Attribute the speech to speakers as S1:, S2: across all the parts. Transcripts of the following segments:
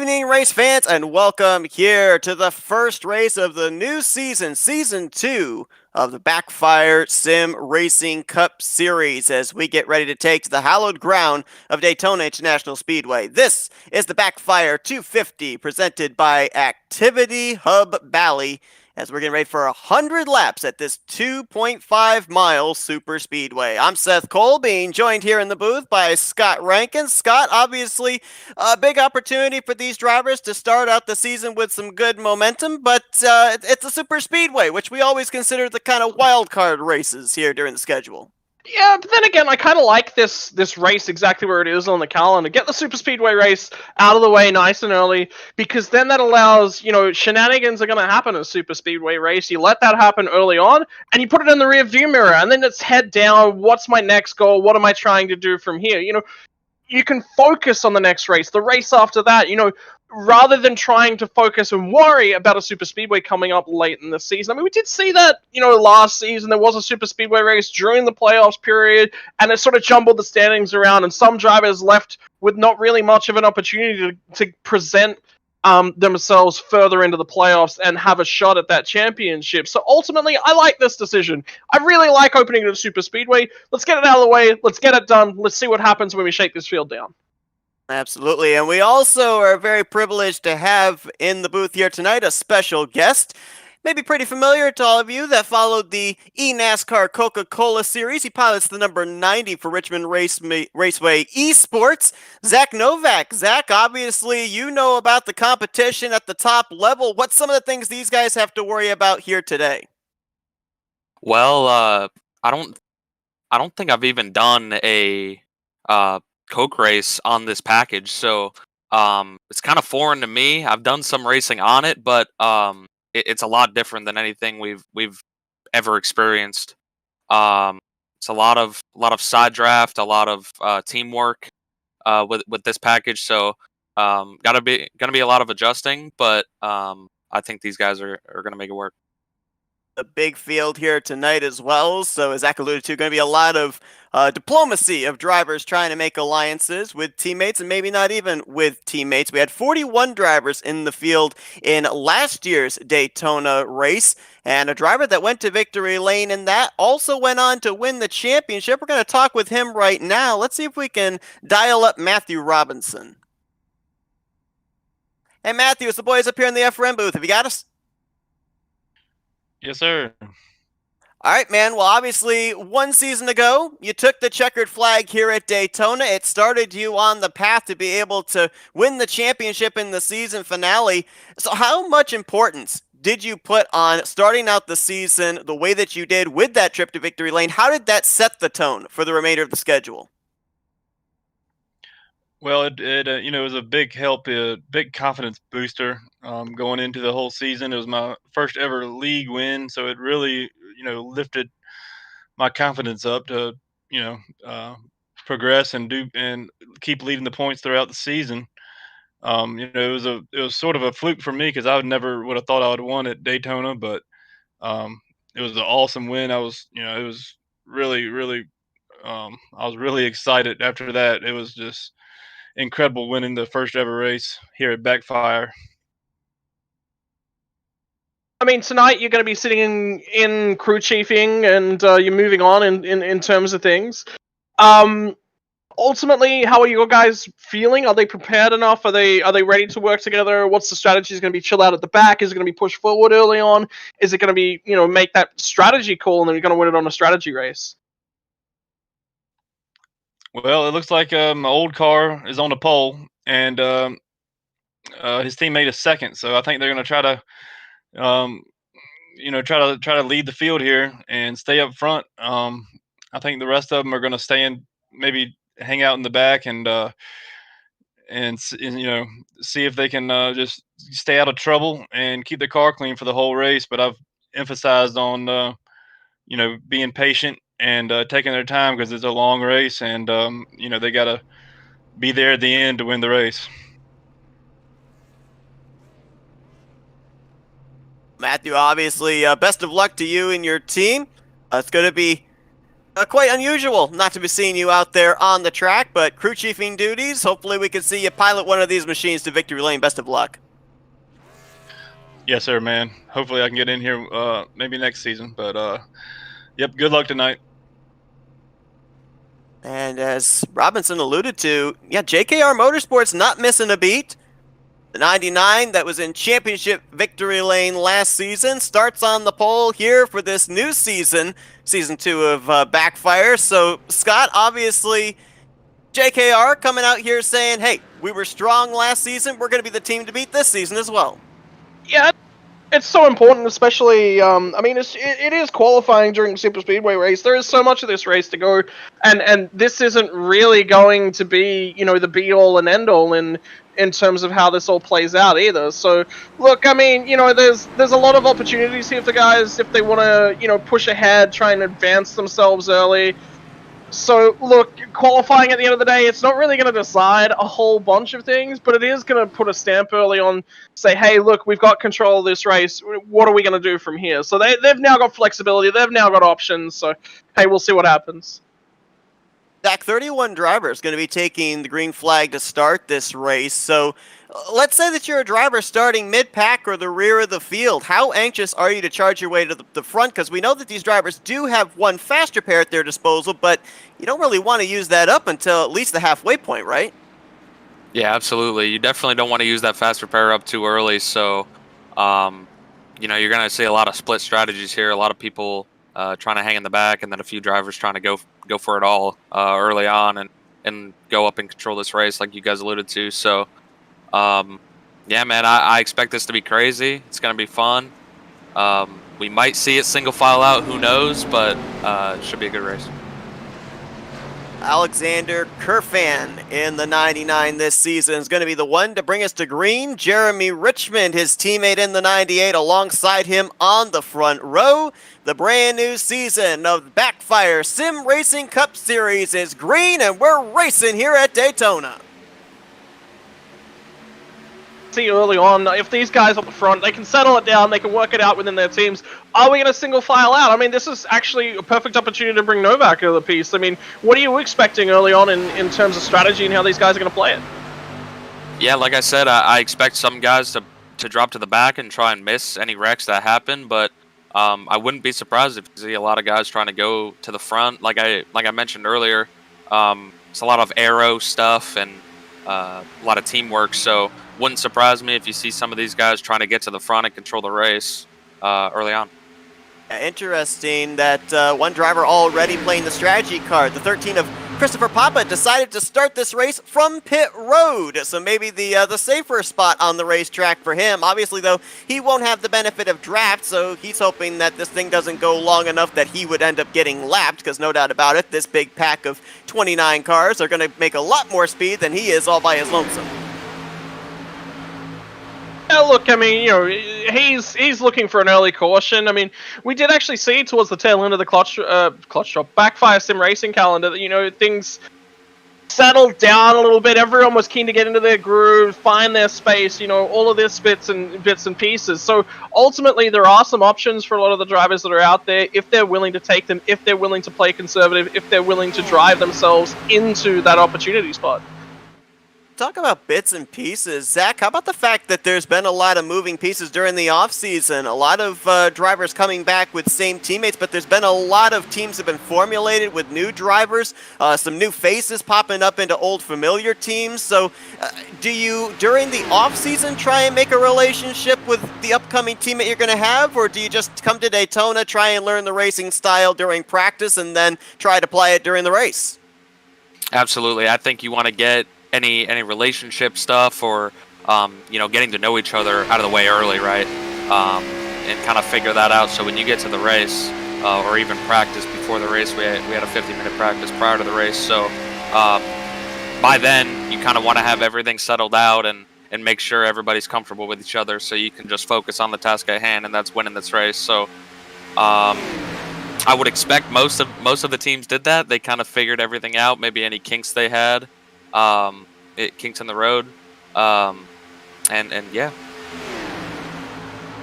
S1: evening, race fans, and welcome here to the first race of the new season, Season 2 of the BackFire Sim Racing Cup Series as we get ready to take to the hallowed ground of Daytona International Speedway. This is the BackFire 250 presented by Activity Hub Bally as we're getting ready for 100 laps at this 2.5-mile super speedway. I'm Seth Cole, being joined here in the booth by Scott Rankin. Scott, obviously a big opportunity for these drivers to start out the season with some good momentum, but it's a super speedway, which we always consider the kind of wild card races here during the schedule.
S2: Yeah, but then again, I kind of like this race exactly where it is on the calendar. Get the super speedway race out of the way nice and early, because then that allows, shenanigans are going to happen in a super speedway race. You let that happen early on, and you put it in the rear view mirror, and then it's head down. What's my next goal? What am I trying to do from here? You can focus on the next race, the race after that, rather than trying to focus and worry about a super speedway coming up late in the season. I mean, we did see that, last season there was a super speedway race during the playoffs period, and it sort of jumbled the standings around, and some drivers left with not really much of an opportunity to present themselves further into the playoffs and have a shot at that championship. So ultimately, I like this decision. I really like opening it at Super Speedway. Let's get it out of the way. Let's get it done. Let's see what happens when we shake this field down.
S1: Absolutely, and we also are very privileged to have in the booth here tonight a special guest. Maybe pretty familiar to all of you that followed the eNASCAR Coca-Cola Series. He pilots the number 90 for Richmond Raceway Esports, Zach Novak. Zach, obviously you know about the competition at the top level. What's some of the things these guys have to worry about here today?
S3: Well, I don't think I've even done a Coke race on this package, so it's kind of foreign to me. I've done some racing on it, but it's a lot different than anything we've ever experienced. It's a lot of side draft, a lot of teamwork with this package. So gonna be a lot of adjusting, but I think these guys are gonna make it work.
S1: A big field here tonight as well, so as Zach alluded to, going to be a lot of diplomacy of drivers trying to make alliances with teammates and maybe not even with teammates. We had 41 drivers in the field in last year's Daytona race, and a driver that went to victory lane in that also went on to win the championship. We're going to talk with him right now. Let's see if we can dial up Matthew Robinson. Hey Matthew, it's the boys up here in the FRM booth. Have you got us?
S4: Yes, sir.
S1: All right, man. Well, obviously, one season ago, you took the checkered flag here at Daytona. It started you on the path to be able to win the championship in the season finale. So how much importance did you put on starting out the season the way that you did with that trip to victory lane? How did that set the tone for the remainder of the schedule?
S4: Well, it was a big help, a big confidence booster going into the whole season. It was my first ever league win, so it really, lifted my confidence up to, progress and keep leading the points throughout the season. It was sort of a fluke for me because I would have thought I would have won at Daytona, but it was an awesome win. I was, it was really, really, I was really excited after that. It was just incredible winning the first ever race here at BackFire.
S2: I mean, tonight you're going to be sitting in crew chiefing, and you're moving on in terms of things. Ultimately, how are your guys feeling? Are they prepared enough? Are they ready to work together? What's the strategy? Is it going to be chill out at the back? Is it going to be push forward early on? Is it going to be, make that strategy call and then you're going to win it on a strategy race?
S4: Well, it looks like my old car is on the pole, and his teammate is second. So I think they're going to try to, try to lead the field here and stay up front. I think the rest of them are going to stay in, maybe hang out in the back and see if they can just stay out of trouble and keep the car clean for the whole race. But I've emphasized on being patient and taking their time because it's a long race, and they got to be there at the end to win the race.
S1: Matthew, obviously, best of luck to you and your team. It's going to be Quite unusual not to be seeing you out there on the track, but crew chiefing duties, hopefully we can see you pilot one of these machines to victory lane. Best of luck.
S4: Yes, sir, man. Hopefully I can get in here maybe next season. But yep, good luck tonight.
S1: And as Robinson alluded to, yeah, JKR Motorsports not missing a beat. The 99 that was in championship victory lane last season starts on the pole here for this new season, season 2 of BackFire. So, Scott, obviously, JKR coming out here saying, hey, we were strong last season. We're going to be the team to beat this season as well.
S2: Yeah, it's so important, especially. I mean, it is qualifying during the Super Speedway race. There is so much of this race to go, and this isn't really going to be, the be all and end all in terms of how this all plays out either. So, look, I mean, there's a lot of opportunities here for guys if they want to, push ahead, try and advance themselves early. So, look, qualifying at the end of the day, it's not really going to decide a whole bunch of things, but it is going to put a stamp early on, say, hey, look, we've got control of this race. What are we going to do from here? So they've now got flexibility. They've now got options. So, hey, we'll see what happens.
S1: Zach, 31 drivers going to be taking the green flag to start this race. So let's say that you're a driver starting mid-pack or the rear of the field. How anxious are you to charge your way to the front? Because we know that these drivers do have one faster pair at their disposal, but you don't really want to use that up until at least the halfway point, right?
S3: Yeah, absolutely. You definitely don't want to use that faster pair up too early. So, you're going to see a lot of split strategies here. A lot of people trying to hang in the back, and then a few drivers trying to go for it all early on and go up and control this race, like you guys alluded to. So, yeah, man, I expect this to be crazy. It's going to be fun. We might see it single file out, who knows, but it should be a good race.
S1: Alexander Kerfan in the 99 this season is going to be the one to bring us to green. Jeremy Richmond, his teammate in the 98, alongside him on the front row. The brand new season of BackFire Sim Racing Cup Series is green, and we're racing here at Daytona.
S2: See early on, if these guys up the front, they can settle it down, they can work it out within their teams. Are we going to single file out? I mean, this is actually a perfect opportunity to bring Novak into the piece. I mean, what are you expecting early on in terms of strategy and how these guys are going to play it?
S3: Yeah, like I said, I expect some guys to drop to the back and try and miss any wrecks that happen, but I wouldn't be surprised if you see a lot of guys trying to go to the front. Like I mentioned earlier, it's a lot of aero stuff and a lot of teamwork, so wouldn't surprise me if you see some of these guys trying to get to the front and control the race early on.
S1: Interesting that one driver already playing the strategy card. The 13 of Christopher Papa decided to start this race from pit road, so maybe the safer spot on the racetrack for him. Obviously, though, he won't have the benefit of draft, so he's hoping that this thing doesn't go long enough that he would end up getting lapped, because no doubt about it, this big pack of 29 cars are going to make a lot more speed than he is all by his lonesome.
S2: Yeah, look, I mean, he's looking for an early caution. I mean, we did actually see towards the tail end of the clutch drop BackFire Sim Racing calendar that, things settled down a little bit. Everyone was keen to get into their groove, find their space, all of this bits and pieces. So ultimately, there are some options for a lot of the drivers that are out there if they're willing to take them, if they're willing to play conservative, if they're willing to drive themselves into that opportunity spot.
S1: Talk about bits and pieces. Zach, how about the fact that there's been a lot of moving pieces during the offseason? A lot of drivers coming back with same teammates, but there's been a lot of teams that have been formulated with new drivers, some new faces popping up into old familiar teams. So do you, during the offseason, try and make a relationship with the upcoming teammate you're going to have, or do you just come to Daytona, try and learn the racing style during practice, and then try to apply it during the race?
S3: Absolutely. I think you want to get any relationship stuff or getting to know each other out of the way early, right? And kind of figure that out, so when you get to the race or even practice before the race, we had a 50-minute practice prior to the race, so by then you kind of want to have everything settled out and make sure everybody's comfortable with each other, so you can just focus on the task at hand, and that's winning this race. So I would expect most of the teams did that. They kind of figured everything out, maybe any kinks they had, kinks in the road, and yeah.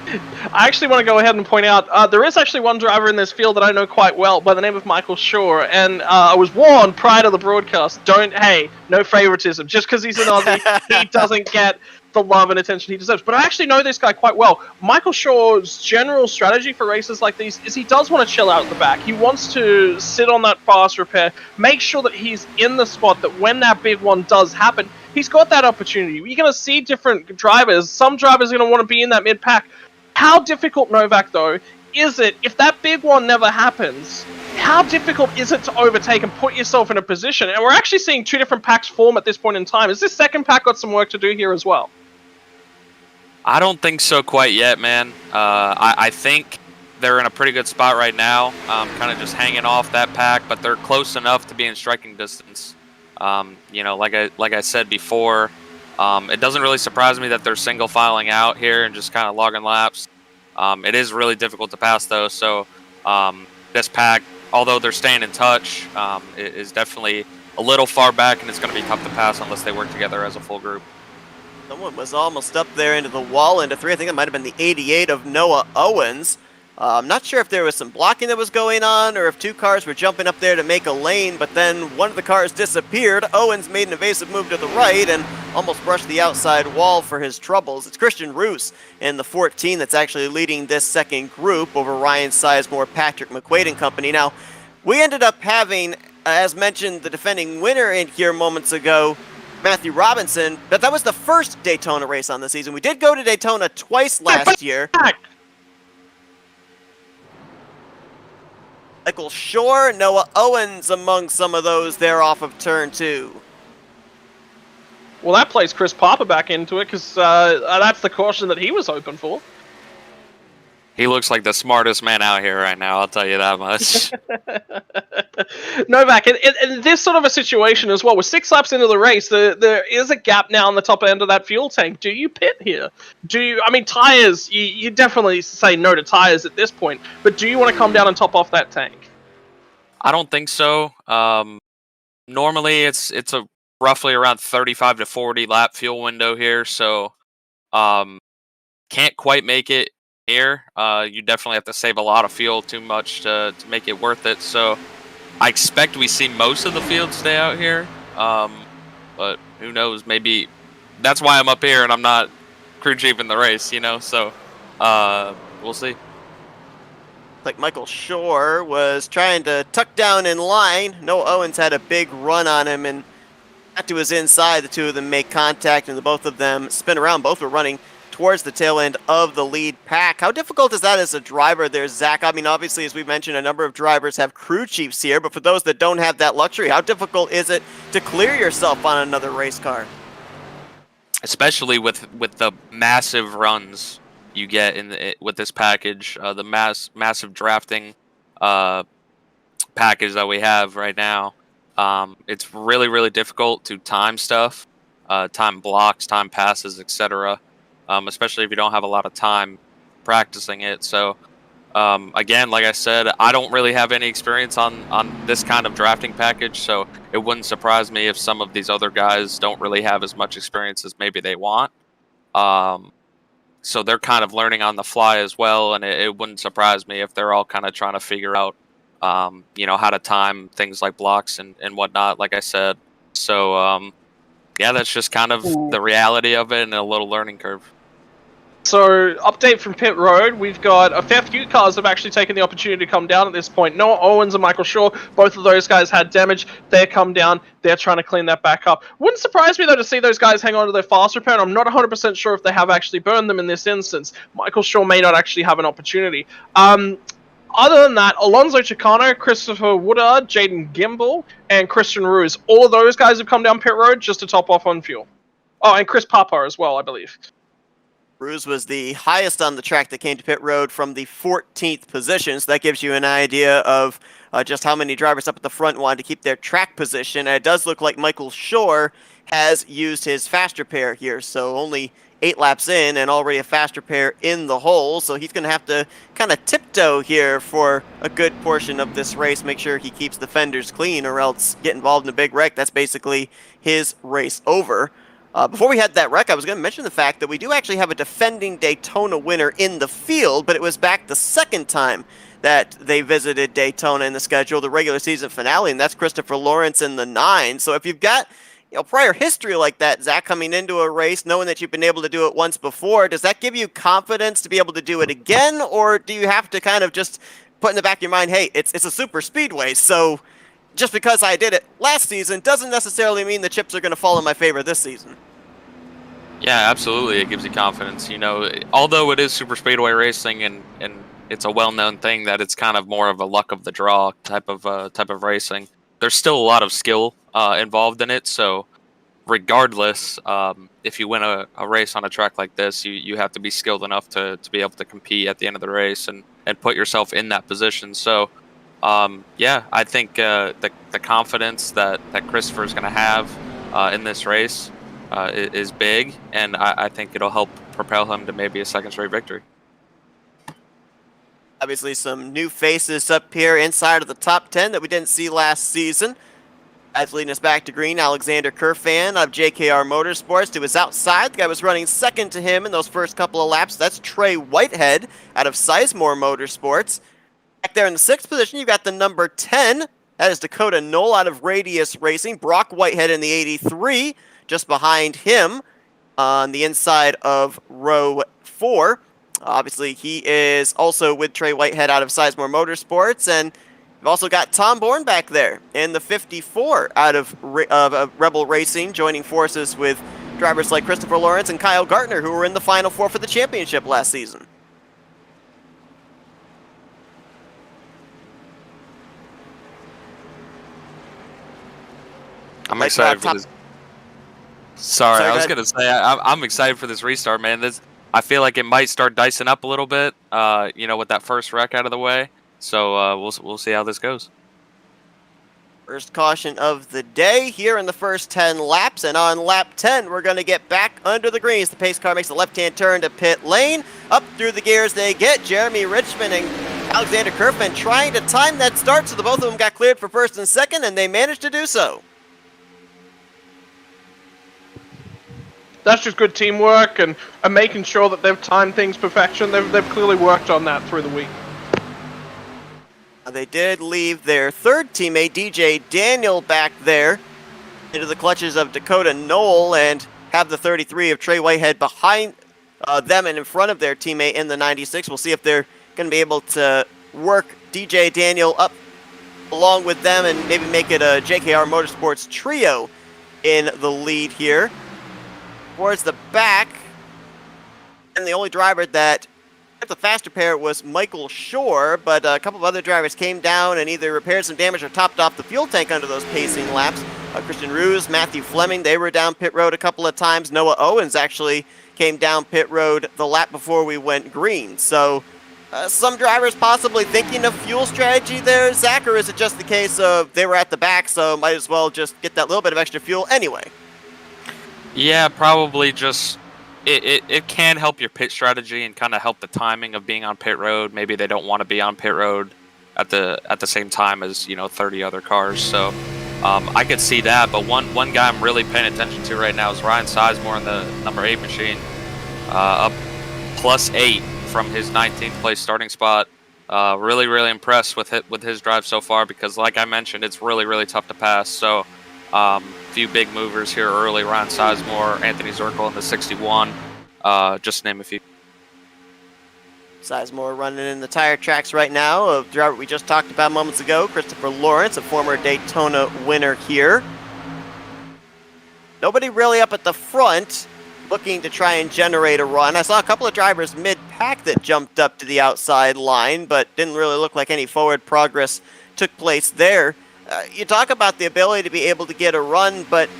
S2: I actually want to go ahead and point out there is actually one driver in this field that I know quite well by the name of Michael Shaw, and I was warned prior to the broadcast, no favoritism. Just because he's an Aussie, he doesn't get the love and attention he deserves. But I actually know this guy quite well. Michael Shaw's general strategy for races like these is he does want to chill out at the back. He wants to sit on that fast repair, make sure that he's in the spot that when that big one does happen, he's got that opportunity. You're going to see different drivers. Some drivers are going to want to be in that mid-pack. How difficult, Novak, though, is it, if that big one never happens, how difficult is it to overtake and put yourself in a position? And we're actually seeing two different packs form at this point in time. Has this second pack got some work to do here as well?
S3: I don't think so quite yet, man. I think they're in a pretty good spot right now, kind of just hanging off that pack, but they're close enough to be in striking distance. Like I said before, it doesn't really surprise me that they're single filing out here and just kind of logging laps. It is really difficult to pass though, so this pack, although they're staying in touch, is definitely a little far back, and it's going to be tough to pass unless they work together as a full group.
S1: Someone was almost up there into the wall into 3. I think it might have been the 88 of Noah Owens. I'm not sure if there was some blocking that was going on or if two cars were jumping up there to make a lane, but then one of the cars disappeared. Owens made an evasive move to the right and almost brushed the outside wall for his troubles. It's Christian Roos in the 14 that's actually leading this second group over Ryan Sizemore, Patrick McQuaid and company. Now, we ended up having, as mentioned, the defending winner in here moments ago, Matthew Robinson, but that was the first Daytona race on the season. We did go to Daytona twice last year. Michael Shore, Noah Owens among some of those there off of turn 2.
S2: Well, that plays Chris Papa back into it, because that's the caution that he was hoping for.
S3: He looks like the smartest man out here right now, I'll tell you that much.
S2: Novak, in this sort of a situation as well, with 6 laps into the race, there is a gap now on the top end of that fuel tank. Do you pit here? Tires, you definitely say no to tires at this point, but do you want to come down and top off that tank?
S3: I don't think so. Normally, it's a roughly around 35 to 40 lap fuel window here, so can't quite make it here. You definitely have to save a lot of fuel, too much to make it worth it. So I expect we see most of the field stay out here, but who knows? Maybe that's why I'm up here and I'm not crew chiefing the race, so we'll see.
S1: Like Michael Shore was trying to tuck down in line. Noah Owens had a big run on him and got to his inside. The two of them make contact and the both of them spin around. Both were running towards the tail end of the lead pack. How difficult is that as a driver there, Zach? Obviously, as we mentioned, a number of drivers have crew chiefs here, but for those that don't have that luxury, how difficult is it to clear yourself on another race car?
S3: Especially with the massive runs you get with this package, the massive drafting package that we have right now. It's really, really difficult to time stuff, time blocks, time passes, etc. Especially if you don't have a lot of time practicing it. So, again, like I said, I don't really have any experience on this kind of drafting package, so it wouldn't surprise me if some of these other guys don't really have as much experience as maybe they want. So they're kind of learning on the fly as well, and it wouldn't surprise me if they're all kind of trying to figure out, how to time things like blocks and whatnot, like I said. So, yeah, that's just kind of the reality of it and a little learning curve.
S2: So, update from pit road, we've got a fair few cars have actually taken the opportunity to come down at this point. Noah Owens and Michael Shaw, both of those guys had damage. They're come down. They're trying to clean that back up. Wouldn't surprise me, though, to see those guys hang on to their fast repair. I'm not 100% sure if they have actually burned them in this instance. Michael Shaw may not actually have an opportunity. Other than that, Alonso Chicano, Christopher Woodard, Jaden Gimbel, and Christian Roos, all of those guys have come down pit road just to top off on fuel. Oh, and Chris Papa as well, I believe.
S1: Roos was the highest on the track that came to pit road from the 14th position, so that gives you an idea of just how many drivers up at the front wanted to keep their track position. And it does look like Michael Shore has used his fast repair here, so only 8 laps in and already a fast repair in the hole, so he's going to have to kind of tiptoe here for a good portion of this race, make sure he keeps the fenders clean or else get involved in a big wreck. That's basically his race over. Before we had that wreck, I was going to mention the fact that we do actually have a defending Daytona winner in the field, but it was back the second time that they visited Daytona in the schedule, the regular season finale, and that's Christopher Lawrence in the 9. So if you've got prior history like that, Zach, coming into a race, knowing that you've been able to do it once before, does that give you confidence to be able to do it again, or do you have to kind of just put in the back of your mind, hey, it's a super speedway, so just because I did it last season doesn't necessarily mean the chips are going to fall in my favor this season?
S3: Yeah, absolutely. It gives you confidence. Although it is super speedway racing and it's a well-known thing that it's kind of more of a luck of the draw type of racing. There's still a lot of skill involved in it. So regardless, if you win a race on a track like this, you have to be skilled enough to be able to compete at the end of the race and put yourself in that position. So I think the confidence that Christopher is going to have in this race is big, and I think it'll help propel him to maybe a second straight victory.
S1: Obviously, some new faces up here inside of the top 10 that we didn't see last season. As leading us back to green, Alexander Kerfan of JKR Motorsports, who was outside. The guy was running second to him in those first couple of laps. That's Trey Whitehead out of Sizemore Motorsports. Back there in the 6th position, you've got the number 10. That is Dakota Knoll out of Radius Racing. Brock Whitehead in the 83, just behind him on the inside of row 4. Obviously, he is also with Trey Whitehead out of Sizemore Motorsports, and we've also got Tom Bourne back there in the 54 out of Rebel Racing, joining forces with drivers like Christopher Lawrence and Kyle Gartner, who were in the Final Four for the championship last season.
S3: I'm excited for this. Sorry, I was going to say, I'm excited for this restart, man. I feel like it might start dicing up a little bit, with that first wreck out of the way. So we'll see how this goes.
S1: First caution of the day here in the first 10 laps, and on lap 10, we're going to get back under the greens. The pace car makes a left-hand turn to pit lane. Up through the gears they get. Jeremy Richmond and Alexander Kerfman trying to time that start, so the both of them got cleared for first and second, and they managed to do so.
S2: That's just good teamwork and making sure that they've timed things perfection. They've clearly worked on that through the week.
S1: They did leave their third teammate, DJ Daniel, back there into the clutches of Dakota Knoll, and have the 33 of Trey Whitehead behind them and in front of their teammate in the 96. We'll see if they're going to be able to work DJ Daniel up along with them and maybe make it a JKR Motorsports trio in the lead here. Towards the back, and the only driver that got the faster pair was Michael Shore, but a couple of other drivers came down and either repaired some damage or topped off the fuel tank under those pacing laps. Christian Ruse, Matthew Fleming, they were down pit road a couple of times. Noah Owens actually came down pit road the lap before we went green. So some drivers possibly thinking of fuel strategy there, Zach, or is it just the case of they were at the back, so might as well just get that little bit of extra fuel anyway?
S3: Yeah, probably just it can help your pit strategy and kind of help the timing of being on pit road. Maybe they don't want to be on pit road at the same time as 30 other cars. So I could see that. But one guy I'm really paying attention to right now is Ryan Sizemore in the number 8 machine, up +8 from his 19th place starting spot. Really, really impressed with his drive so far because, like I mentioned, it's really, really tough to pass. So. Few big movers here early. Ryan Sizemore, Anthony Zirkle in the 61. Just to name a few.
S1: Sizemore running in the tire tracks right now of the driver we just talked about moments ago, Christopher Lawrence, a former Daytona winner here. Nobody really up at the front looking to try and generate a run. I saw a couple of drivers mid-pack that jumped up to the outside line, but didn't really look like any forward progress took place there. You talk about the ability to be able to get a run, but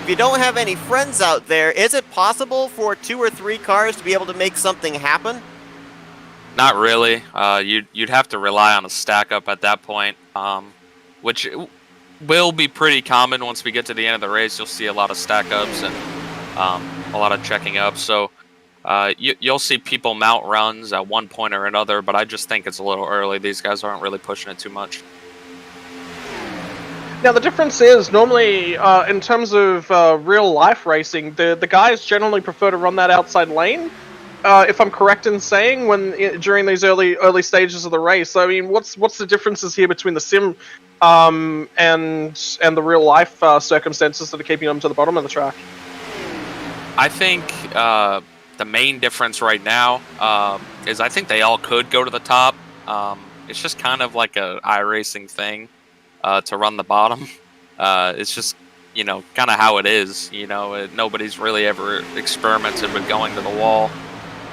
S1: if you don't have any friends out there, is it possible for 2 or 3 cars to be able to make something happen?
S3: Not really. You'd have to rely on a stack up at that point, which will be pretty common once we get to the end of the race. You'll see a lot of stack ups and a lot of checking up. So you'll see people mount runs at one point or another, but I just think it's a little early. These guys aren't really pushing it too much.
S2: Now the difference is normally in terms of real life racing, the guys generally prefer to run that outside lane. If I'm correct in saying, during these early stages of the race. I mean, what's the differences here between the sim and the real life circumstances that are keeping them to the bottom of the track?
S3: I think the main difference right now is I think they all could go to the top. It's just kind of like a iRacing thing to run the bottom. It's just kind of how it is. Nobody's really ever experimented with going to the wall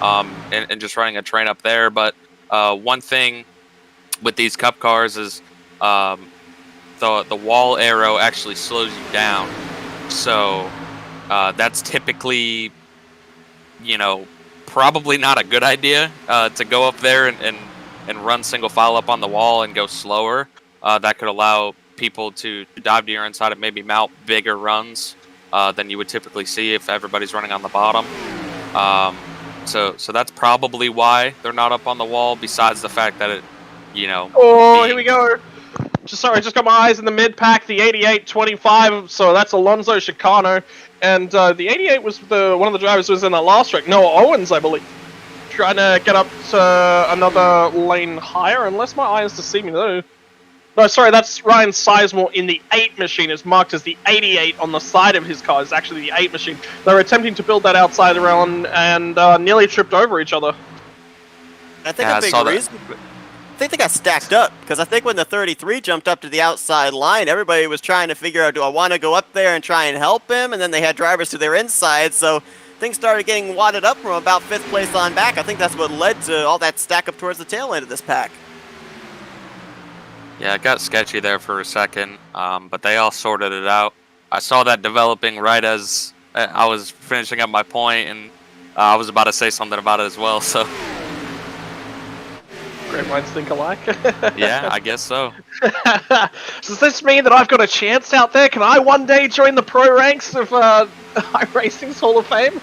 S3: and just running a train up there. But one thing with these cup cars is the wall arrow actually slows you down. So that's typically, probably not a good idea to go up there and run single file up on the wall and go slower. That could allow people to dive to your inside and maybe mount bigger runs than you would typically see if everybody's running on the bottom. So that's probably why they're not up on the wall, besides the fact that it,
S2: Oh, here we go. Just got my eyes in the mid pack, the 88-25, so that's Alonso Chicano. And the 88 was one of the drivers who was in that last wreck, Noah Owens, I believe. Trying to get up to another lane higher, unless my eyes deceive me though. No, sorry, that's Ryan Sizemore in the 8 machine. It's marked as the 88 on the side of his car. It's actually the 8 machine. They were attempting to build that outside around and nearly tripped over each other.
S1: I think a big reason. I think they got stacked up, because I think when the 33 jumped up to the outside line, everybody was trying to figure out, do I want to go up there and try and help him? And then they had drivers to their inside, so things started getting wadded up from about 5th place on back. I think that's what led to all that stack up towards the tail end of this pack.
S3: Yeah, it got sketchy there for a second, but they all sorted it out. I saw that developing right as I was finishing up my point, and I was about to say something about it as well, so...
S2: Great minds think alike.
S3: Yeah, I guess so.
S2: Does this mean that I've got a chance out there? Can I one day join the pro ranks of iRacing's Hall of Fame?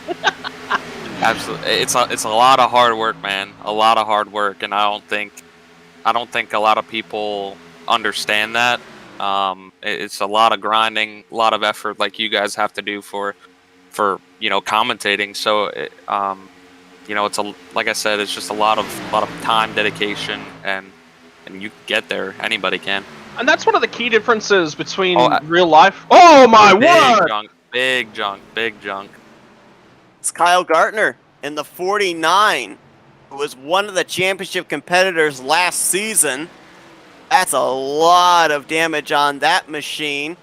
S3: Absolutely, it's a lot of hard work, man. A lot of hard work, and I don't think a lot of people understand that. It's a lot of grinding, a lot of effort, like you guys have to do for commentating. So it's like I said, it's just a lot of time, dedication, and you can get there. Anybody can. And
S2: that's one of the key differences between real life. Oh my word!
S3: Big junk.
S1: It's Kyle Gartner in the 49, who was one of the championship competitors last season. That's a lot of damage on that machine.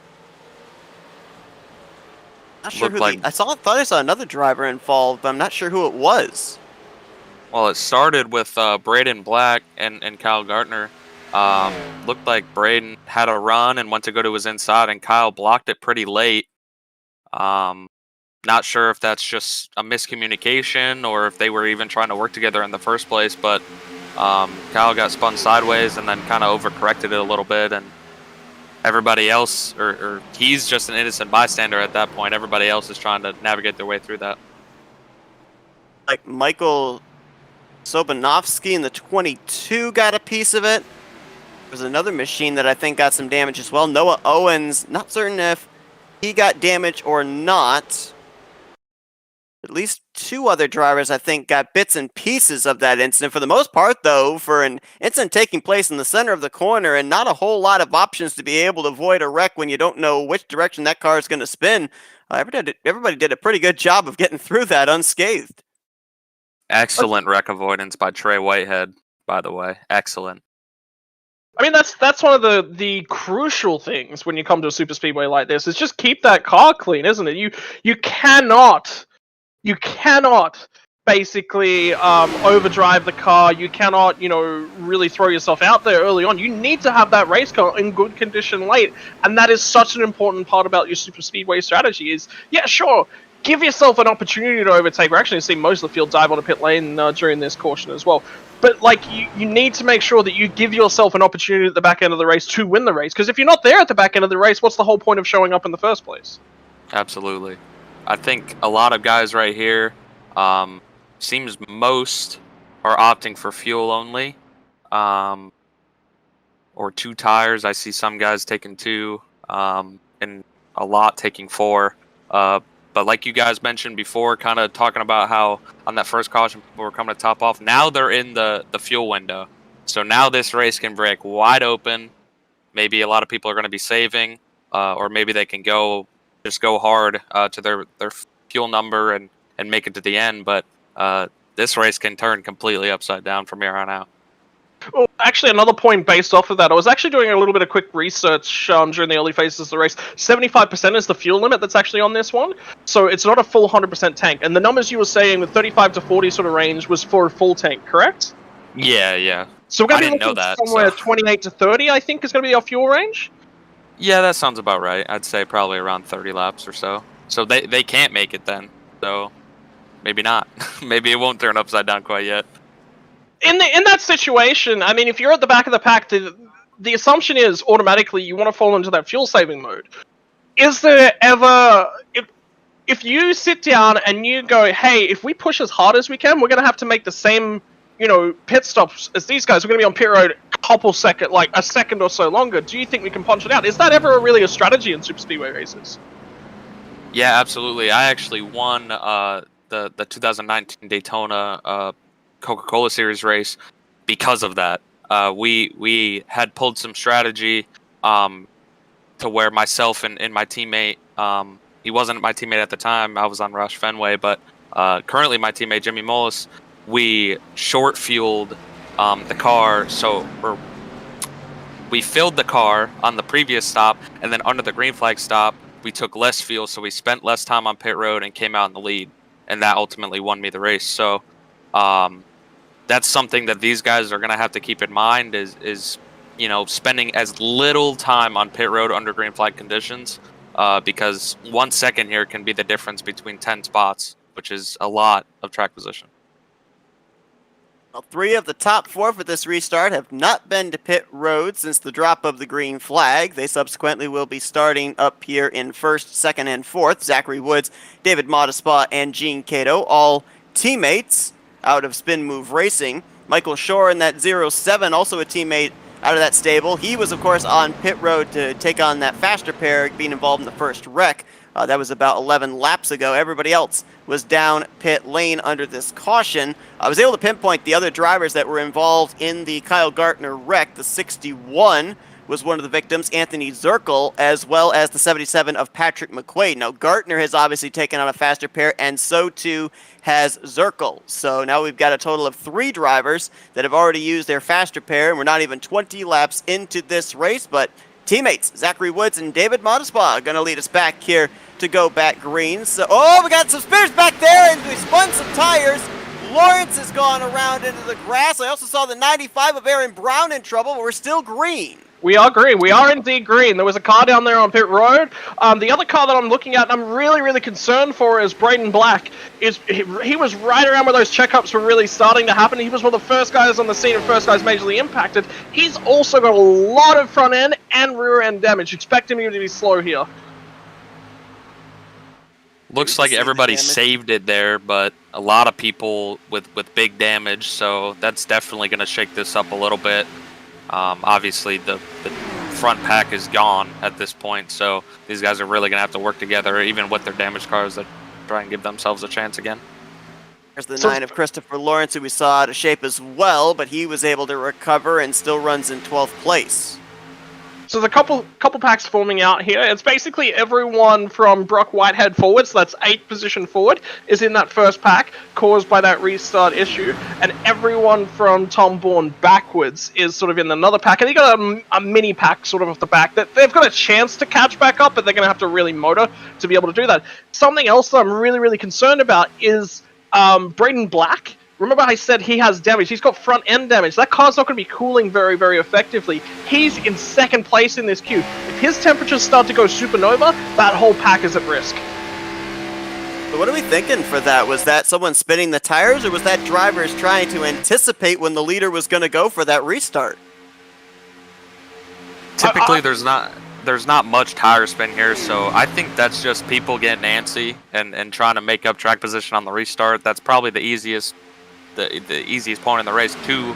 S1: Not sure who I thought I saw another driver involved, but I'm not sure who it was.
S3: Well, it started with Braden Black and Kyle Gartner. Looked like Braden had a run and went to go to his inside, and Kyle blocked it pretty late. Not sure if that's just a miscommunication or if they were even trying to work together in the first place, but Kyle got spun sideways and then kind of overcorrected it a little bit, and everybody else, or he's just an innocent bystander at that point. Everybody else is trying to navigate their way through that.
S1: Like Michael Sobanovsky in the 22 got a piece of it. There's another machine that I think got some damage as well. Noah Owens, not certain if he got damage or not. At least 2 other drivers, I think, got bits and pieces of that incident. For the most part, though, for an incident taking place in the center of the corner and not a whole lot of options to be able to avoid a wreck when you don't know which direction that car is going to spin, everybody did a pretty good job of getting through that unscathed.
S3: Excellent wreck avoidance by Trey Whitehead, by the way. Excellent.
S2: I mean, that's one of the crucial things when you come to a super speedway like this, is just keep that car clean, isn't it? You cannot basically overdrive the car. You cannot, really throw yourself out there early on. You need to have that race car in good condition late, and that is such an important part about your super speedway strategy. Is, yeah, sure, give yourself an opportunity to overtake. We're actually seeing most of the field dive on a pit lane during this caution as well. But you need to make sure that you give yourself an opportunity at the back end of the race to win the race. Because if you're not there at the back end of the race, what's the whole point of showing up in the first place?
S3: Absolutely. I think a lot of guys right here, seems most are opting for fuel only, or 2 tires. I see some guys taking 2. and a lot taking 4. But like you guys mentioned before, kind of talking about how on that first caution people were coming to top off. Now they're in the fuel window, so now this race can break wide open. Maybe a lot of people are going to be saving, or maybe they can just go hard to their fuel number and make it to the end. But this race can turn completely upside down from here on out.
S2: Well, actually, another point based off of that, I was actually doing a little bit of quick research during the early phases of the race. 75% is the fuel limit that's actually on this one, so it's not a full 100% tank. And the numbers you were saying, the 35 to 40 sort of range, was for a full tank, correct?
S3: Yeah.
S2: So we're going to be
S3: I didn't know
S2: looking
S3: that,
S2: somewhere
S3: so.
S2: 28 to 30, I think, is going to be our fuel range.
S3: Yeah, that sounds about right. I'd say probably around 30 laps or so. So they can't make it then. So maybe not. Maybe it won't turn upside down quite yet.
S2: In that situation, I mean, if you're at the back of the pack, the assumption is automatically you want to fall into that fuel saving mode. Is there ever, if you sit down and you go, hey, if we push as hard as we can, we're going to have to make the same, pit stops as these guys. We're going to be on pit road a second or so longer. Do you think we can punch it out? Is that ever really a strategy in super speedway races?
S3: Yeah, absolutely. I actually won the 2019 Daytona Coca-Cola Series race because of that. We had pulled some strategy to where myself and my teammate, he wasn't my teammate at the time, I was on Roush Fenway, but currently my teammate Jimmy Mullis, we short fueled the car, we filled the car on the previous stop, and then under the green flag stop we took less fuel, so we spent less time on pit road and came out in the lead, and that ultimately won me the race. So that's something that these guys are going to have to keep in mind is spending as little time on pit road under green flag conditions, because 1 second here can be the difference between 10 spots, which is a lot of track position.
S1: Well, 3 of the top 4 for this restart have not been to pit road since the drop of the green flag. They subsequently will be starting up here in 1st, 2nd, and 4th. Zachary Woods, David Modespa, and Gene Cato, all teammates out of Spin Move Racing. Michael Shore in that 07, also a teammate out of that stable. He was, of course, on pit road to take on that faster pair, being involved in the first wreck. That was about 11 laps ago. Everybody else was down pit lane under this caution. I was able to pinpoint the other drivers that were involved in the Kyle Gartner wreck. The 61 was one of the victims, Anthony Zirkle, as well as the 77 of Patrick McQuaid. Now, Gartner has obviously taken on a faster pair, and so too has Zirkle. So now we've got a total of 3 drivers that have already used their faster pair, and we're not even 20 laps into this race, but teammates Zachary Woods and David Modespa are going to lead us back here to go back green. So, we got some spinners back there, and we spun some tires. Lawrence has gone around into the grass. I also saw the 95 of Aaron Brown in trouble, but we're still green.
S2: We are green. We are indeed green. There was a car down there on pit road. The other car that I'm looking at and I'm really, really concerned for is Braden Black. He was right around where those checkups were really starting to happen. He was one of the first guys on the scene and first guys majorly impacted. He's also got a lot of front end and rear end damage. Expect him to be slow here.
S3: Looks like everybody saved it there, but a lot of people with big damage, so that's definitely going to shake this up a little bit. Obviously, the front pack is gone at this point, so these guys are really going to have to work together, even with their damaged cars, to try and give themselves a chance again.
S1: There's the 9 of Christopher Lawrence, who we saw out of shape as well, but he was able to recover and still runs in 12th place.
S2: So there's a couple packs forming out here. It's basically everyone from Brock Whitehead forward, so that's 8th position forward, is in that first pack, caused by that restart issue. And everyone from Tom Bourne backwards is sort of in another pack. And they got a mini pack sort of off the back that they've got a chance to catch back up, but they're going to have to really motor to be able to do that. Something else that I'm really, really concerned about is Braden Black. Remember I said he has damage. He's got front end damage. That car's not going to be cooling very, very effectively. He's in 2nd place in this queue. If his temperatures start to go supernova, that whole pack is at risk.
S1: So what are we thinking for that? Was that someone spinning the tires, or was that drivers trying to anticipate when the leader was going to go for that restart?
S3: Typically, there's not much tire spin here, so I think that's just people getting antsy and trying to make up track position on the restart. That's probably the easiest point in the race to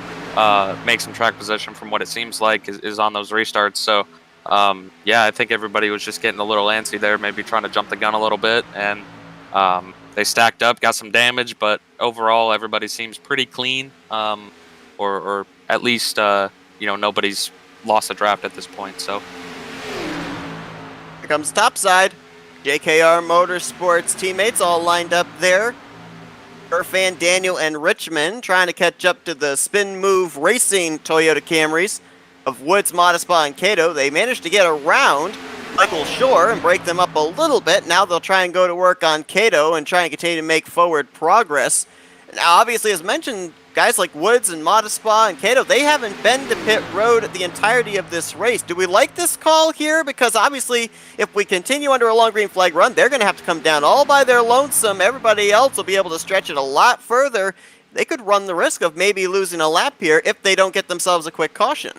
S3: make some track position, from what it seems like, is on those restarts. So yeah, I think everybody was just getting a little antsy there, maybe trying to jump the gun a little bit, and they stacked up, got some damage, but overall everybody seems pretty clean, or at least nobody's lost a draft at this point. So
S1: here comes topside. JKR Motorsports teammates all lined up there. Irfan, Daniel, and Richmond trying to catch up to the Spin Move Racing Toyota Camrys of Woods, Modespa, and Cato. They managed to get around Michael Shore and break them up a little bit. Now they'll try and go to work on Cato and try and continue to make forward progress. Now, obviously, as mentioned, guys like Woods and Modespa and Cato, they haven't been to pit road the entirety of this race. Do we like this call here? Because obviously, if we continue under a long green flag run, they're going to have to come down all by their lonesome. Everybody else will be able to stretch it a lot further. They could run the risk of maybe losing a lap here if they don't get themselves a quick caution.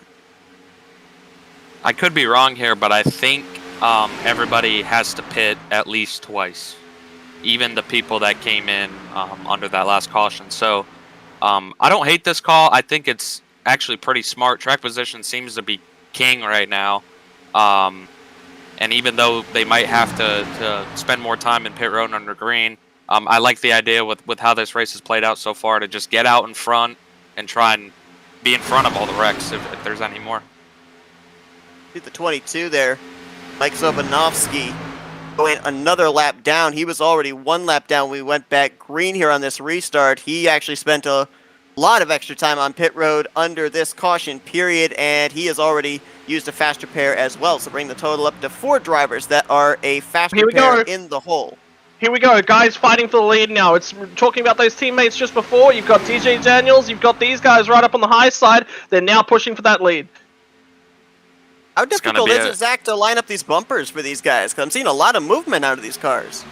S3: I could be wrong here, but I think everybody has to pit at least twice, even the people that came in under that last caution. So I don't hate this call. I think it's actually pretty smart. Track position seems to be king right now. And even though they might have to spend more time in pit road under green, I like the idea with how this race has played out so far to just get out in front and try and be in front of all the wrecks if there's any more.
S1: See the 22 there, Mike Sobanovsky going another lap down. He was already one lap down when we went back green here on this restart. He actually spent a lot of extra time on pit road under this caution period, and he has already used a faster pair as well. So bring the total up to 4 drivers that are a faster pair in the hole.
S2: Here we go, guys fighting for the lead now. It's talking about those teammates just before. You've got DJ Daniels, you've got these guys right up on the high side. They're now pushing for that lead.
S1: How difficult is it, Zach, to line up these bumpers for these guys? Because I'm seeing a lot of movement out of these cars.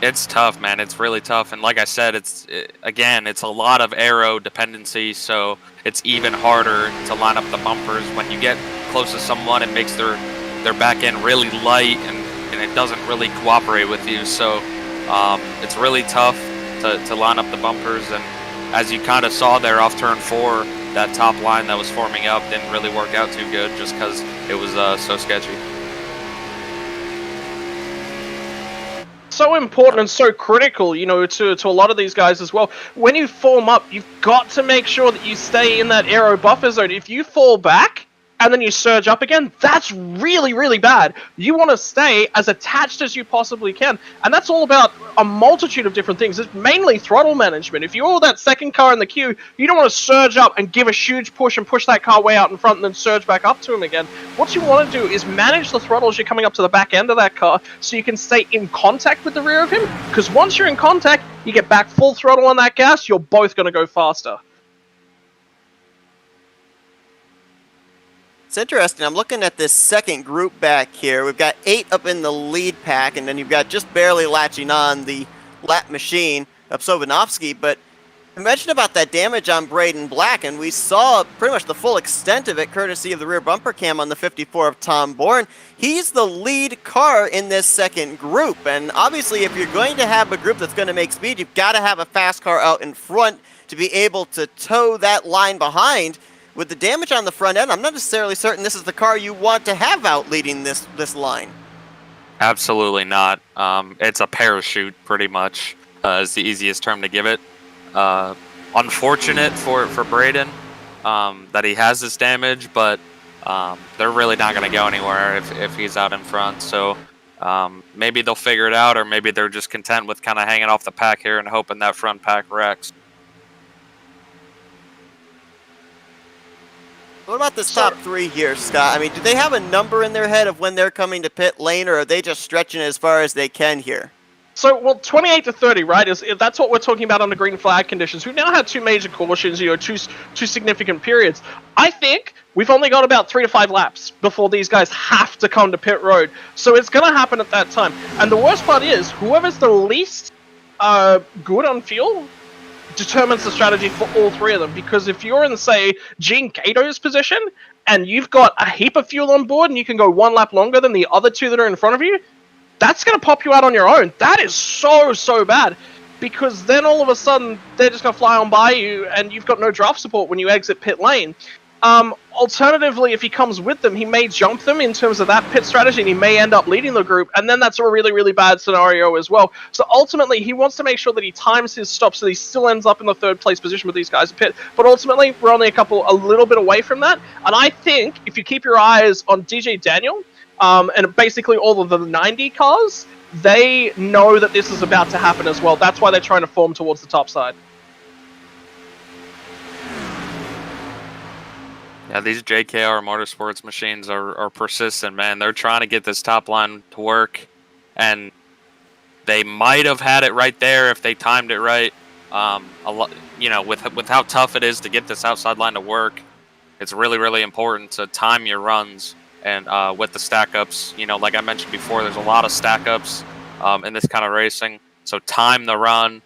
S3: It's tough, man. It's really tough. And like I said, it's a lot of aero dependency, so it's even harder to line up the bumpers. When you get close to someone, it makes their back end really light, and it doesn't really cooperate with you. So it's really tough to line up the bumpers. And as you kind of saw there off turn 4, that top line that was forming up didn't really work out too good just because it was so sketchy.
S2: So important and so critical, to a lot of these guys as well. When you form up, you've got to make sure that you stay in that aero buffer zone. If you fall back and then you surge up again, that's really, really bad. You want to stay as attached as you possibly can. And that's all about a multitude of different things. It's mainly throttle management. If you're that second car in the queue, you don't want to surge up and give a huge push and push that car way out in front and then surge back up to him again. What you want to do is manage the throttle as you're coming up to the back end of that car so you can stay in contact with the rear of him. Because once you're in contact, you get back full throttle on that gas, you're both going to go faster.
S1: It's interesting. I'm looking at this second group back here. We've got 8 up in the lead pack, and then you've got just barely latching on the lap machine of Sobanovsky. But I mentioned about that damage on Braden Black, and we saw pretty much the full extent of it courtesy of the rear bumper cam on the 54 of Tom Bourne. He's the lead car in this second group, and obviously if you're going to have a group that's going to make speed, you've got to have a fast car out in front to be able to tow that line behind. With the damage on the front end, I'm not necessarily certain this is the car you want to have out leading this line.
S3: Absolutely not. It's a parachute, pretty much, is the easiest term to give it. Unfortunate for Braden that he has this damage, but they're really not going to go anywhere if he's out in front. So maybe they'll figure it out, or maybe they're just content with kind of hanging off the pack here and hoping that front pack wrecks.
S1: What about this top 3 here, Scott? I mean, do they have a number in their head of when they're coming to pit lane, or are they just stretching as far as they can here?
S2: So, well, 28 to 30, right? That's what we're talking about on the green flag conditions. We've now had 2 major cautions, two significant periods. I think we've only got about 3 to 5 laps before these guys have to come to pit road. So it's going to happen at that time. And the worst part is, whoever's the least good on fuel determines the strategy for all 3 of them. Because if you're in, say, Gene Cato's position, and you've got a heap of fuel on board, and you can go 1 lap longer than the other 2 that are in front of you, that's going to pop you out on your own. That is so bad. Because then all of a sudden, they're just going to fly on by you, and you've got no draft support when you exit pit lane. Alternatively, if he comes with them, he may jump them in terms of that pit strategy, and he may end up leading the group, and then that's a really, really bad scenario as well. So ultimately, he wants to make sure that he times his stop so that he still ends up in the third place position with these guys at pit. But ultimately, we're only a little bit away from that. And I think if you keep your eyes on DJ Daniel, and basically all of the 90 cars, they know that this is about to happen as well. That's why they're trying to form towards the top side.
S3: Yeah, these JKR Motorsports machines are persistent, man. They're trying to get this top line to work, and they might have had it right there if they timed it right. With how tough it is to get this outside line to work, it's really, really important to time your runs. And with the stack ups, like I mentioned before, there's a lot of stack ups in this kind of racing. So time the run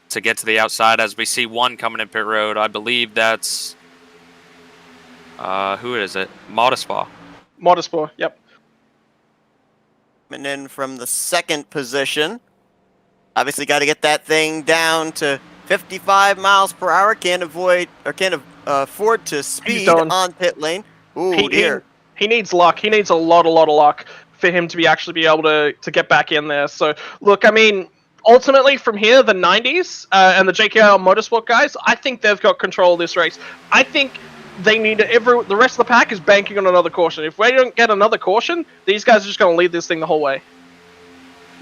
S3: to get to the outside. As we see one coming in pit road, I believe that's who is it?
S2: Motorsport, yep.
S1: And then from the second position, obviously got to get that thing down to 55 miles per hour. Can't afford to speed on pit lane. Ooh, dear.
S2: He needs luck. He needs a lot of luck for him to actually be able to get back in there. So, look, I mean, ultimately from here, the 90s and the JKR Motorsport guys, I think they've got control of this race. I think they need the rest of the pack is banking on another caution. If we don't get another caution, these guys are just going to lead this thing the whole way.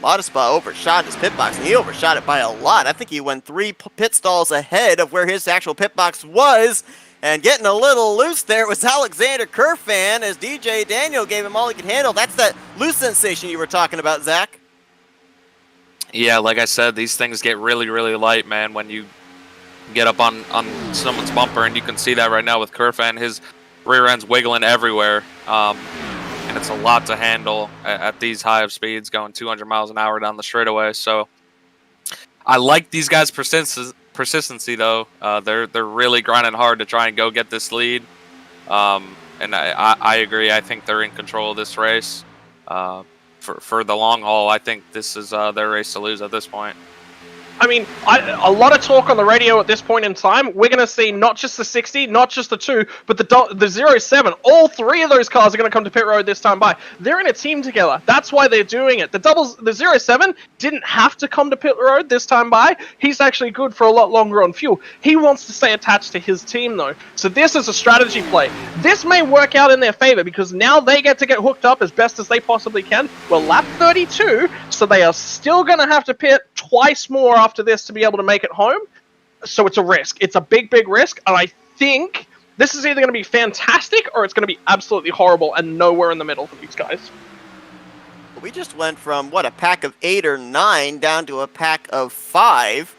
S1: Modespa overshot his pit box, and he overshot it by a lot. I think he went 3 pit stalls ahead of where his actual pit box was. And getting a little loose there was Alexander Kerfan as DJ Daniel gave him all he could handle. That's that loose sensation you were talking about, Zach.
S3: Yeah, like I said, these things get really, really light, man, when you get up on someone's bumper, and you can see that right now with Kerfan. His rear end's wiggling everywhere, and it's a lot to handle at these high of speeds, going 200 miles an hour down the straightaway. So I like these guys' persistency, though. They're really grinding hard to try and go get this lead, and I agree. I think they're in control of this race. For the long haul, I think this is their race to lose at this point.
S2: I mean, a lot of talk on the radio at this point in time. We're going to see not just the 60, not just the 2, but the 07. All 3 of those cars are going to come to pit road this time by. They're in a team together. That's why they're doing it. The 07 didn't have to come to pit road this time by. He's actually good for a lot longer on fuel. He wants to stay attached to his team, though. So this is a strategy play. This may work out in their favor because now they get to get hooked up as best as they possibly can. We're lap 32, so they are still going to have to pit twice more after this to be able to make it home. So it's a risk. It's a big, big risk. And I think this is either going to be fantastic or it's going to be absolutely horrible and nowhere in the middle for these guys.
S1: We just went from, a pack of 8 or 9 down to a pack of 5.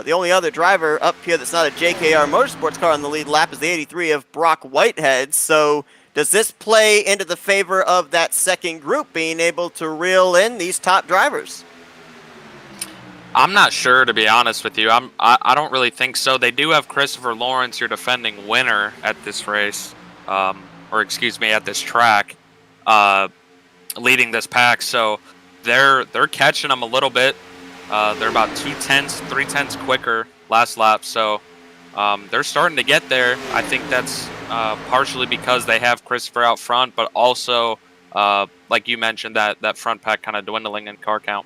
S1: The only other driver up here that's not a JKR Motorsports car on the lead lap is the 83 of Brock Whitehead. So does this play into the favor of that second group being able to reel in these top drivers?
S3: I'm not sure, to be honest with you. I don't really think so. They do have Christopher Lawrence, your defending winner at this race, at this track, leading this pack. So they're catching them a little bit. They're about 3/10 quicker last lap. So they're starting to get there. I think that's partially because they have Christopher out front, but also, like you mentioned, that front pack kind of dwindling in car count.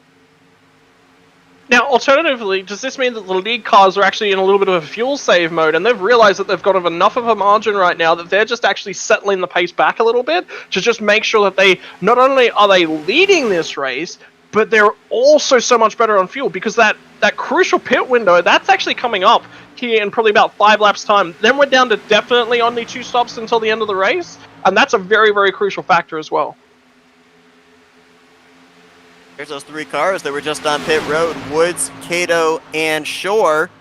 S2: Now, alternatively, does this mean that the lead cars are actually in a little bit of a fuel save mode, and they've realized that they've got enough of a margin right now that they're just actually settling the pace back a little bit to just make sure that they not only are they leading this race, but they're also so much better on fuel, because that crucial pit window, that's actually coming up here in probably about 5 laps time. Then we're down to definitely only 2 stops until the end of the race, and that's a very, very crucial factor as well.
S1: Here's those 3 cars that were just on pit road. Woods, Cato, and Shore.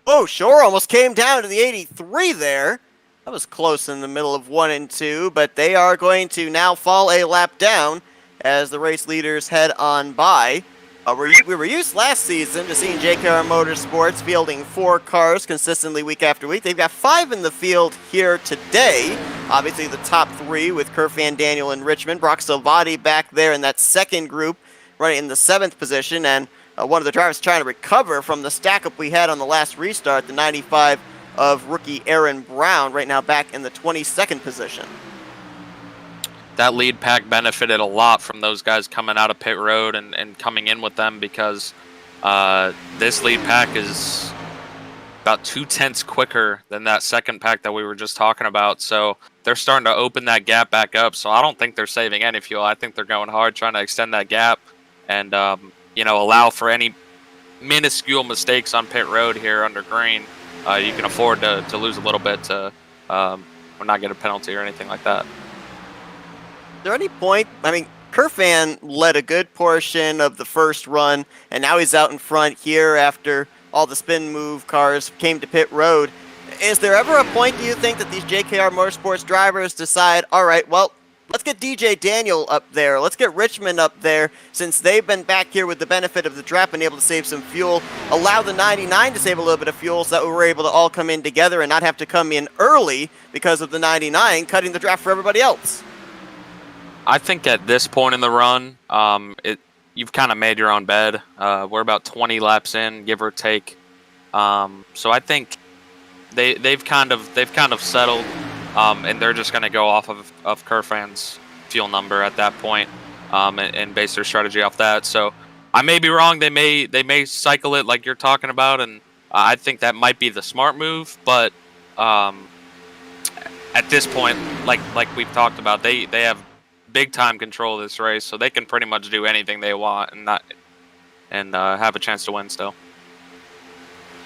S1: Oh, Shore almost came down to the 83 there. That was close in the middle of 1 and 2, but they are going to now fall a lap down as the race leaders head on by. We were used last season to seeing JKR Motorsports fielding 4 cars consistently week after week. They've got 5 in the field here today. Obviously the top 3 with Kerfan, Daniel, and Richmond. Brock Salvati back there in that second group, running in the 7th position, and one of the drivers trying to recover from the stack-up we had on the last restart, the 95 of rookie Aaron Brown, right now back in the 22nd position.
S3: That lead pack benefited a lot from those guys coming out of pit road and coming in with them, because this lead pack is about 2/10 quicker than that second pack that we were just talking about. So they're starting to open that gap back up. So I don't think they're saving any fuel. I think they're going hard trying to extend that gap and allow for any minuscule mistakes on pit road here under green. You can afford to lose a little bit to or not get a penalty or anything like that.
S1: Is there any point, Kerfan led a good portion of the first run, and now he's out in front here after all the spin move cars came to pit road. Is there ever a point, do you think, that these JKR Motorsports drivers decide, all right, well, let's get DJ Daniel up there, let's get Richmond up there, since they've been back here with the benefit of the draft and able to save some fuel, allow the 99 to save a little bit of fuel so that we were able to all come in together and not have to come in early because of the 99 cutting the draft for everybody else?
S3: I think at this point in the run, you've kind of made your own bed. We're about 20 laps in, give or take. So I think they've kind of settled, and they're just going to go off of Kerfan's fuel number at that point, and base their strategy off that. So I may be wrong. They may cycle it like you're talking about, and I think that might be the smart move. But at this point, like we've talked about, they have big time control of this race, so they can pretty much do anything they want and have a chance to win still.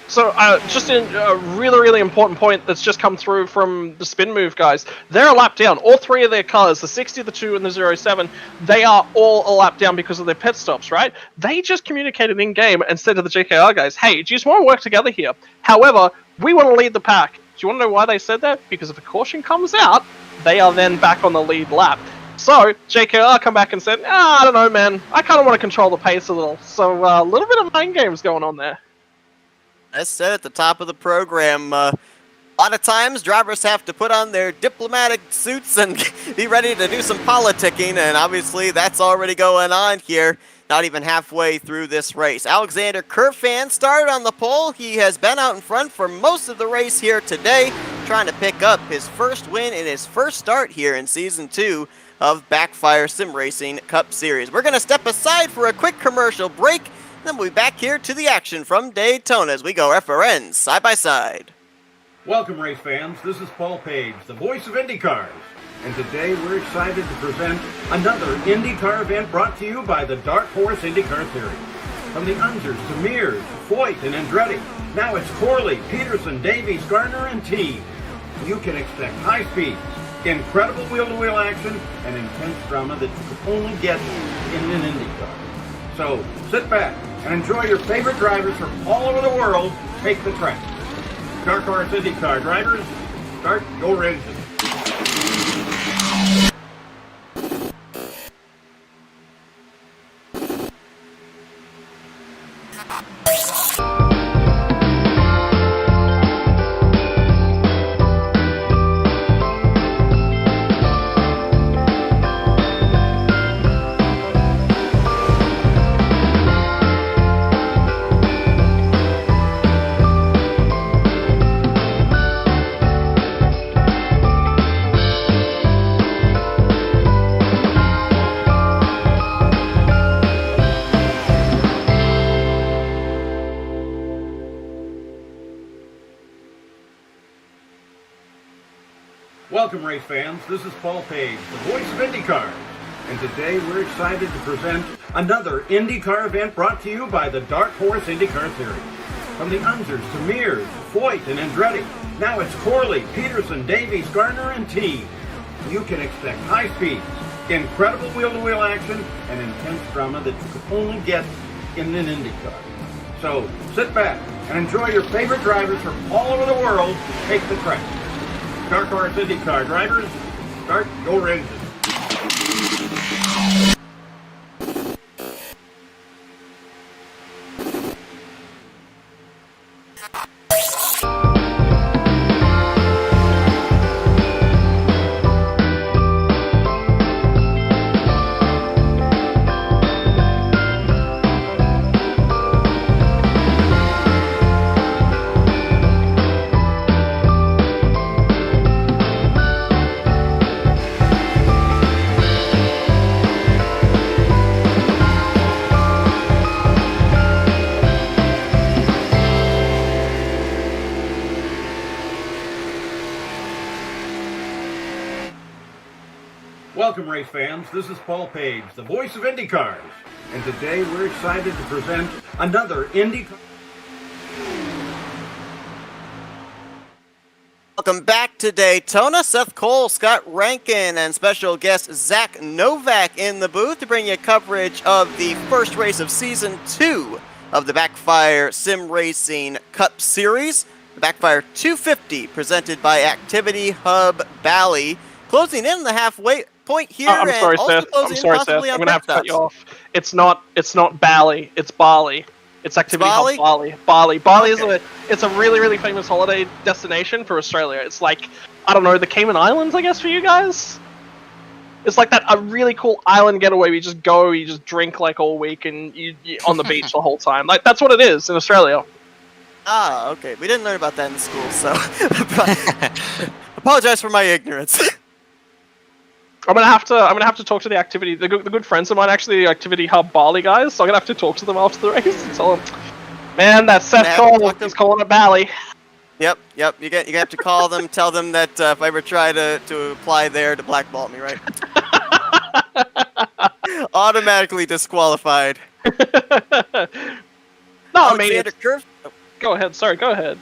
S2: So just a really, really important point that's just come through from the spin move guys. They're a lap down. All three of their cars, the 60, the 2, and the 07, they are all a lap down because of their pit stops, right? They just communicated in-game and said to the JKR guys, hey, do you just want to work together here? However, we want to lead the pack. Do you want to know why they said that? Because if a caution comes out, they are then back on the lead lap. So, JKR come back and said, I don't know, man. I kind of want to control the pace a little. So, a little bit of mind games going on there.
S1: As said at the top of the program, a lot of times drivers have to put on their diplomatic suits and be ready to do some politicking, and obviously that's already going on here, not even halfway through this race. Alexander Kerfan started on the pole. He has been out in front for most of the race here today, trying to pick up his first win in his first start here in Season 2 of BackFire Sim Racing Cup Series. We're going to step aside for a quick commercial break, then we'll be back here to the action from Daytona as we go FRN side by side.
S5: Welcome, race fans. This is Paul Page, the voice of IndyCars. And today we're excited to present another IndyCar event brought to you by the Dark Horse IndyCar Series. From the Unzers to Mears, Foyt, and Andretti, now it's Corley, Peterson, Davies, Gardner, and Team. You can expect high speeds, incredible wheel-to-wheel action, and intense drama that you can only get in an IndyCar. So sit back and enjoy your favorite drivers from all over the world take the track. Dark Horse IndyCar drivers, start your engine. Welcome, race fans. This is Paul Page, the voice of IndyCars. And today we're excited to present another IndyCar event brought to you by the Dark Horse IndyCar Series. From the Unzers to Mears, Foyt, and Andretti, now it's Corley, Peterson, Davies, Gardner, and Team. You can expect high speeds, incredible wheel-to-wheel action, and intense drama that you can only get in an IndyCar. So sit back and enjoy your favorite drivers from all over the world take the track. Dark Horse IndyCar drivers, start your engine. Welcome, race fans. This is Paul Page, the voice of IndyCars. And today we're excited to present another IndyCar.
S1: Welcome back to Daytona. Seth Cole, Scott Rankin, and special guest Zach Novak in the booth to bring you coverage of the first race of Season 2 of the BackFire Sim Racing Cup Series. The BackFire 250, presented by Activity Hub Bally. Closing in the halfway point here.
S2: I'm sorry, Seth. I'm sorry, Seth. I'm going to have to cut you off. It's not Bally. It's Bali. It's Activity Hub Bali. Bali is it's a really, really famous holiday destination for Australia. It's like, I don't know, the Cayman Islands, I guess, for you guys? It's like a really cool island getaway. We just go, you just drink like all week, and you on the beach the whole time. Like, that's what it is in Australia.
S1: Ah, okay. We didn't learn about that in school, so apologize for my ignorance.
S2: I'm gonna have to talk to the good friends of mine, actually, the Activity Hub Bali guys. So I'm gonna have to talk to them after the race and tell them, man, that Seth Cole is calling it Bali.
S1: Yep. You have to call them, tell them that if I ever try to apply there to blackball me, right? Automatically disqualified.
S2: No, I mean,
S1: Curve.
S2: Go ahead. Sorry, go ahead.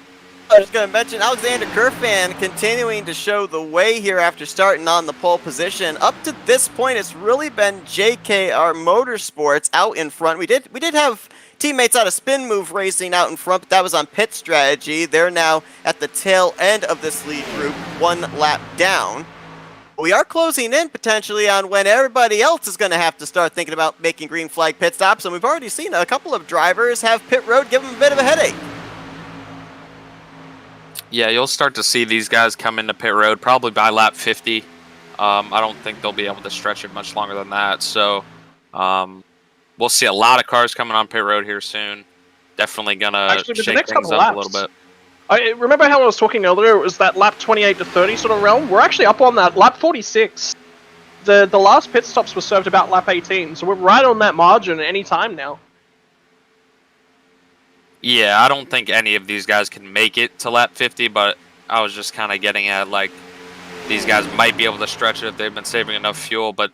S1: I was going to mention Alexander Kerfan continuing to show the way here after starting on the pole position. Up to this point, it's really been JKR Motorsports out in front. We did have teammates out of Spin Move Racing out in front, but that was on pit strategy. They're now at the tail end of this lead group, one lap down. We are closing in potentially on when everybody else is going to have to start thinking about making green flag pit stops, and we've already seen a couple of drivers have pit road give them a bit of a headache.
S3: Yeah, you'll start to see these guys come into pit road probably by lap 50. I don't think they'll be able to stretch it much longer than that. So we'll see a lot of cars coming on pit road here soon. Definitely gonna shake things up a little bit.
S2: I remember how I was talking earlier. It was that lap 28 to 30 sort of realm. We're actually up on that lap 46. The last pit stops were served about lap 18, so we're right on that margin at any time now.
S3: Yeah, I don't think any of these guys can make it to lap 50, but I was just kind of getting at, like, these guys might be able to stretch it if they've been saving enough fuel, but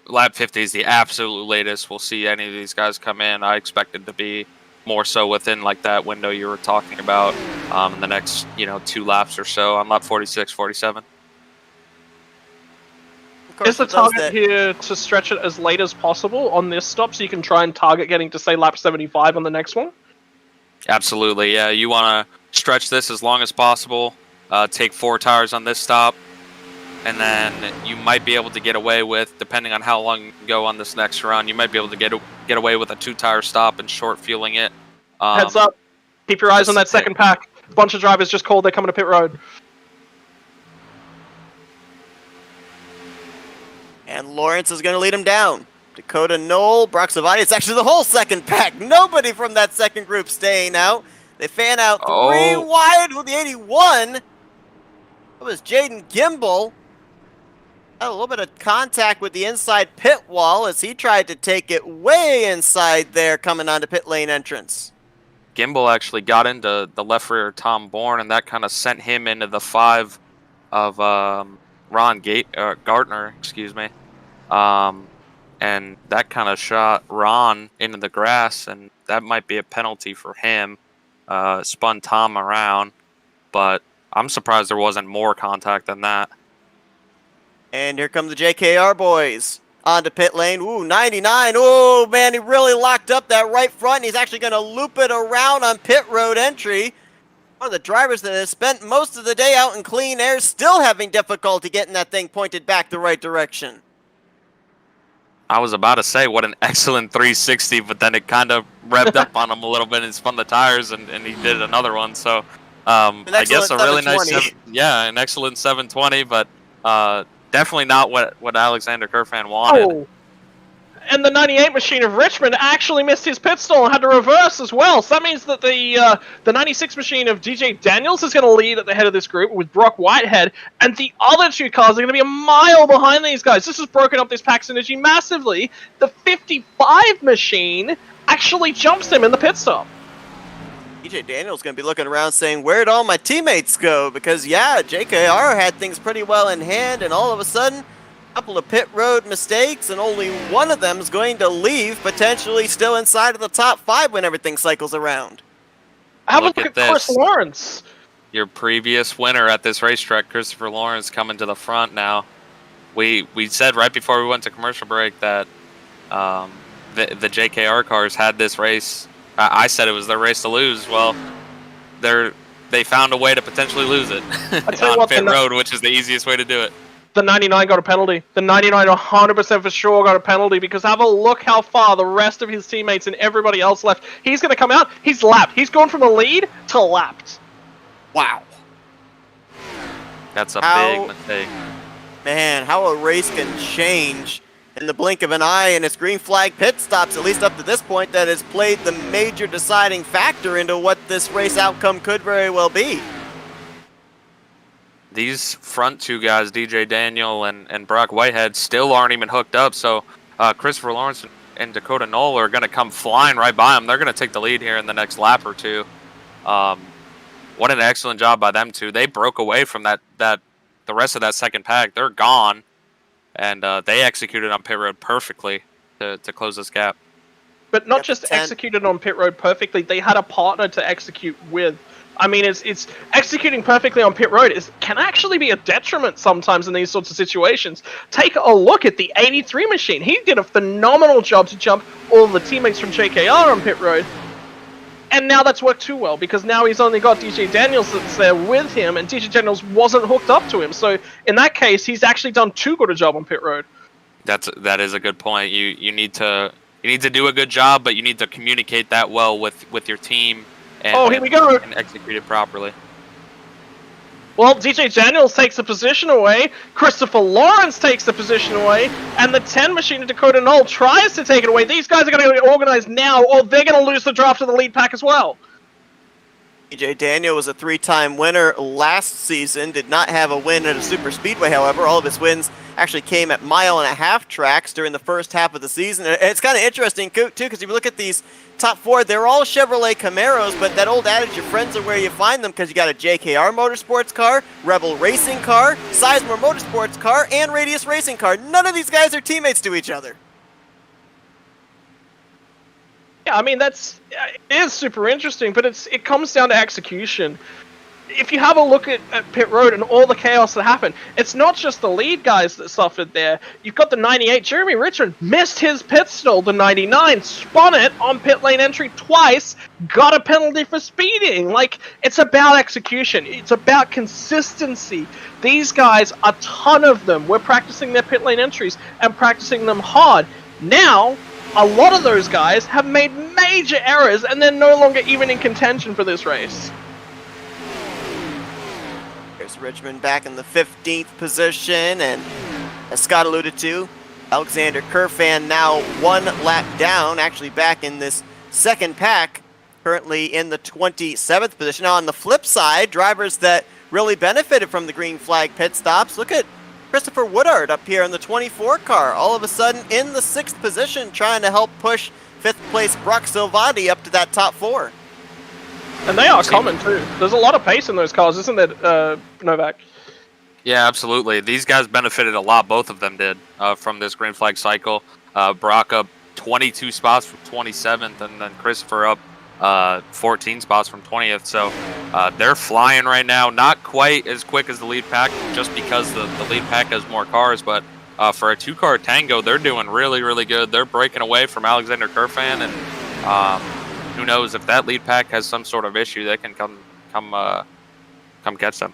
S3: lap 50 is the absolute latest we'll see any of these guys come in. I expect it to be more so within, like, that window you were talking about in the next, 2 laps or so on lap 46, 47.
S2: Is the target here to stretch it as late as possible on this stop so you can try and target getting to, say, lap 75 on the next one?
S3: Absolutely, yeah. You want to stretch this as long as possible, take 4 tires on this stop, and then you might be able to get away with, depending on how long you can go on this next run, you might be able to get away with a 2-tire stop and short fueling it.
S2: Heads up. Keep your eyes on that second pack. A bunch of drivers just called they're coming to pit road.
S1: And Lawrence is going to lead him down. Dakota Knoll, Brock Savati. It's actually the whole second pack. Nobody from that second group staying out. They fan out 3 wide with the 81. That was Jaden Gimbel. Had a little bit of contact with the inside pit wall as he tried to take it way inside there coming onto pit lane entrance.
S3: Gimbel actually got into the left rear of Tom Bourne, and that kind of sent him into the 5 of Gartner, excuse me. And that kind of shot Ron into the grass, and that might be a penalty for him. Spun Tom around, but I'm surprised there wasn't more contact than that.
S1: And here come the JKR boys onto pit lane. Ooh, 99. Oh, man, he really locked up that right front. He's actually going to loop it around on pit road entry. One of the drivers that has spent most of the day out in clean air still having difficulty getting that thing pointed back the right direction.
S3: I was about to say, what an excellent 360, but then it kind of revved up on him a little bit and spun the tires, and he did another one. So I guess a really nice, an excellent 720, but definitely not what Alexander Kerfan wanted.
S2: Oh. And the 98 machine of Richmond actually missed his pit stall and had to reverse as well. So that means that the 96 machine of DJ Daniels is going to lead at the head of this group with Brock Whitehead. And the other 2 cars are going to be a mile behind these guys. This has broken up this pack synergy massively. The 55 machine actually jumps him in the pit stop.
S1: DJ Daniels going to be looking around saying, where'd all my teammates go? Because, yeah, JKR had things pretty well in hand, and all of a sudden, couple of pit road mistakes, and only one of them is going to leave, potentially still inside of the top 5 when everything cycles around.
S2: Have
S3: Look
S2: a look
S3: at
S2: at Chris
S3: this.
S2: Lawrence.
S3: Your previous winner at this racetrack, Christopher Lawrence, coming to the front now. We said right before we went to commercial break that the JKR cars had this race. I said it was their race to lose. Well, they found a way to potentially lose it
S2: tell you
S3: on
S2: what,
S3: pit road, which is the easiest way to do it.
S2: The 99 got a penalty. The 99 100% for sure got a penalty because have a look how far the rest of his teammates and everybody else left. He's going to come out. He's lapped. He's gone from a lead to lapped.
S1: Wow.
S3: That's a big mistake.
S1: Man, how a race can change in the blink of an eye, and it's green flag pit stops, at least up to this point, that has played the major deciding factor into what this race outcome could very well be.
S3: These front two guys, DJ Daniel and Brock Whitehead, still aren't even hooked up, so Christopher Lawrence and Dakota Knoll are going to come flying right by them. They're going to take the lead here in the next lap or two. What an excellent job by them two. They broke away from the rest of that second pack. They're gone, and they executed on pit road perfectly to close this gap.
S2: But not just executed on pit road perfectly, they had a partner to execute with. I mean, it's executing perfectly on pit road can actually be a detriment sometimes in these sorts of situations. Take a look at the 83 machine. He did a phenomenal job to jump all the teammates from JKR on pit road. And now that's worked too well, because now he's only got DJ Daniels that's there with him, and DJ Daniels wasn't hooked up to him. So in that case, he's actually done too good a job on pit road.
S3: That is a good point. You need to do a good job, but you need to communicate that well with your team.
S2: Here we go.
S3: And execute it properly.
S2: Well, DJ Daniels takes the position away, Christopher Lawrence takes the position away, and the 10 machine of Dakota Knoll tries to take it away. These guys are going to get organized now, or they're going to lose the draft to the lead pack as well.
S1: DJ Daniel was a 3-time winner last season, did not have a win at a super speedway, however. All of his wins actually came at mile-and-a-half tracks during the first half of the season. And it's kind of interesting, too, because if you look at these top 4, they're all Chevrolet Camaros, but that old adage, your friends are where you find them, because you got a JKR Motorsports car, Rebel Racing car, Sizemore Motorsports car, and Radius Racing car. None of these guys are teammates to each other.
S2: Yeah, I mean, it is super interesting, but it comes down to execution. If you have a look at pit road and all the chaos that happened, it's not just the lead guys that suffered there. You've got the 98, Jeremy Richmond, missed his pit stall. The 99 spun it on pit lane entry twice, got a penalty for speeding. Like, it's about execution. It's about consistency. These guys, a ton of them, were practicing their pit lane entries and practicing them hard. Now, a lot of those guys have made major errors, and they're no longer even in contention for this race.
S1: There's Richmond back in the 15th position, and as Scott alluded to, Alexander Kerfan now 1 lap down, actually back in this second pack, currently in the 27th position. Now on the flip side, drivers that really benefited from the green flag pit stops, look at Christopher Woodard up here in the 24 car, all of a sudden in the 6th position, trying to help push 5th place Brock Silvati up to that top 4.
S2: And they are common too. There's a lot of pace in those cars, isn't there, Novak?
S3: Yeah, absolutely. These guys benefited a lot. Both of them did from this green flag cycle. Brock up 22 spots from 27th, and then Christopher up 14 spots from 20th. So they're flying right now. Not quite as quick as the lead pack, just because the lead pack has more cars. But for a 2-car tango, they're doing really, really good. They're breaking away from Alexander Kerfan, and who knows, if that lead pack has some sort of issue, they can come catch them.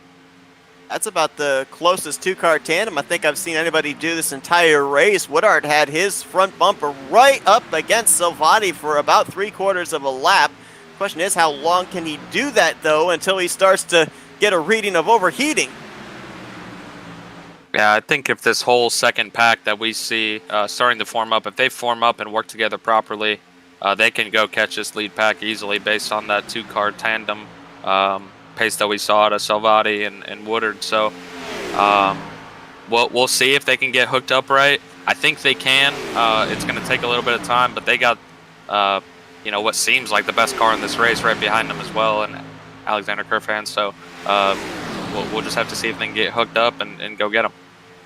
S1: That's about the closest 2-car tandem I think I've seen anybody do this entire race. Woodard had his front bumper right up against Silvati for about 3/4 of a lap. Question is, how long can he do that, though, until he starts to get a reading of overheating?
S3: Yeah, I think if this whole second pack that we see starting to form up, if they form up and work together properly, they can go catch this lead pack easily based on that 2-car tandem pace that we saw out of Silvati and Woodard. So we'll see if they can get hooked up right. I think they can. It's going to take a little bit of time, but they got what seems like the best car in this race right behind them as well, and Alexander Kerfan. So we'll just have to see if they can get hooked up and go get them.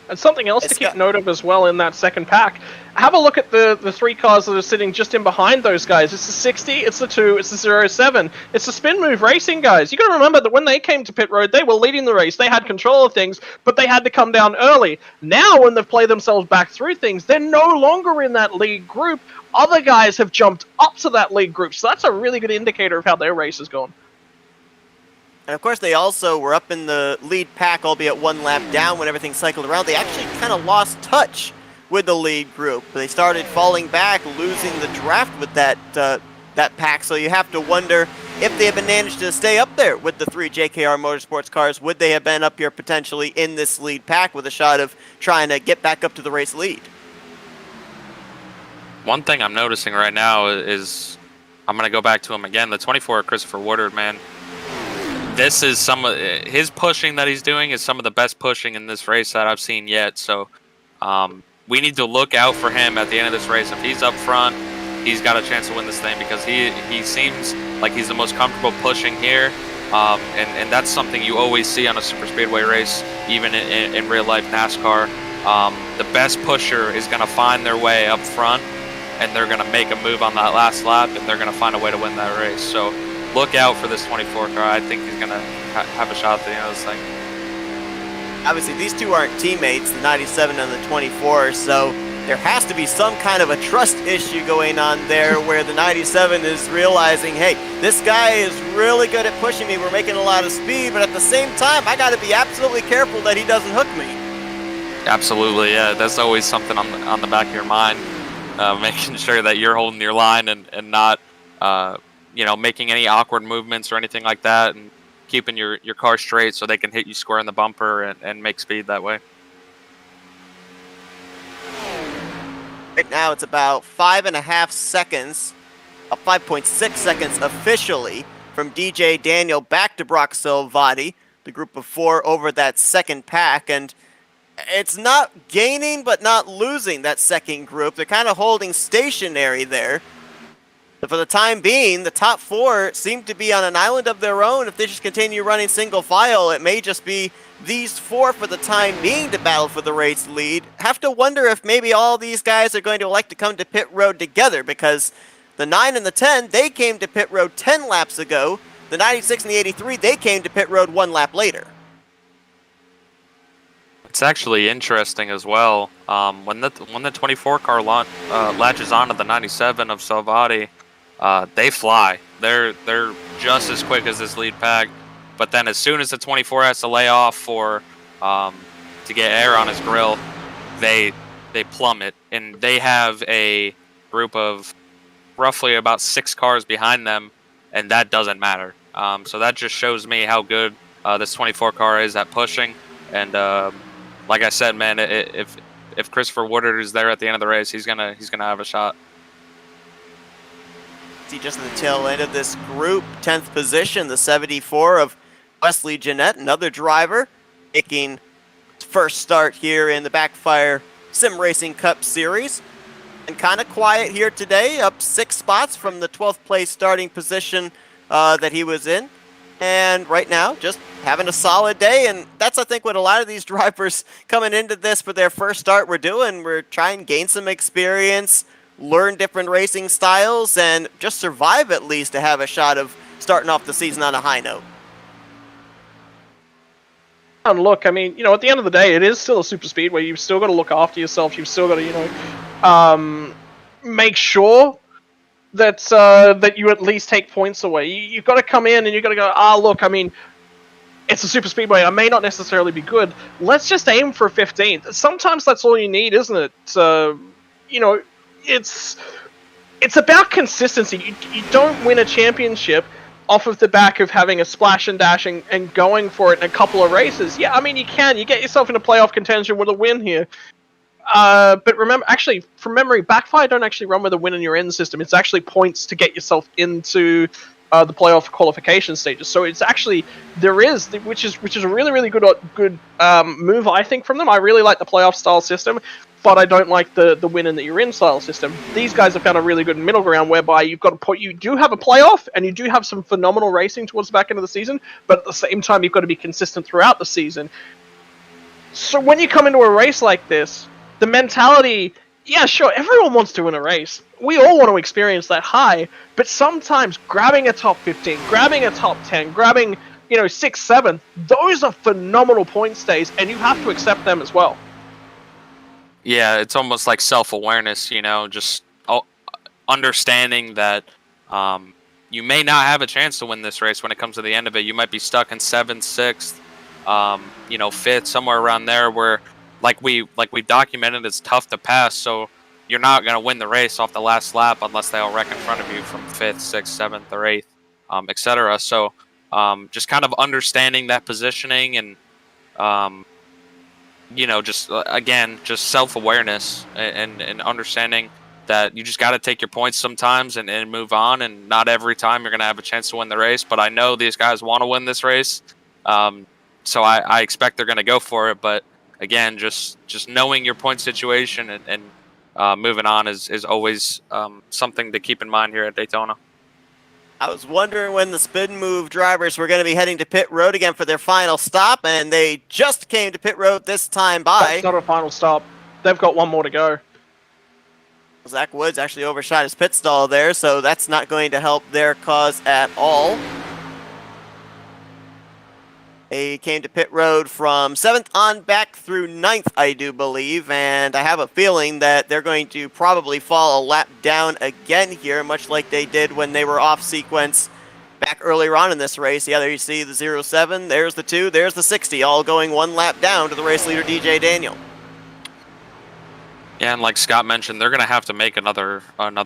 S2: And something else to
S1: It's
S2: keep
S1: got-
S2: note of as well in that second pack, have a look at the 3 cars that are sitting just in behind those guys. It's the 60, it's the 2, it's the 07. It's the Spin Move Racing guys. You got to remember that when they came to pit road, they were leading the race. They had control of things, but they had to come down early. Now, when they've played themselves back through things, they're no longer in that lead group. Other guys have jumped up to that lead group, so that's a really good indicator of how their race is going.
S1: And of course, they also were up in the lead pack, albeit 1 lap down when everything cycled around. They actually kind of lost touch with the lead group. They started falling back, losing the draft with that pack. So you have to wonder if they had managed to stay up there with the 3 JKR Motorsports cars, would they have been up here potentially in this lead pack with a shot of trying to get back up to the race lead?
S3: One thing I'm noticing right now is, I'm going to go back to him again, the 24 Christopher Woodard, man. This is some of his pushing that he's doing is some of the best pushing in this race that I've seen yet. So we need to look out for him at the end of this race. If he's up front, he's got a chance to win this thing because he seems like he's the most comfortable pushing here. And that's something you always see on a super speedway race, even in real life NASCAR. The best pusher is going to find their way up front, and they're going to make a move on that last lap, and they're going to find a way to win that race. So look out for this 24 car. I think he's going to have a shot at the end of this thing.
S1: Obviously, these two aren't teammates, the 97 and the 24, so there has to be some kind of a trust issue going on there where the 97 is realizing, hey, this guy is really good at pushing me. We're making a lot of speed, but at the same time, I got to be absolutely careful that he doesn't hook me.
S3: Absolutely, yeah. That's always something on the back of your mind, making sure that you're holding your line and not making any awkward movements or anything like that, and keeping your car straight so they can hit you square in the bumper and make speed that way.
S1: Right now it's about 5.5 seconds, 5.6 seconds officially from DJ Daniel back to Brock Silvati, the group of 4 over that second pack, and it's not gaining but not losing that second group. They're kind of holding stationary there. But for the time being, the top 4 seem to be on an island of their own. If they just continue running single file, it may just be these 4 for the time being to battle for the race lead. Have to wonder if maybe all these guys are going to elect to come to pit road together, because the 9 and the 10, they came to pit road 10 laps ago. The 96 and the 83, they came to pit road 1 lap later.
S3: It's actually interesting as well. When the 24 car latches onto the 97 of Salvati, they fly. They're just as quick as this lead pack. But then as soon as the 24 has to lay off to get air on his grill, they plummet. And they have a group of roughly about 6 cars behind them, and that doesn't matter. So that just shows me how good this 24 car is at pushing. And like I said, man, if Christopher Woodard is there at the end of the race, he's gonna have a shot.
S1: See, just at the tail end of this group, 10th position, the 74 of Wesley Jeanette, another driver, making his first start here in the BackFire Sim Racing Cup Series. And kind of quiet here today, up 6 spots from the 12th place starting position that he was in. And right now, just having a solid day. And that's, I think, what a lot of these drivers coming into this for their first start were doing. We're trying to gain some experience, learn different racing styles, and just survive at least to have a shot of starting off the season on a high note.
S2: And look, I mean, at the end of the day, it is still a super speedway. You've still got to look after yourself. You've still got to, make sure that that you at least take points away. You've got to come in and you've got to go, look, I mean, it's a super speedway. I may not necessarily be good. Let's just aim for 15th. Sometimes that's all you need, isn't it? It's about consistency. You don't win a championship off of the back of having a splash and dash and going for it in a couple of races. Yeah, I mean, you get yourself into playoff contention with a win here. But remember, actually, from memory, BackFire don't actually run with a win in your end system. It's actually points to get yourself into the playoff qualification stages. So it's actually, which is a really, really good move, I think, from them. I really like the playoff style system, but I don't like the win in the you're in style system. These guys have found a really good middle ground whereby you do have a playoff and you do have some phenomenal racing towards the back end of the season, but at the same time you've got to be consistent throughout the season. So when you come into a race like this, the mentality, yeah, sure, everyone wants to win a race. We all want to experience that high, but sometimes grabbing a top 15, grabbing a top 10, grabbing, 6, 7, those are phenomenal point stays, and you have to accept them as well.
S3: Yeah, it's almost like self-awareness, just understanding that you may not have a chance to win this race when it comes to the end of it. You might be stuck in 7th, 6th, 5th, somewhere around there where, like we documented, it's tough to pass. So you're not going to win the race off the last lap unless they all wreck in front of you from 5th, 6th, 7th, or 8th, etc. So just kind of understanding that positioning and just self-awareness and understanding that you just got to take your points sometimes and move on, and not every time you're going to have a chance to win the race. But I know these guys want to win this race, so I expect they're going to go for it. But again, just knowing your point situation and moving on is always something to keep in mind here at Daytona.
S1: I was wondering when the spin move drivers were going to be heading to pit road again for their final stop, and they just came to pit road this time by.
S2: That's not a final stop. They've got one more to go.
S1: Zach Woods actually overshot his pit stall there, so that's not going to help their cause at all. They came to pit road from 7th on back through 9th, I do believe, and I have a feeling that they're going to probably fall a lap down again here, much like they did when they were off sequence back earlier on in this race. Yeah, there you see the 07, there's the 2, there's the 60, all going one lap down to the race leader, DJ Daniel.
S3: Yeah, and like Scott mentioned, they're going to have to make another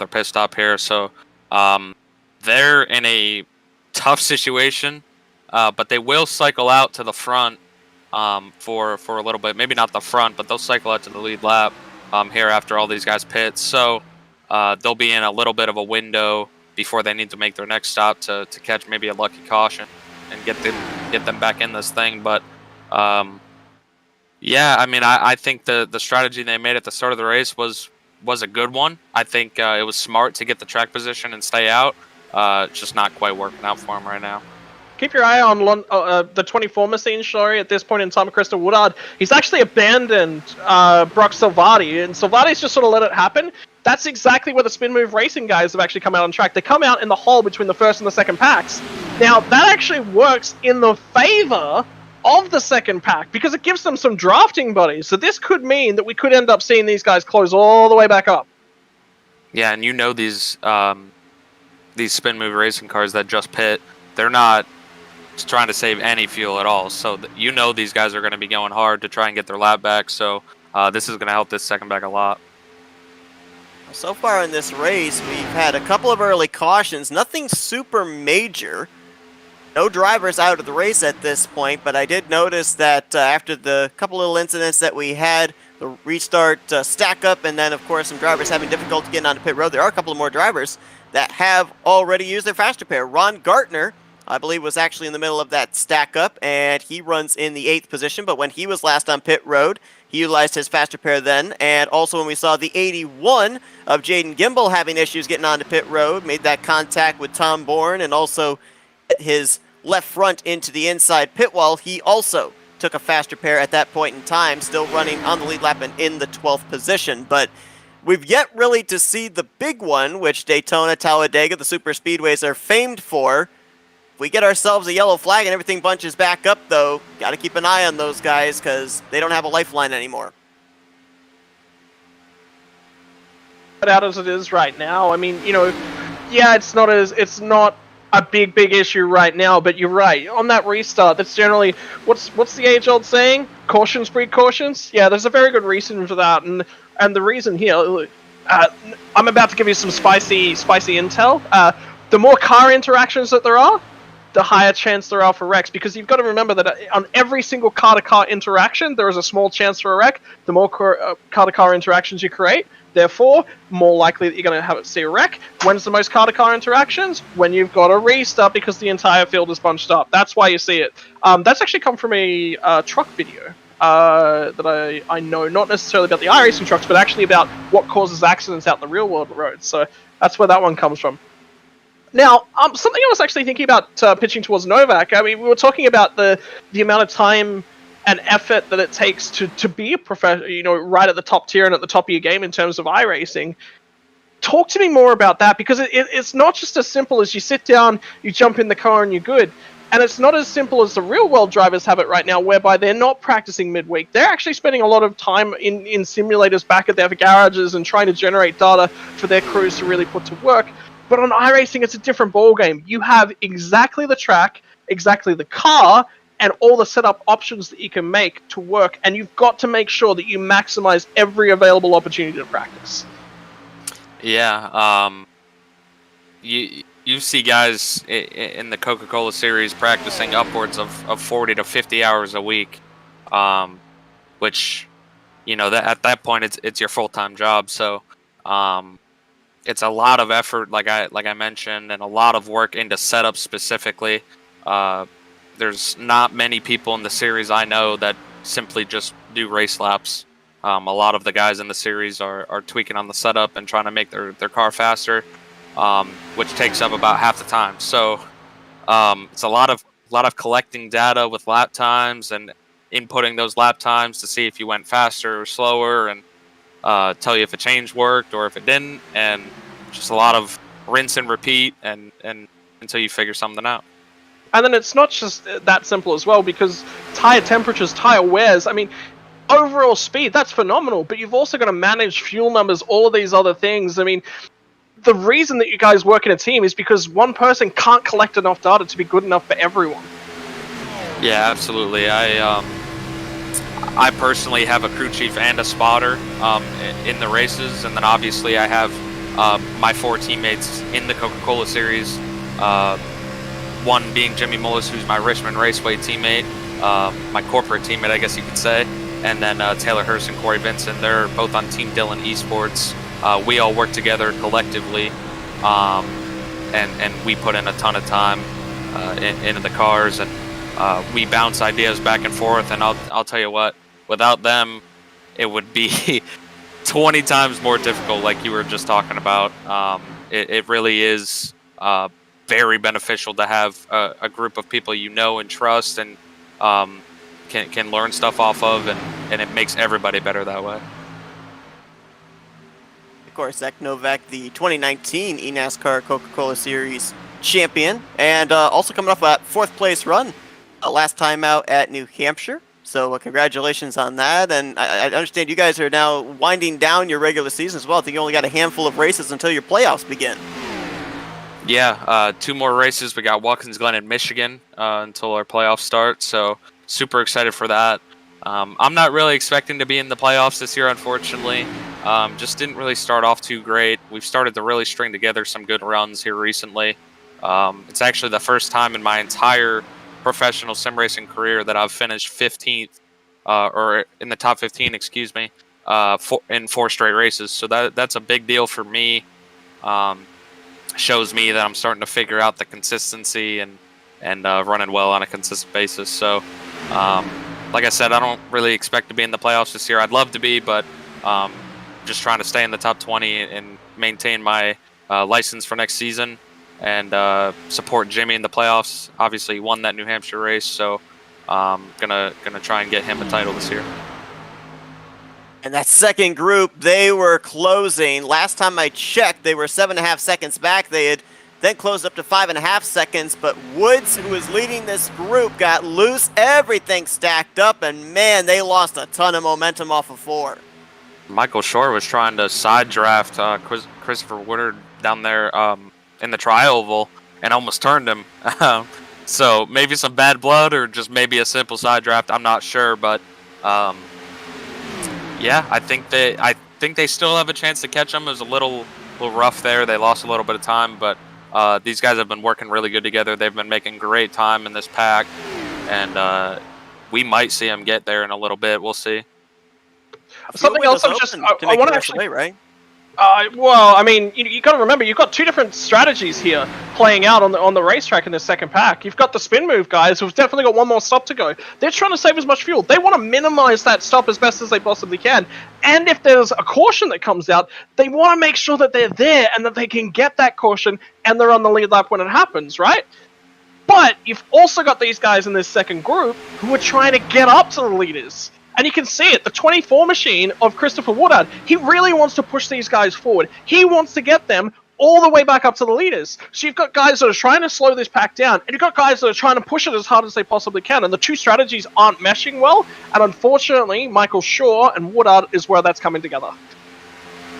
S3: pit stop here. So they're in a tough situation, but they will cycle out to the front for a little bit. Maybe not the front, but they'll cycle out to the lead lap here after all these guys pit. So they'll be in a little bit of a window before they need to make their next stop to catch maybe a lucky caution and get them back in this thing. But yeah, I mean, I think the strategy they made at the start of the race was a good one. I think it was smart to get the track position and stay out. It's just not quite working out for them right now.
S2: Keep your eye on the 24 machine, sorry, at this point in time, Krista Woodard. He's actually abandoned Brock Salvati, and Salvati's just sort of let it happen. That's exactly where the Spin Move Racing guys have actually come out on track. They come out in the hole between the first and the second packs. Now, that actually works in the favor of the second pack because it gives them some drafting buddies. So this could mean that we could end up seeing these guys close all the way back up.
S3: Yeah, and these Spin Move Racing cars that just pit, they're not trying to save any fuel at all. So these guys are going to be going hard to try and get their lap back. So this is going to help this second back a lot.
S1: So far in this race, we've had a couple of early cautions, nothing super major. No drivers out of the race at this point, but I did notice that after the couple little incidents that we had, the restart stack up, and then, of course, some drivers having difficulty getting onto pit road, there are a couple of more drivers that have already used their fast repair. Ron Gartner, I believe, was actually in the middle of that stack up, and he runs in the 8th position, but when he was last on pit road, he utilized his fast repair then, and also when we saw the 81 of Jaden Gimbel having issues getting onto pit road, made that contact with Tom Bourne, and also his left front into the inside pit wall, he also took a fast repair at that point in time, still running on the lead lap and in the 12th position. But we've yet really to see the big one, which Daytona, Talladega, the super speedways are famed for. If we get ourselves a yellow flag and everything bunches back up, though, got to keep an eye on those guys because they don't have a lifeline anymore.
S2: Out as it is right now, I mean, yeah, it's not a big issue right now, but you're right. On that restart, that's generally what's the age-old saying? Cautions breed cautions. Yeah, there's a very good reason for that, and the reason here, I'm about to give you some spicy intel. The more car interactions that there are, the higher chance there are for wrecks, because you've got to remember that on every single car-to-car interaction, there is a small chance for a wreck. The more car-to-car interactions you create, therefore, more likely that you're going to see a wreck. When's the most car-to-car interactions? When you've got a restart because the entire field is bunched up. That's why you see it. That's actually come from a truck video that I know, not necessarily about the iRacing trucks, but actually about what causes accidents out in the real-world roads. So that's where that one comes from. Now, something I was actually thinking about pitching towards Novak. I mean, we were talking about the amount of time and effort that it takes to be a professional, you know, right at the top tier and at the top of your game in terms of iRacing. Talk to me more about that, because it's not just as simple as you sit down, you jump in the car, and you're good. And it's not as simple as the real-world drivers have it right now, whereby they're not practicing midweek. They're actually spending a lot of time in simulators back at their garages and trying to generate data for their crews to really put to work. But on iRacing, it's a different ballgame. You have exactly the track, exactly the car, and all the setup options that you can make to work. And you've got to make sure that you maximize every available opportunity to practice.
S3: Yeah, you see guys in the Coca-Cola series practicing upwards of 40 to 50 hours a week, which, you know, that at that point it's your full-time job. So it's a lot of effort, like I mentioned, and a lot of work into setup specifically. There's not many people in the series I know that simply just do race laps. A lot of the guys in the series are tweaking on the setup and trying to make their car faster, which takes up about half the time. So it's a lot of collecting data with lap times and inputting those lap times to see if you went faster or slower, and tell you if a change worked or if it didn't, and just a lot of rinse and repeat and until you figure something out.
S2: And then it's not just that simple as well, because tire temperatures, tire wears, I mean, overall speed, that's phenomenal, but you've also got to manage fuel numbers, all of these other things. I mean, the reason that you guys work in a team is because one person can't collect enough data to be good enough for everyone.
S3: Yeah, absolutely. I personally have a crew chief and a spotter in the races, and then obviously I have my 4 teammates in the Coca-Cola series. One being Jimmy Mullis, who's my Richmond Raceway teammate, my corporate teammate, I guess you could say. And then Taylor Hurst and Corey Vincent, they're both on Team Dillon Esports. We all work together collectively, and we put in a ton of time into the cars, and we bounce ideas back and forth. And I'll tell you what, without them, it would be 20 times more difficult, like you were just talking about. It really is very beneficial to have a group of people you know and trust, and can learn stuff off of, and it makes everybody better that way.
S1: Of course, Zach Novak, the 2019 eNASCAR Coca-Cola Series champion, and also coming off that 4th place run last time out at New Hampshire. So congratulations on that. And I understand you guys are now winding down your regular season as well. I think you only got a handful of races until your playoffs begin.
S3: Yeah, 2 more races. We got Watkins Glen in Michigan until our playoffs start. So super excited for that. I'm not really expecting to be in the playoffs this year, unfortunately. Just didn't really start off too great. We've started to really string together some good runs here recently. It's actually the first time in my entire professional sim racing career that I've finished 15th, or in the top 15, excuse me, in 4 straight races. So that's a big deal for me. Shows me that I'm starting to figure out the consistency and running well on a consistent basis. So, like I said, I don't really expect to be in the playoffs this year. I'd love to be, but just trying to stay in the top 20 and maintain my license for next season, and support Jimmy in the playoffs. Obviously, he won that New Hampshire race, so gonna try and get him a title this year.
S1: And that second group, they were closing. Last time I checked, they were 7.5 seconds back. They had then closed up to 5.5 seconds, but Woods, who was leading this group, got loose. Everything stacked up, and man, they lost a ton of momentum off of 4.
S3: Michael Shore was trying to side draft Christopher Woodard down there in the tri-oval and almost turned him. So maybe some bad blood or just maybe a simple side draft. I'm not sure, but yeah, I think they still have a chance to catch him. It was a little rough there. They lost a little bit of time, but these guys have been working really good together. They've been making great time in this pack, and we might see them get there in a little bit. We'll see.
S2: Something else I want to actually...
S1: right?
S2: Well, I mean, you got to remember, you've got 2 different strategies here playing out on the racetrack in this second pack. You've got the spin move guys who've definitely got 1 more stop to go. They're trying to save as much fuel. They want to minimize that stop as best as they possibly can. And if there's a caution that comes out, they want to make sure that they're there and that they can get that caution and they're on the lead lap when it happens, right? But you've also got these guys in this second group who are trying to get up to the leaders. And you can see it, the 24 machine of Christopher Woodard, he really wants to push these guys forward. He wants to get them all the way back up to the leaders. So you've got guys that are trying to slow this pack down, and you've got guys that are trying to push it as hard as they possibly can, and the two strategies aren't meshing well, and unfortunately, Michael Shaw and Woodard is where that's coming together.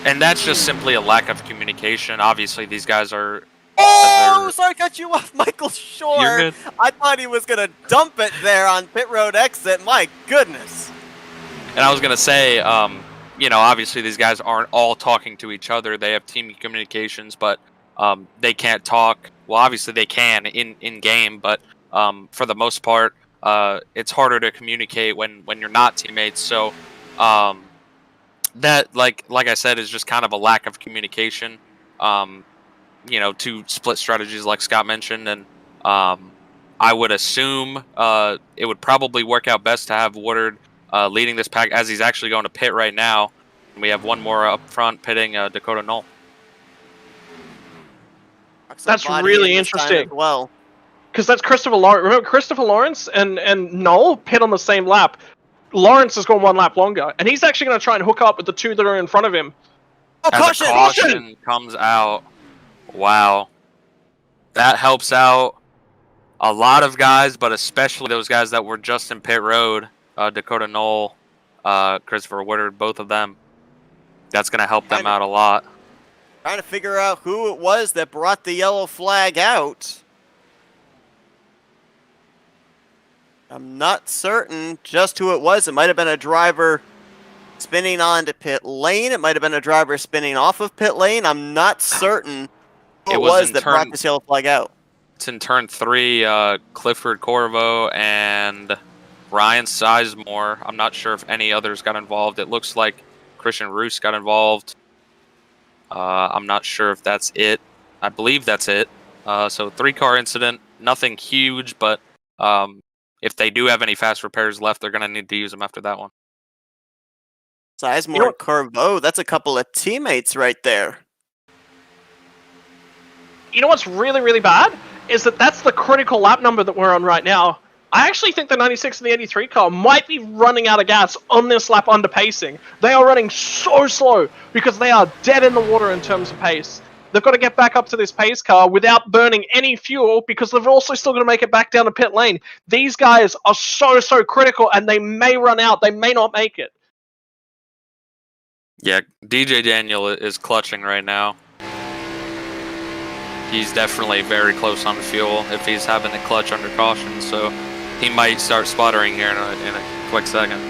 S3: And that's just simply a lack of communication. Obviously, these guys are...
S1: Oh, sorry to cut you off, Michael Shore.
S3: You're good.
S1: I thought he was going to dump it there on pit road exit. My goodness.
S3: And I was going to say, you know, obviously these guys aren't all talking to each other. They have team communications, but they can't talk. Well, obviously they can in game, but for the most part, it's harder to communicate when you're not teammates. So that, like I said, is just kind of a lack of communication. You know, two split strategies like Scott mentioned, and I would assume it would probably work out best to have Woodard leading this pack as he's actually going to pit right now. And we have one more up front pitting Dakota Knoll.
S2: That's really interesting.
S1: Well,
S2: because that's Christopher Lawrence. Remember, Christopher Lawrence and Knoll pit on the same lap. Lawrence has gone one lap longer, and he's actually going to try and hook up with the two that are in front of him.
S1: oh,
S3: As a caution comes out. Wow. That helps out a lot of guys, but especially those guys that were just in pit road. Dakota Knoll, Christopher Woodard, both of them. That's going to help them out a lot.
S1: Trying to figure out who it was that brought the yellow flag out. I'm not certain just who it was. It might have been a driver spinning onto pit lane. It might have been a driver spinning off of pit lane. I'm not certain who it was that brought this yellow flag out.
S3: It's in turn 3, Clifford Corvo and Ryan Sizemore. I'm not sure if any others got involved. It looks like Christian Roos got involved. I'm not sure if that's it. I believe that's it. So 3-car incident, nothing huge, but if they do have any fast repairs left, they're going to need to use them after that one.
S1: Sizemore and Corvo, that's a couple of teammates right there.
S2: You know what's really, really bad? Is that's the critical lap number that we're on right now. I actually think the 96 and the 83 car might be running out of gas on this lap under pacing. They are running so slow because they are dead in the water in terms of pace. They've got to get back up to this pace car without burning any fuel because they've also still got to make it back down to pit lane. These guys are so critical, and they may run out. They may not make it.
S3: Yeah, DJ Daniel is clutching right now. He's definitely very close on fuel if he's having to clutch under caution, so he might start sputtering here in a quick second.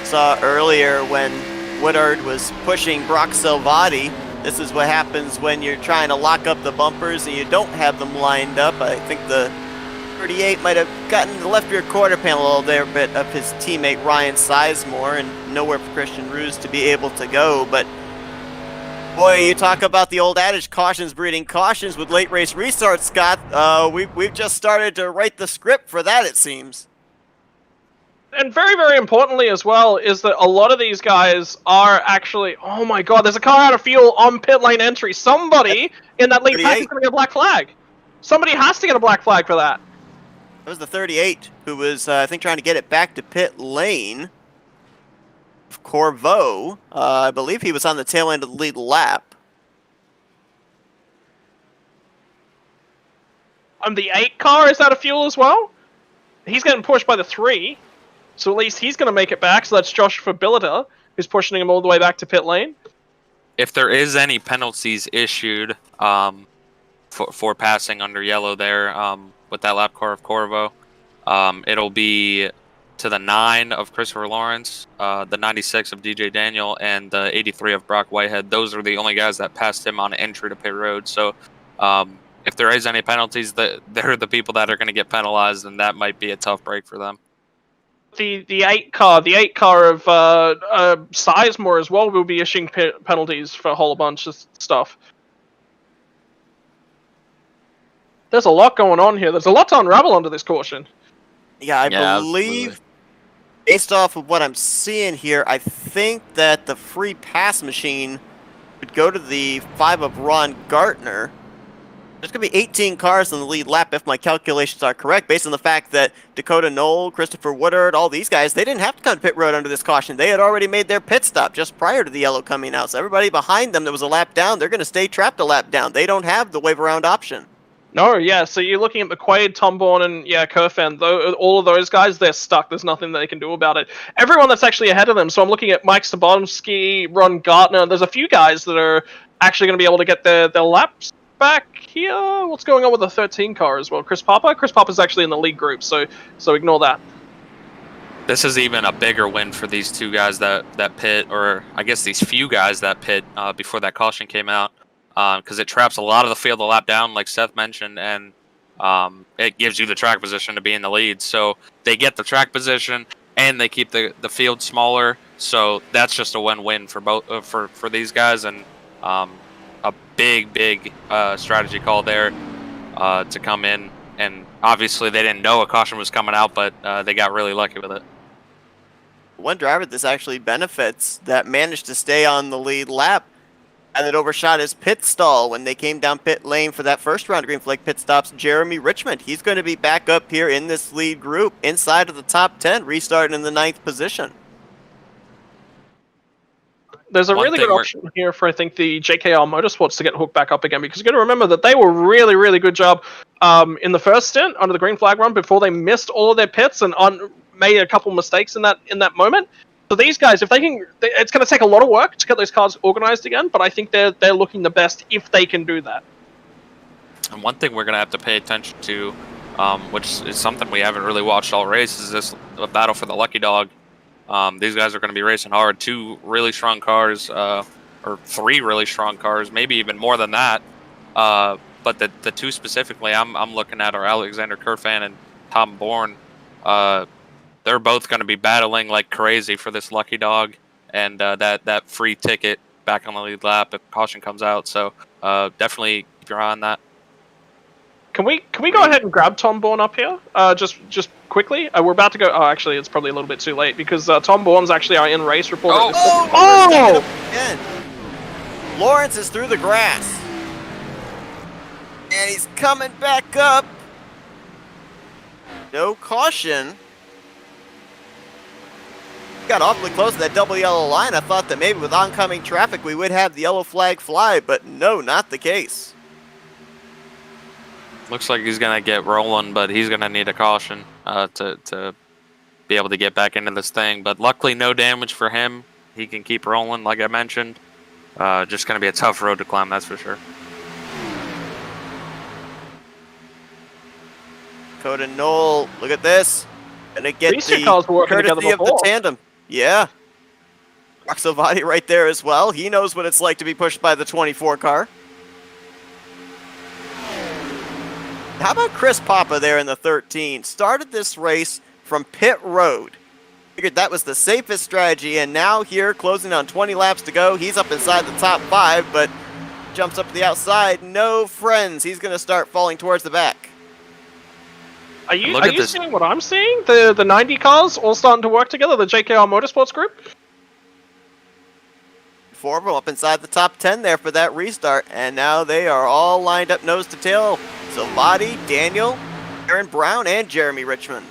S1: Saw earlier when Woodard was pushing Brock Salvati. This is what happens when you're trying to lock up the bumpers and you don't have them lined up. I think the 38 might have gotten to the left rear quarter panel a little there, bit of his teammate Ryan Sizemore, and nowhere for Christian Roos to be able to go. But boy, you talk about the old adage, cautions breeding cautions with late race restarts, Scott. We've just started to write the script for that, it seems.
S2: And very, very importantly as well is that a lot of these guys are actually, oh my god, there's a car out of fuel on pit lane entry. Somebody in that lead pack is going to get a black flag. Somebody has to get a black flag for that.
S1: That was the 38 who was, I think, trying to get it back to pit lane. Corvo, I believe he was on the tail end of the lead lap.
S2: And the 8 car is out of fuel as well. He's getting pushed by the 3. So at least he's going to make it back. So that's Josh Fabilita, who's pushing him all the way back to pit lane.
S3: If there is any penalties issued for passing under yellow there with that lap car of Corvo, it'll be to the 9 of Christopher Lawrence, the 96 of DJ Daniel, and the 83 of Brock Whitehead. Those are the only guys that passed him on entry to pit road. So if there is any penalties, they're the people that are going to get penalized, and that might be a tough break for them.
S2: The 8 car of Sizemore as well will be issuing penalties for a whole bunch of stuff. There's a lot going on here. There's a lot to unravel under this caution.
S1: Yeah, I believe, absolutely. Based off of what I'm seeing here, I think that the free pass machine would go to the 5 of Ron Gartner. There's going to be 18 cars in the lead lap if my calculations are correct, based on the fact that Dakota Knoll, Christopher Woodard, all these guys, they didn't have to come to pit road under this caution. They had already made their pit stop just prior to the yellow coming out. So everybody behind them that was a lap down, they're going to stay trapped a lap down. They don't have the wave around option.
S2: No, yeah, so you're looking at McQuaid, Tom Bourne, and Kerfan. All of those guys, they're stuck. There's nothing they can do about it. Everyone that's actually ahead of them, so I'm looking at Mike Stabonsky, Ron Gartner. There's a few guys that are actually going to be able to get their laps back here. What's going on with the 13 car as well? Chris Papa? Chris Papa's actually in the lead group, so ignore that.
S3: This is even a bigger win for these two guys that pit, or I guess these few guys that pit before that caution came out. Because it traps a lot of the field a lap down, like Seth mentioned, and it gives you the track position to be in the lead. So they get the track position, and they keep the field smaller. So that's just a win-win for both for these guys, and a big strategy call there to come in. And obviously they didn't know a caution was coming out, but they got really lucky with it.
S1: One driver this actually benefits that managed to stay on the lead lap and that overshot his pit stall when they came down pit lane for that first round of green flag pit stops, Jeremy Richmond. He's going to be back up here in this lead group inside of the top 10, restarting in the 9th position.
S2: There's a really good option here for, I think, the JKR Motorsports to get hooked back up again, because you've got to remember that they were really good job in the first stint under the green flag run before they missed all of their pits and made a couple mistakes in that moment. So these guys, if they can, it's going to take a lot of work to get those cars organized again, but I think they're looking the best if they can do that.
S3: And one thing we're going to have to pay attention to, which is something we haven't really watched all race, is this battle for the lucky dog. These guys are going to be racing hard. 2 really strong cars, or 3 really strong cars, maybe even more than that. But the 2 specifically I'm looking at are Alexander Kerfan and Tom Bourne. They're both going to be battling like crazy for this lucky dog and that free ticket back on the lead lap if caution comes out. So definitely keep your eye on that.
S2: Can we go ahead and grab Tom Bourne up here? Just quickly. We're about to go. Oh, actually, it's probably a little bit too late because Tom Bourne's actually our in-race report.
S1: Again. Lawrence is through the grass. And he's coming back up. No caution. Got awfully close to that double yellow line. I thought that maybe with oncoming traffic we would have the yellow flag fly, but no, not the case.
S3: Looks like he's going to get rolling, but he's going to need a caution to be able to get back into this thing. But luckily, no damage for him. He can keep rolling, like I mentioned. Just going to be a tough road to climb, that's for sure.
S1: Dakota Knoll, look at this. Gonna get
S2: These two cars were working
S1: courtesy
S2: together
S1: of the tandem. Yeah. Roxovati right there as well. He knows what it's like to be pushed by the 24 car. How about Chris Papa there in the 13? Started this race from pit road. Figured that was the safest strategy, and now here, closing on 20 laps to go, he's up inside the top 5, but jumps up to the outside. No friends. He's going to start falling towards the back.
S2: Are you seeing what I'm seeing? The 90 cars all starting to work together, the JKR Motorsports group?
S1: 4 of them up inside the top 10 there for that restart, and now they are all lined up nose to tail. Silvati, Daniel, Aaron Brown, and Jeremy Richmond.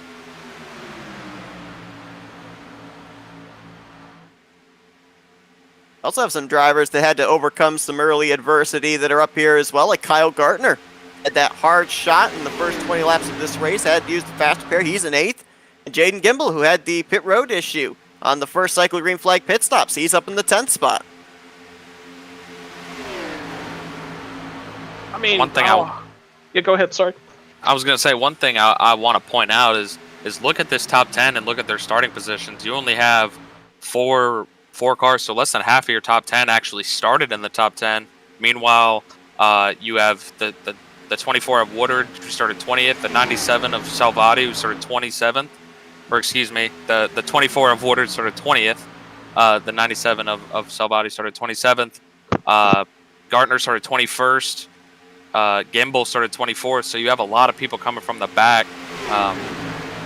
S1: Also have some drivers that had to overcome some early adversity that are up here as well, like Kyle Gartner. Had that hard shot in the first 20 laps of this race, had to use the fast pair. He's in 8th. And Jaden Gimble, who had the pit road issue on the first cycle of green flag pit stops. He's up in the 10th spot.
S2: I mean,
S3: one thing
S2: yeah, go ahead, sorry.
S3: I was going to say one thing I want to point out is look at this top 10 and look at their starting positions. You only have four cars, so less than half of your top 10 actually started in the top 10. Meanwhile, you have the 24 of Woodard, who started 20th, the 97 of Salvati, who started 27th, or excuse me, the 24 of Woodard started 20th, the 97 of Salvati started 27th, Gartner started 21st, Gimble started 24th, so you have a lot of people coming from the back,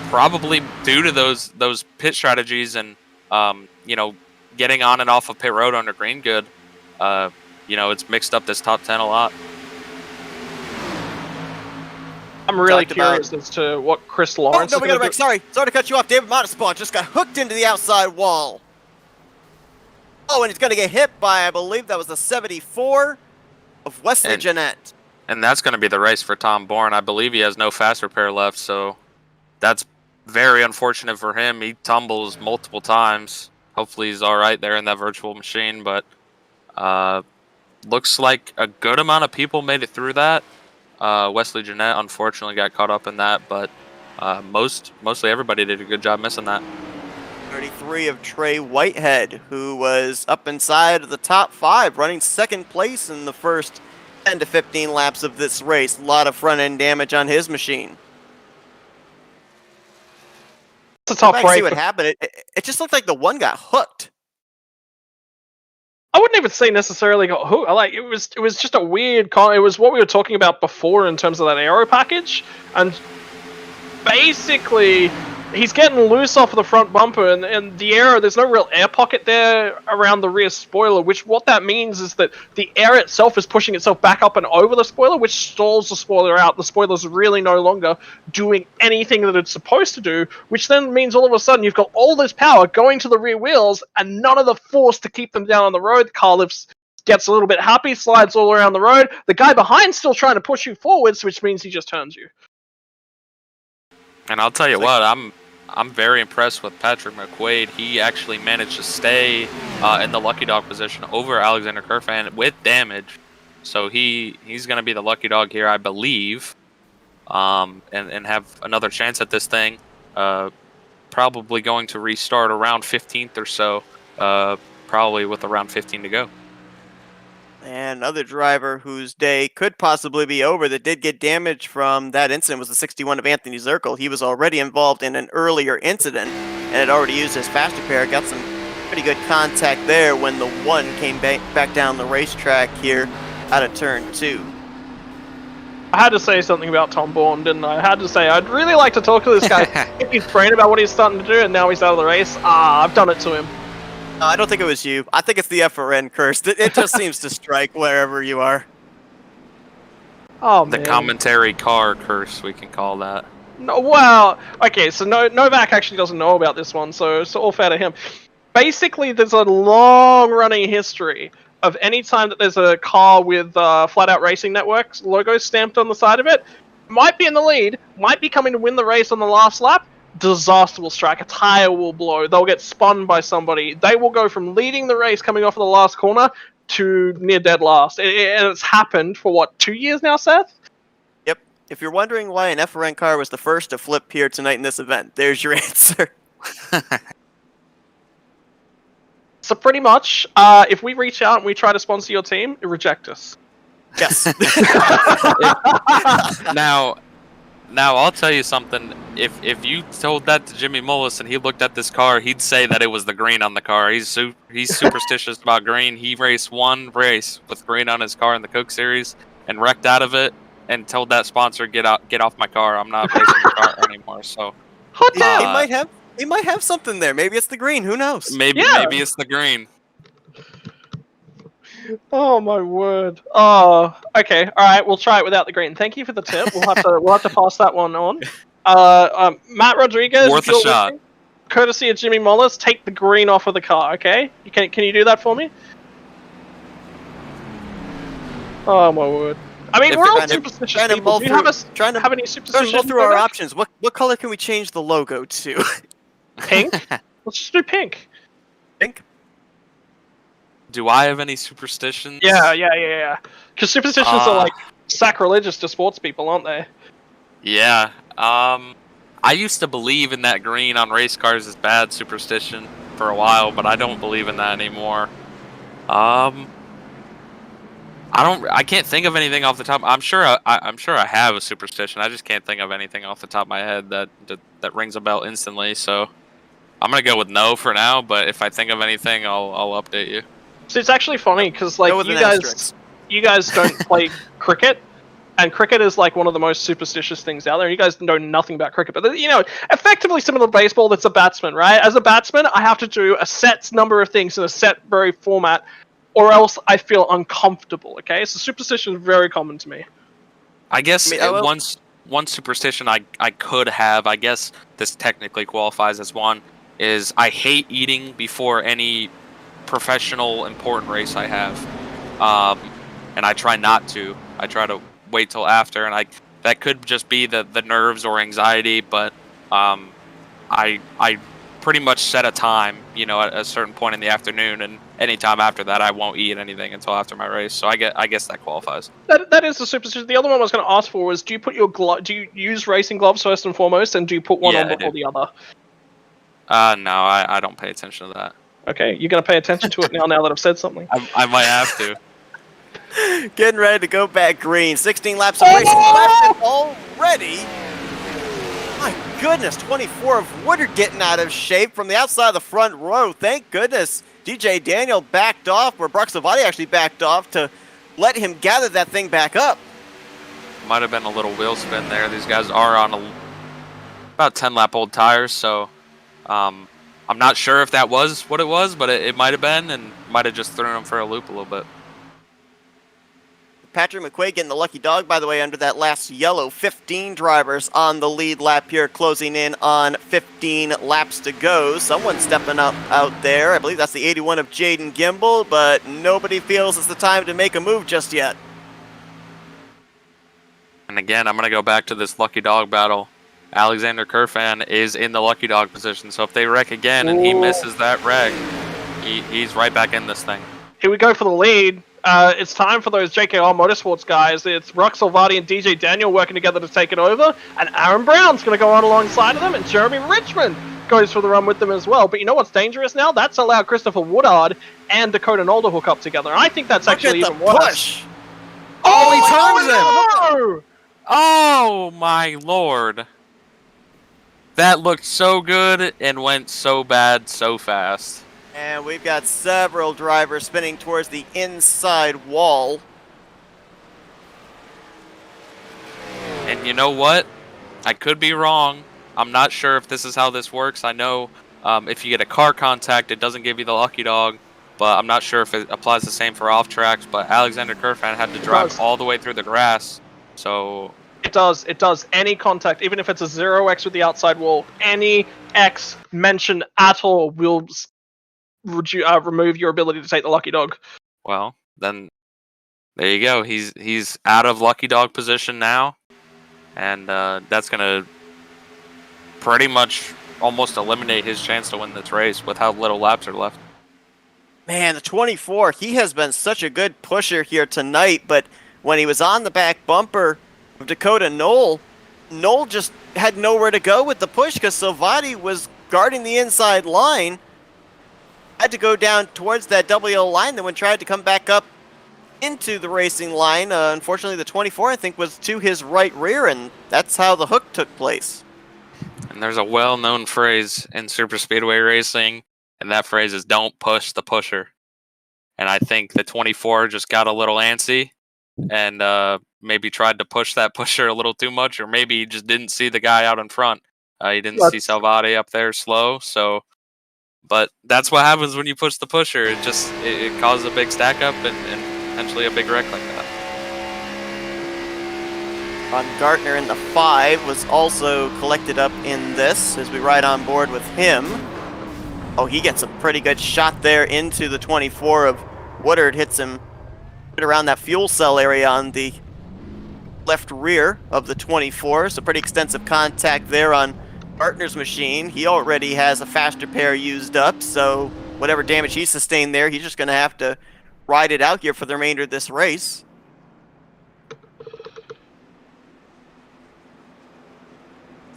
S3: probably due to those pit strategies and, getting on and off of pit road under green good. It's mixed up this top 10 a lot.
S2: I'm really
S1: talked about-
S2: curious as to what Chris
S1: Oh,
S2: Lawrence
S1: no,
S2: is
S1: we
S2: going
S1: got a
S2: to
S1: wreck. Sorry to cut you off. David Montespawn just got hooked into the outside wall. Oh, and he's going to get hit by, I believe that was the 74 of Wesley Jeanette.
S3: And that's going to be the race for Tom Bourne. I believe he has no fast repair left, so that's very unfortunate for him. He tumbles multiple times. Hopefully he's all right there in that virtual machine, but looks like a good amount of people made it through that. Wesley Jeanette unfortunately got caught up in that, but mostly everybody did a good job missing that.
S1: 33 of Trey Whitehead, who was up inside of the top 5, running second place in the first 10 to 15 laps of this race. A lot of front-end damage on his machine.
S2: It's a tough race.
S1: See what happened. It just looked like the one got hooked.
S2: I wouldn't even say necessarily got hooked. Like it was just a weird. It was what we were talking about before in terms of that aero package, and basically he's getting loose off of the front bumper, and the aero, there's no real air pocket there around the rear spoiler, which what that means is that the air itself is pushing itself back up and over the spoiler, which stalls the spoiler out. The spoiler's really no longer doing anything that it's supposed to do, which then means all of a sudden you've got all this power going to the rear wheels and none of the force to keep them down on the road. The car lifts, gets a little bit happy, slides all around the road. The guy behind's still trying to push you forwards, which means he just turns you.
S3: And I'll tell you what, I'm very impressed with Patrick McQuaid. He actually managed to stay in the lucky dog position over Alexander Kerfan with damage. So he's going to be the lucky dog here, I believe, and have another chance at this thing. Probably going to restart around 15th or so, probably with around 15 to go.
S1: And another driver whose day could possibly be over that did get damage from that incident was the 61 of Anthony Zirkle. He was already involved in an earlier incident and had already used his fast repair. Got some pretty good contact there when the one came back down the racetrack here out of turn 2.
S2: I had to say something about Tom Bourne, didn't I? I had to say, I'd really like to talk to this guy, pick his brain about what he's starting to do, and now he's out of the race. I've done it to him.
S1: I don't think it was you. I think it's the FRN curse. It just seems to strike wherever you are.
S2: Oh,
S3: The
S2: man.
S3: commentary car curse, we can call that.
S2: No, well, okay, so Novak actually doesn't know about this one, so it's all fair to him. Basically, there's a long-running history of any time that there's a car with Flatout Racing Network logo stamped on the side of it, might be in the lead, might be coming to win the race on the last lap, disaster will strike, a tire will blow, they'll get spun by somebody, they will go from leading the race coming off of the last corner to near dead last. And it's happened for, what, 2 years now, Seth?
S1: Yep. If you're wondering why an FRN car was the first to flip here tonight in this event, there's your answer.
S2: So pretty much, if we reach out and we try to sponsor your team, you reject us.
S1: Yes.
S3: Now I'll tell you something. If you told that to Jimmy Mullis and he looked at this car, he'd say that it was the green on the car. He's superstitious about green. He raced one race with green on his car in the Coke Series and wrecked out of it and told that sponsor, get off my car. I'm not racing your car anymore. So
S1: he might have something there. Maybe it's the green. Who knows?
S3: maybe it's the green.
S2: Oh my word. Oh, okay. All right. We'll try it without the green. Thank you for the tip. We'll have to pass that one on. Matt Rodriguez,
S3: Worth a shot.
S2: Courtesy of Jimmy Mullis, take the green off of the car. Okay? Can you do that for me? Oh my word. I mean, we're all superstitious people. Do you have any superstitions?
S1: Go through our options. What color can we change the logo to?
S2: Pink? Let's just do pink.
S1: Pink?
S3: Do I have any superstitions?
S2: Yeah. Because superstitions are like sacrilegious to sports people, aren't they?
S3: Yeah. I used to believe in that green on race cars is bad superstition for a while, but I don't believe in that anymore. I can't think of anything off the top. I'm sure I have a superstition. I just can't think of anything off the top of my head that rings a bell instantly. So I'm gonna go with no for now. But if I think of anything, I'll update you.
S2: So it's actually funny because like you guys don't play cricket, and cricket is like one of the most superstitious things out there. You guys know nothing about cricket, but effectively similar to baseball. That's a batsman, right? As a batsman, I have to do a set number of things in a set very format, or else I feel uncomfortable. Okay, so superstition is very common to me.
S3: I guess one superstition I could have, I guess this technically qualifies as one, is I hate eating before any professional important race I have. And I try not to. I try to wait till after, and that could just be the nerves or anxiety, but I pretty much set a time, at a certain point in the afternoon, and anytime after that, I won't eat anything until after my race. So I guess that qualifies.
S2: That is the superstition. The other one I was going to ask for was: do you put do you use racing gloves first and foremost, and do you put one on before the other?
S3: No, I don't pay attention to that.
S2: Okay, you're going to pay attention to it now that I've said something.
S3: I might have to.
S1: Getting ready to go back green. 16 laps of racing left already. My goodness, 24 of Woodard getting out of shape from the outside of the front row. Thank goodness DJ Daniel backed off, or Brock Salvati actually backed off to let him gather that thing back up.
S3: Might have been a little wheel spin there. These guys are on about 10 lap old tires, so I'm not sure if that was what it was, but it might have been, and might have just thrown them for a loop a little bit.
S1: Patrick McQuaid getting the lucky dog, by the way, under that last yellow. 15 drivers on the lead lap here, closing in on 15 laps to go. Someone stepping up out there. I believe that's the 81 of Jaden Gimbel, but nobody feels it's the time to make a move just yet.
S3: And again, I'm going to go back to this lucky dog battle. Alexander Kerfan is in the lucky dog position, so if they wreck again and he misses that wreck, he's right back in this thing.
S2: Here we go for the lead. It's time for those JKR Motorsports guys. It's Brock Salvati and DJ Daniel working together to take it over, and Aaron Brown's going to go on alongside of them, and Jeremy Richmond goes for the run with them as well. But you know what's dangerous now? That's allowed Christopher Woodard and Dakota Knoll to hook up together. I think that's actually even worse.
S1: Push.
S3: Oh, he turns him! Oh my lord. That looked so good and went so bad so fast.
S1: And we've got several drivers spinning towards the inside wall.
S3: And you know what? I could be wrong. I'm not sure if this is how this works. I know if you get a car contact, it doesn't give you the lucky dog. But I'm not sure if it applies the same for off tracks. But Alexander Kerfan had to drive all the way through the grass. So
S2: It does. Any contact, even if it's a 0x with the outside wall, any X mentioned at all will remove your ability to take the lucky dog.
S3: Well, then there you go. He's out of lucky dog position now, and that's gonna pretty much almost eliminate his chance to win this race with how little laps are left.
S1: Man, the 24, he has been such a good pusher here tonight, but when he was on the back bumper of Dakota Knoll just had nowhere to go with the push because Salvati was guarding the inside line. Had to go down towards that WL line, then when tried to come back up into the racing line, unfortunately the 24, I think, was to his right rear, and that's how the hook took place.
S3: And there's a well-known phrase in super speedway racing, and that phrase is "don't push the pusher." And I think the 24 just got a little antsy and maybe tried to push that pusher a little too much, or maybe he just didn't see the guy out in front. He didn't see Salvati up there slow, so... But that's what happens when you push the pusher. It causes a big stack up and potentially a big wreck like that.
S1: Ron Gartner in the 5 was also collected up in this as we ride on board with him. Oh, he gets a pretty good shot there into the 24 of Woodard. Hits him right around that fuel cell area on the left rear of the 24. So pretty extensive contact there on Gartner's machine. He already has a faster pair used up, so whatever damage he sustained there, he's just going to have to ride it out here for the remainder of this race.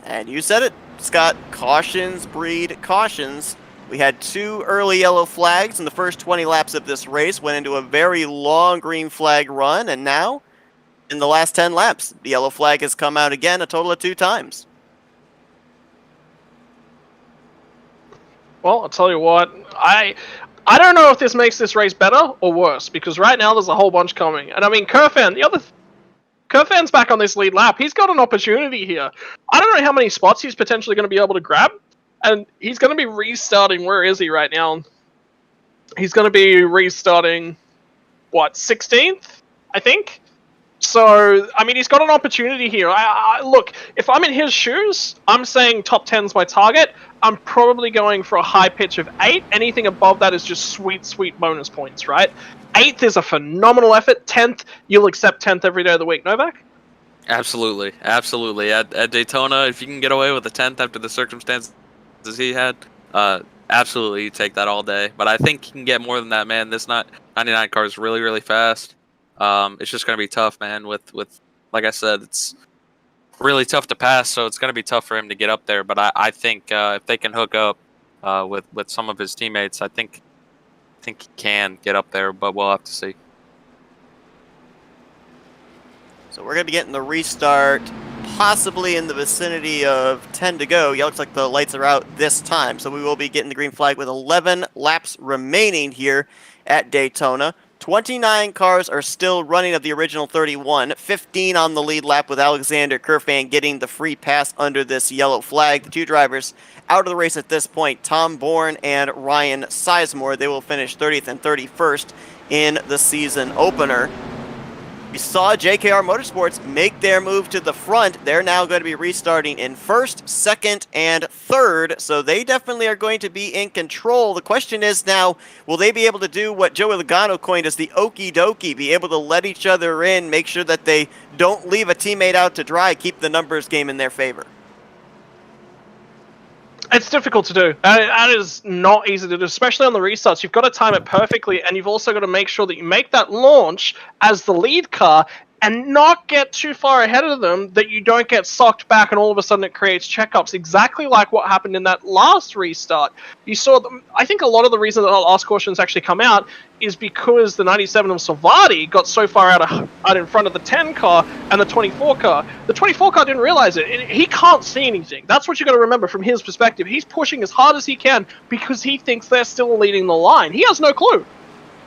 S1: And you said it, Scott. Cautions breed cautions. We had 2 early yellow flags in the first 20 laps of this race, went into a very long green flag run, and now, in the last 10 laps, the yellow flag has come out again a total of 2 times.
S2: Well, I'll tell you what, I don't know if this makes this race better or worse, because right now there's a whole bunch coming. And I mean, Kerfan's back on this lead lap. He's got an opportunity here. I don't know how many spots he's potentially going to be able to grab, and he's going to be restarting. Where is he right now? He's going to be restarting, what, 16th, I think? So, I mean, he's got an opportunity here. Look, if I'm in his shoes, I'm saying top 10's my target. I'm probably going for a high pitch of 8. Anything above that is just sweet, sweet bonus points, right? 8th is a phenomenal effort. 10th, you'll accept 10th every day of the week, Novak?
S3: Absolutely, absolutely. At Daytona, if you can get away with a 10th after the circumstances he had, absolutely, you take that all day. But I think he can get more than that, man. This 99 car is really, really fast. It's just gonna be tough, man. With like I said, it's really tough to pass, so it's gonna be tough for him to get up there. But I think if they can hook up with some of his teammates, I think he can get up there. But we'll have to see.
S1: So we're going to be getting the restart possibly in the vicinity of 10 to go. Yeah, looks like the lights are out this time. So we will be getting the green flag with 11 laps remaining here at Daytona. 29 cars are still running of the original 31. 15 on the lead lap with Alexander Kerfan getting the free pass under this yellow flag. The two drivers out of the race at this point, Tom Bourne and Ryan Sizemore. They will finish 30th and 31st in the season opener. We saw JKR Motorsports make their move to the front. They're now going to be restarting in first, second, and third, so they definitely are going to be in control. The question is now, will they be able to do what Joey Logano coined as the okie dokie, be able to let each other in, make sure that they don't leave a teammate out to dry, keep the numbers game in their favor?
S2: It's difficult to do. That is not easy to do, especially on the restarts. You've got to time it perfectly, and you've also got to make sure that you make that launch as the lead car and not get too far ahead of them that you don't get socked back and all of a sudden it creates checkups, exactly like what happened in that last restart. You saw them, I think a lot of the reason that the last cautions actually come out is because the 97 of Salvati got so far out in front of the 10 car and the 24 car. The 24 car didn't realize it. He can't see anything. That's what you got to remember from his perspective. He's pushing as hard as he can because he thinks they're still leading the line. He has no clue.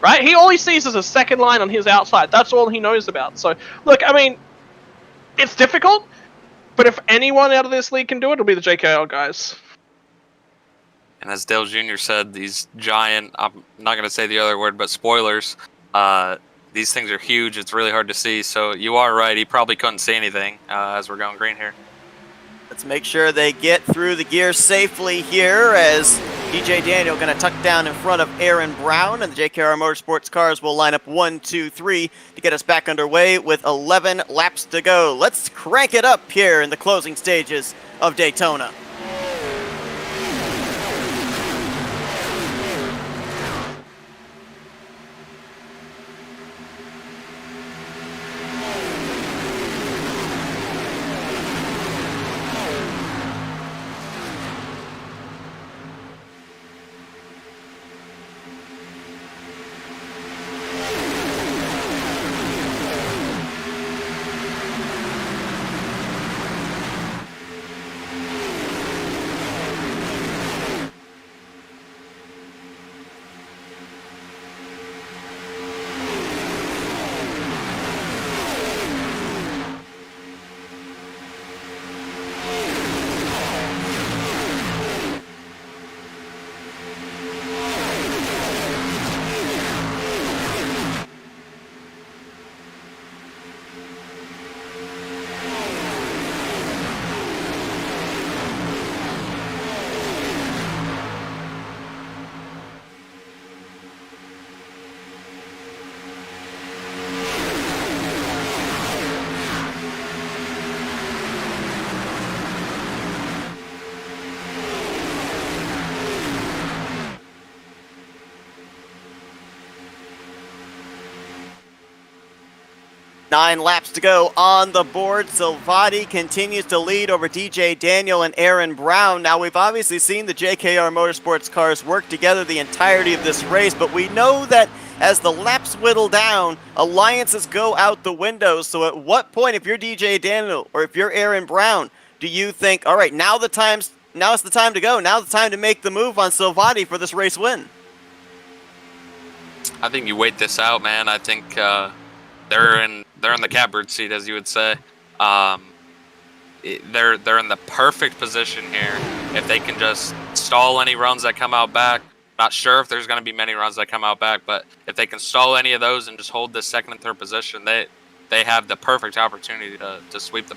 S2: Right? All he sees is a second line on his outside. That's all he knows about. So, look, I mean, it's difficult, but if anyone out of this league can do it, it'll be the JKL guys.
S3: And as Dale Jr. said, these giant, I'm not going to say the other word, but spoilers, these things are huge. It's really hard to see. So you are right. He probably couldn't see anything as we're going green here.
S1: Let's make sure they get through the gears safely here as DJ Daniel going to tuck down in front of Aaron Brown, and the JKR Motorsports cars will line up 1, 2, 3 to get us back underway with 11 laps to go. Let's crank it up here in the closing stages of Daytona. Nine laps to go on the board. Salvati continues to lead over DJ Daniel and Aaron Brown. Now, we've obviously seen the JKR Motorsports cars work together the entirety of this race, but we know that as the laps whittle down, alliances go out the window. So at what point, if you're DJ Daniel or if you're Aaron Brown, do you think, all right, now is the time to go. Now's the time to make the move on Salvati for this race win?
S3: I think you wait this out, man. I think they're in the catbird seat, as you would say. They're in the perfect position here. If they can just stall any runs that come out back, not sure if there's going to be many runs that come out back, but if they can stall any of those and just hold this second and third position, they they have the perfect opportunity to sweep the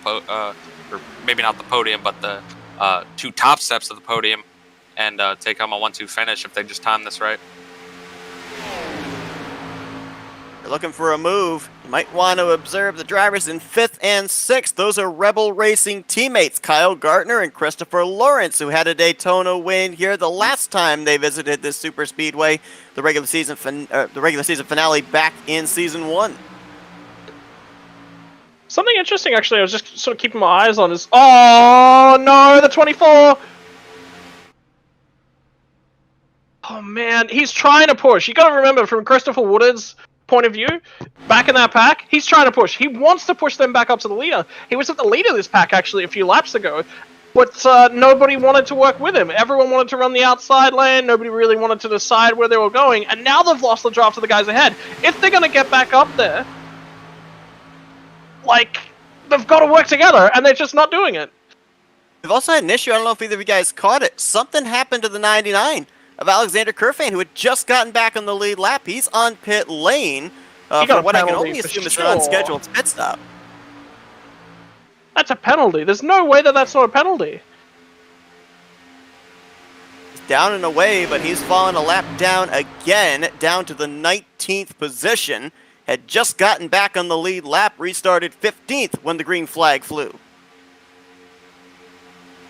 S3: or maybe not the podium, but the 2 top steps of the podium and take home a 1-2 finish if they just time this right.
S1: You're looking for a move. You might want to observe the drivers in 5th and 6th. Those are Rebel Racing teammates, Kyle Gartner and Christopher Lawrence, who had a Daytona win here the last time they visited this super speedway, the regular season finale back in season 1.
S2: Something interesting, actually, I was just sort of keeping my eyes on is, oh no, the 24. Oh man, he's trying to push. You got to remember, from Christopher Woodard's point of view, back in that pack, he's trying to push. He wants to push them back up to the leader. He was at the lead of this pack actually a few laps ago, but nobody wanted to work with him. Everyone wanted to run the outside lane. Nobody really wanted to decide where they were going, and now they've lost the draft to the guys ahead. If they're going to get back up there, like, they've got to work together, and they're just not doing it.
S1: We've also had an issue, I don't know if either of you guys caught it. Something happened to the 99 of Alexander Kerfane, who had just gotten back on the lead lap. He's on pit lane for what I can only assume is an unscheduled pit stop.
S2: That's a penalty. There's no way that that's not a penalty.
S1: He's down and away, but he's fallen a lap down again, down to the 19th position. Had just gotten back on the lead lap, restarted 15th when the green flag flew.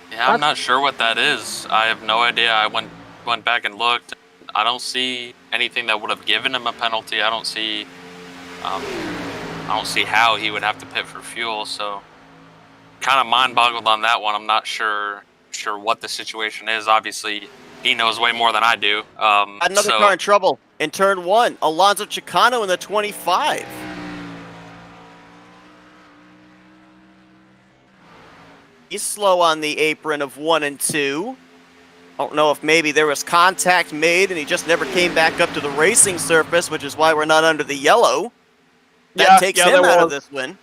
S3: Yeah, I'm not sure what that is. I have no idea. I went back and looked. I don't see anything that would have given him a penalty. I don't see how he would have to pit for fuel. So, kind of mind-boggled on that one. I'm not sure what the situation is. Obviously, he knows way more than I do.
S1: Another car in trouble in turn 1. Alonso Chicano in the 25. He's slow on the apron of 1 and 2. I don't know if maybe there was contact made and he just never came back up to the racing surface, which is why we're not under the yellow. That takes him out of this win.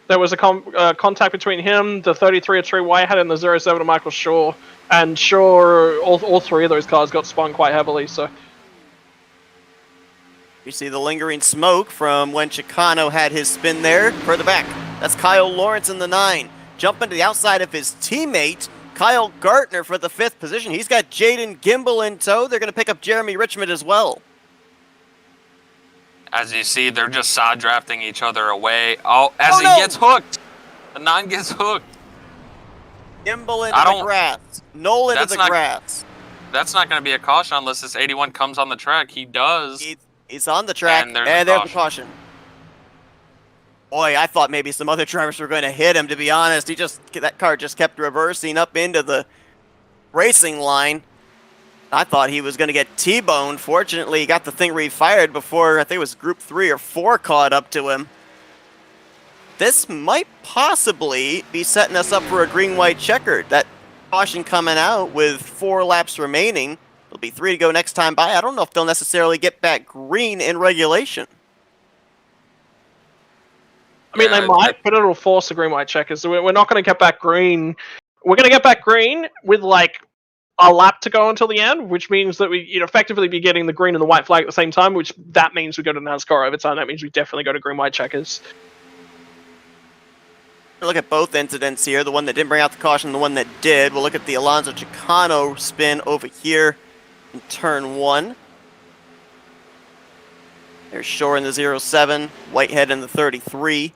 S2: There was a contact between him, the 33 of Trey Whitehead, and the 07 of Michael Shaw. And Shaw, all 3 of those cars got spun quite heavily. So
S1: you see the lingering smoke from when Chicano had his spin there. Further back, that's Kyle Lawrence in the 9. Jumping to the outside of his teammate, Kyle Gartner, for the 5th position. He's got Jaden Gimbel in tow. They're going to pick up Jeremy Richmond as well.
S3: As you see, they're just side drafting each other away. He gets hooked. The 9 gets hooked.
S1: Gimbel into the grass. Noel into the grass.
S3: That's not going to be a caution unless this 81 comes on the track. He does.
S1: He's on the track, and there's the caution. Boy, I thought maybe some other drivers were going to hit him, to be honest. That car just kept reversing up into the racing line. I thought he was going to get T-boned. Fortunately, he got the thing refired before, I think it was Group 3 or 4 caught up to him. This might possibly be setting us up for a green-white checkered. That caution coming out with 4 laps remaining. There'll be 3 to go next time by. I don't know if they'll necessarily get back green in regulation.
S2: I mean, they might, but it'll force a green-white checker. So we're not going to get back green. We're going to get back green with, like, a lap to go until the end, which means that we'd effectively be getting the green and the white flag at the same time, which that means we go to NASCAR overtime. That means we definitely go to green-white checkers.
S1: Look at both incidents here, the one that didn't bring out the caution, the one that did. We'll look at the Alonso Chicano spin over here in turn 1. There's Shore in the 07, Whitehead in the 33.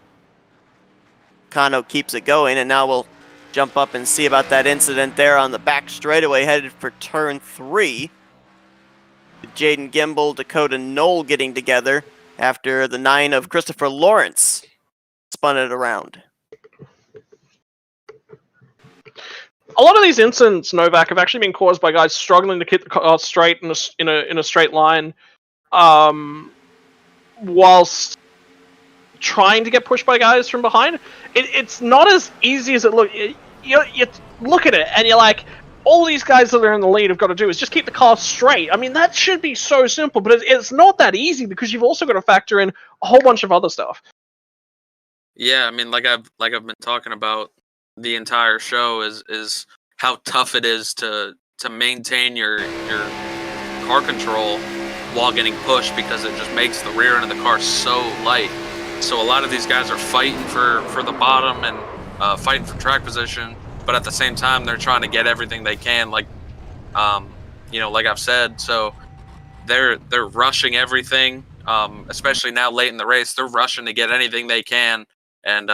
S1: Chicano keeps it going, and now we'll jump up and see about that incident there on the back straightaway headed for turn 3. Jaden Gimbel, Dakota Knoll getting together after the 9 of Christopher Lawrence spun it around.
S2: A lot of these incidents, Novak, have actually been caused by guys struggling to keep the car straight in a straight line, whilst trying to get pushed by guys from behind. It's not as easy as it looks. You look at it and you're like, all these guys that are in the lead have got to do is just keep the car straight. I mean, that should be so simple, but it's not that easy because you've also got to factor in a whole bunch of other stuff.
S3: Yeah, I mean, like I've been talking about the entire show is how tough it is to maintain your car control while getting pushed, because it just makes the rear end of the car so light. So a lot of these guys are fighting for the bottom and fighting for track position, but at the same time they're trying to get everything they can, like like I've said. So they're rushing everything, especially now late in the race. They're rushing to get anything they can, and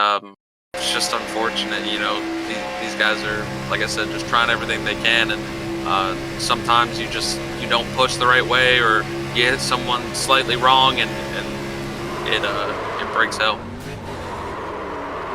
S3: it's just unfortunate. These guys are, like I said, just trying everything they can, and sometimes you don't push the right way, or you hit someone slightly wrong, and it breaks hell.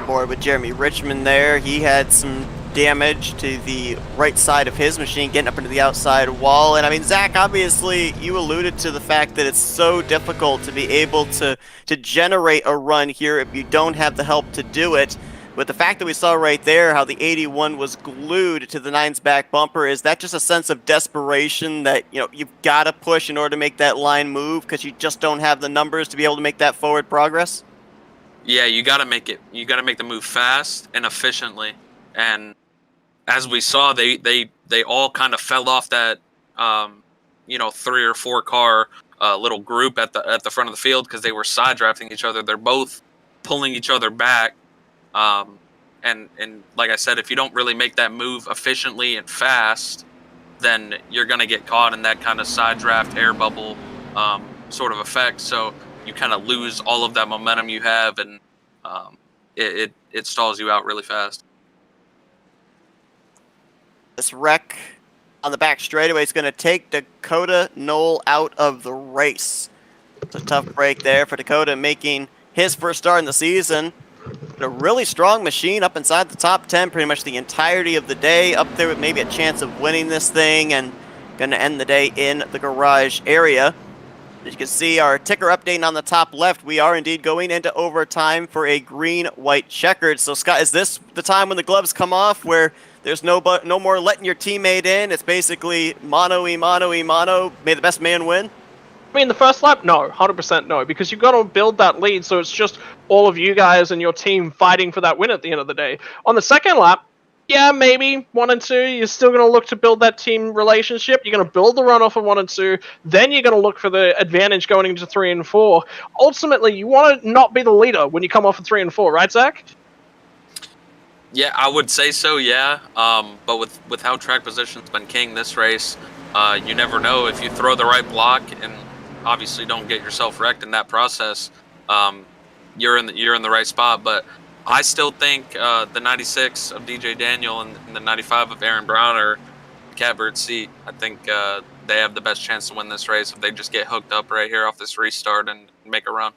S1: Board with Jeremy Richmond there. He had some damage to the right side of his machine, getting up into the outside wall. And I mean, Zach, obviously you alluded to the fact that it's so difficult to be able to generate a run here if you don't have the help to do it. With the fact that we saw right there how the 81 was glued to the 9's back bumper, is that just a sense of desperation that you've got to push in order to make that line move because you just don't have the numbers to be able to make that forward progress?
S3: Yeah, you got to make it. You got to make the move fast and efficiently. And as we saw, they all kind of fell off that 3 or 4 car little group at the front of the field because they were side drafting each other. They're both pulling each other back. And like I said, if you don't really make that move efficiently and fast, then you're going to get caught in that kind of side draft air bubble sort of effect. So you kind of lose all of that momentum you have, and it stalls you out really fast.
S1: This wreck on the back straightaway is going to take Dakota Knoll out of the race. It's a tough break there for Dakota, making his first start in the season. A really strong machine up inside the top 10 pretty much the entirety of the day, up there with maybe a chance of winning this thing, and going to end the day in the garage area. As you can see, our ticker updating on the top left, we are indeed going into overtime for a green-white checkered. So, Scott, is this the time when the gloves come off where there's no more letting your teammate in? It's basically mano, may the best man win?
S2: I mean, the first lap, no, 100% no, because you've got to build that lead, so it's just all of you guys and your team fighting for that win at the end of the day. On the second lap, yeah, maybe 1 and 2, you're still going to look to build that team relationship. You're going to build the runoff of 1 and 2, then you're going to look for the advantage going into 3 and 4. Ultimately, you want to not be the leader when you come off of 3 and 4, right, Zach?
S3: Yeah, I would say so, yeah. But with how track position's been king this race, you never know. If you throw the right block and obviously don't get yourself wrecked in that process, you're in the right spot. But I still think the 96 of DJ Daniel and the 95 of Aaron Brown are catbird seat. I think they have the best chance to win this race if they just get hooked up right here off this restart and make a run.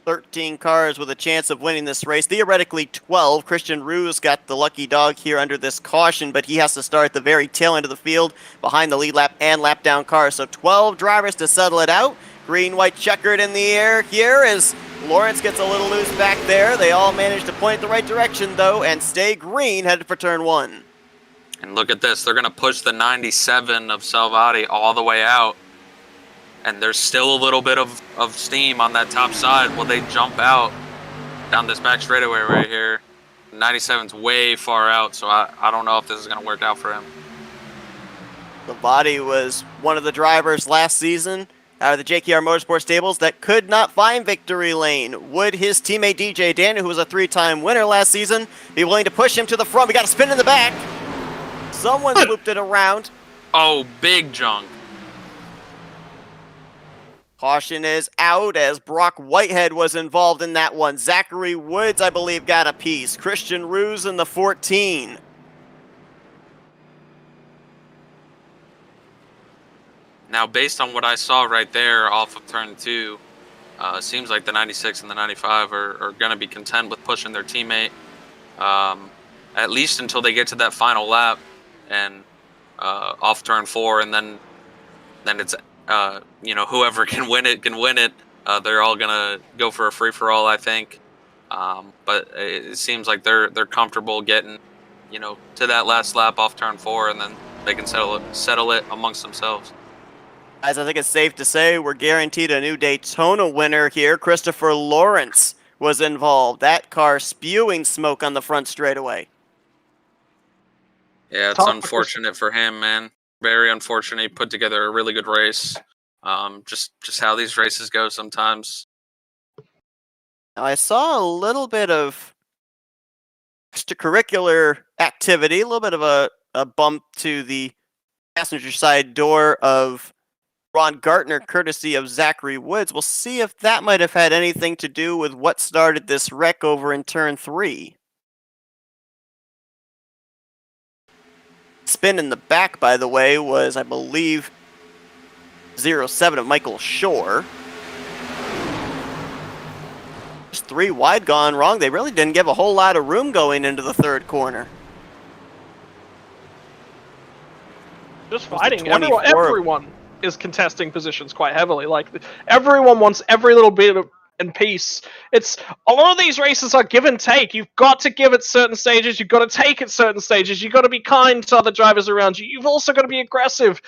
S1: 13 cars with a chance of winning this race. Theoretically 12. Christian Ruse got the lucky dog here under this caution, but he has to start at the very tail end of the field behind the lead lap and lap down cars. So 12 drivers to settle it out. Green-white checkered in the air here as Lawrence gets a little loose back there. They all manage to point the right direction, though, and stay green, headed for turn 1.
S3: And look at this. They're going to push the 97 of Salvati all the way out. And there's still a little bit of steam on that top side. Will they jump out down this back straightaway right here? 97's way far out, so I don't know if this is going to work out for him.
S1: Salvati was one of the drivers last season out of the JKR Motorsport stables that could not find victory lane. Would his teammate DJ Daniel, who was a 3-time winner last season, be willing to push him to the front? We got a spin in the back. Someone looped it around.
S3: Oh, big junk.
S1: Caution is out as Brock Whitehead was involved in that one. Zachary Woods, I believe, got a piece. Christian Ruse in the 14.
S3: Now, based on what I saw right there off of turn 2, seems like the 96 and the 95 are going to be content with pushing their teammate, at least until they get to that final lap and off turn 4, and then it's whoever can win it can win it. They're all gonna go for a free for all, I think. But it seems like they're comfortable getting to that last lap off turn 4, and then they can settle it amongst themselves.
S1: Guys, I think it's safe to say we're guaranteed a new Daytona winner here. Christopher Lawrence was involved. That car spewing smoke on the front straightaway.
S3: Yeah, it's unfortunate for him, man. Very unfortunate. He put together a really good race. Just how these races go sometimes.
S1: Now, I saw a little bit of extracurricular activity, a little bit of a bump to the passenger side door of Ron Gartner, courtesy of Zachary Woods. We'll see if that might have had anything to do with what started this wreck over in turn 3. Spin in the back, by the way, was, I believe, 07 of Michael Shore. Just 3 wide gone wrong. They really didn't give a whole lot of room going into the third corner.
S2: Just fighting. Everyone is contesting positions quite heavily. Like, everyone wants every little bit of in piece. It's a lot of these races are give and take. You've got to give at certain stages. You've got to take at certain stages. You've got to be kind to other drivers around you. You've also got to be aggressive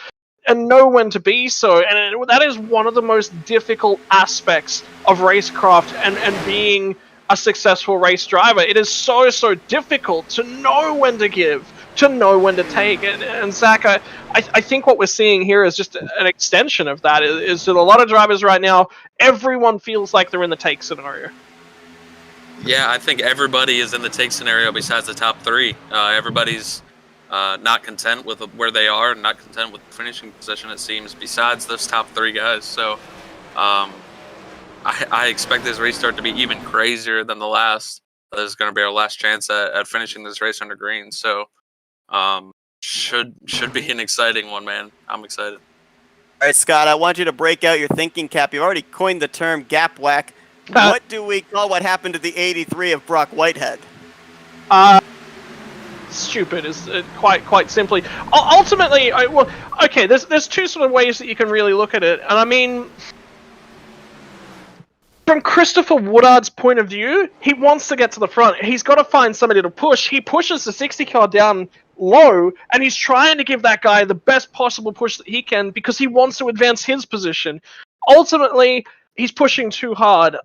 S2: and know when to be so. And that is one of the most difficult aspects of racecraft and being a successful race driver. It is so difficult to know when to give, to know when to take. And Zach, I think what we're seeing here is just an extension of that. Is that a lot of drivers right now, everyone feels like they're in the take scenario.
S3: Yeah, I think everybody is in the take scenario besides the top 3. Everybody's not content with where they are, not content with the finishing position, it seems, besides those top 3 guys. So I expect this race start to be even crazier than the last. This is going to be our last chance at finishing this race under green. So should be an exciting one, man. I'm excited.
S1: All right, Scott, I want you to break out your thinking cap. You've already coined the term gap whack. What do we call what happened to the 83 of Brock Whitehead?
S2: Stupid is quite simply. Ultimately, okay. There's 2 sort of ways that you can really look at it, and I mean, from Christopher Woodard's point of view, he wants to get to the front. He's got to find somebody to push. He pushes the 60 car down low, and he's trying to give that guy the best possible push that he can because he wants to advance his position. Ultimately, he's pushing too hard.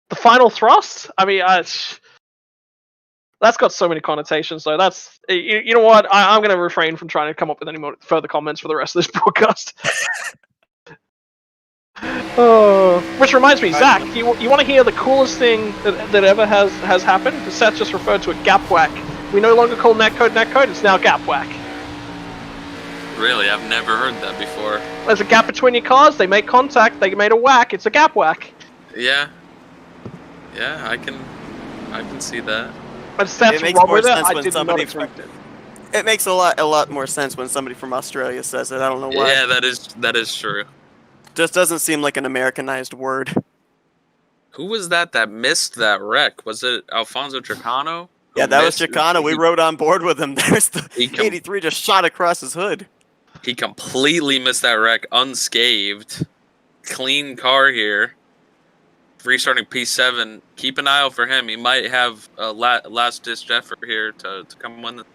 S2: The final thrust? I mean, that's got so many connotations, though. That's, you know what? I'm going to refrain from trying to come up with any more further comments for the rest of this broadcast. Which reminds me, Zach, you want to hear the coolest thing that ever has happened? Seth just referred to it, gap whack. We no longer call netcode, it's now gap whack.
S3: Really? I've never heard that before.
S2: There's a gap between your cars, they make contact, they made a whack, it's a gap whack.
S3: Yeah, I can see that.
S2: But Seth's wrong with it, I did not expect it.
S1: It makes a lot more sense when somebody from Australia says it. I don't know why.
S3: Yeah, that is true.
S1: Just doesn't seem like an Americanized word.
S3: Who was that missed that wreck? Was it Alfonso Chicano?
S1: Yeah, that was Chicano. We rode on board with him. There's the 83 just shot across his hood.
S3: He completely missed that wreck unscathed. Clean car here. Restarting P7. Keep an eye out for him. He might have a last ditch effort here to come win the.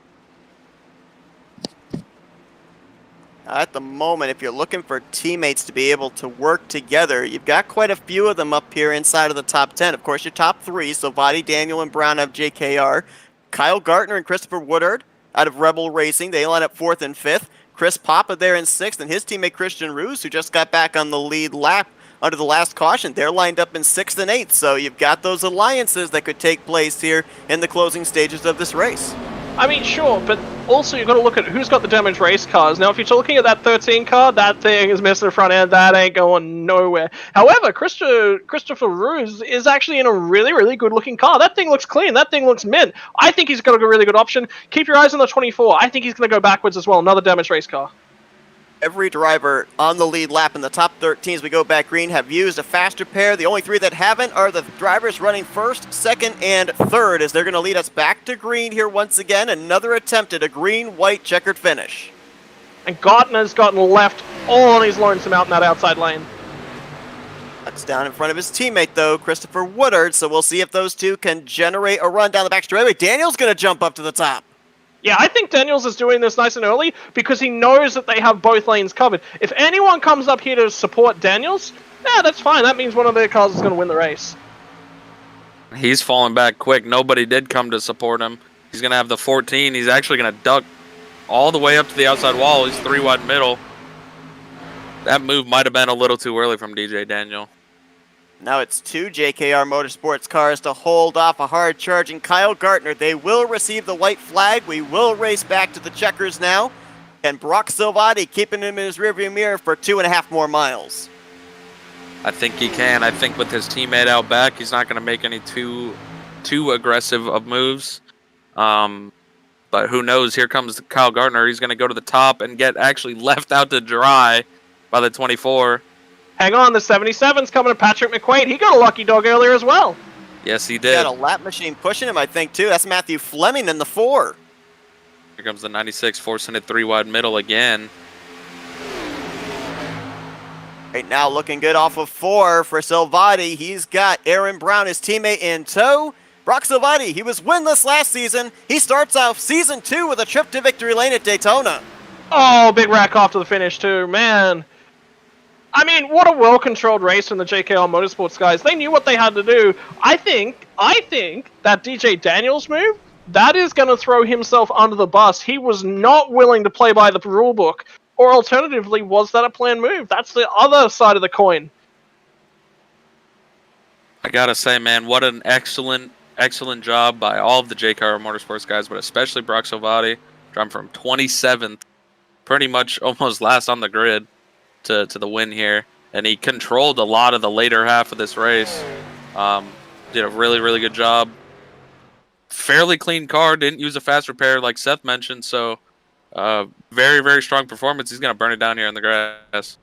S1: At the moment, if you're looking for teammates to be able to work together, you've got quite a few of them up here inside of the top 10. Of course, your top 3, so Vadi, Daniel, and Brown have JKR. Kyle Gartner and Christopher Woodard out of Rebel Racing, they line up 4th and 5th. Chris Papa there in 6th, and his teammate Christian Ruse, who just got back on the lead lap under the last caution, they're lined up in 6th and 8th. So you've got those alliances that could take place here in the closing stages of this race.
S2: I mean, sure, but also you've got to look at who's got the damaged race cars. Now, if you're looking at that 13 car, that thing is missing the front end. That ain't going nowhere. However, Christopher Ruse is actually in a really good looking car. That thing looks clean. That thing looks mint. I think he's got a really good option. Keep your eyes on the 24. I think he's going to go backwards as well. Another damaged race car.
S1: Every driver on the lead lap in the top 13 as we go back green have used a faster pair. The only 3 that haven't are the drivers running 1st, 2nd, and 3rd as they're going to lead us back to green here once again. Another attempt at a green-white checkered finish.
S2: And Gartner's gotten left all on his lonesome out in that outside lane.
S1: That's down in front of his teammate, though, Christopher Woodard, so we'll see if those 2 can generate a run down the back straightaway. Daniel's going to jump up to the top.
S2: Yeah, I think Daniels is doing this nice and early because he knows that they have both lanes covered. If anyone comes up here to support Daniels, yeah, that's fine. That means one of their cars is going to win the race.
S3: He's falling back quick. Nobody did come to support him. He's going to have the 14. He's actually going to duck all the way up to the outside wall. He's 3 wide middle. that move might have been a little too early from DJ Daniel.
S1: Now it's 2 JKR Motorsports cars to hold off a hard-charging Kyle Gartner. They will receive the white flag. We will race back to the checkers now. And Brock Silvati keeping him in his rearview mirror for 2.5 more miles.
S3: I think he can. I think with his teammate out back, he's not going to make any too aggressive of moves. But who knows? Here comes Kyle Gartner. He's going to go to the top and get actually left out to dry by the 24.
S2: Hang on, the 77's coming to Patrick McQuaid. He got a lucky dog earlier as well.
S3: Yes, he
S1: He
S3: did.
S1: got a lap machine pushing him, I think, too. That's Matthew Fleming in the 4.
S3: Here comes the 96, forcing it 3 wide middle again.
S1: Right now, looking good off of 4 for Silvati. He's got Aaron Brown, his teammate, in tow. Brock Silvati, he was winless last season. He starts off season 2 with a trip to victory lane at Daytona.
S2: Oh, big rack off to the finish too, man. I mean, what a well-controlled race from the JKR Motorsports guys. They knew what they had to do. I think that DJ Daniels move, that is going to throw himself under the bus. He was not willing to play by the rule book. Or alternatively, was that a planned move? That's the other side of the coin.
S3: I gotta say, man, what an excellent job by all of the JKR Motorsports guys, but especially Brock Silvati, driving from 27th, pretty much almost last on the grid, to the win here. And he controlled a lot of the later half of this race. Did a really, really good job. Fairly clean car, didn't use a fast repair like Seth mentioned, so very, very strong performance. He's going to burn it down here in the grass.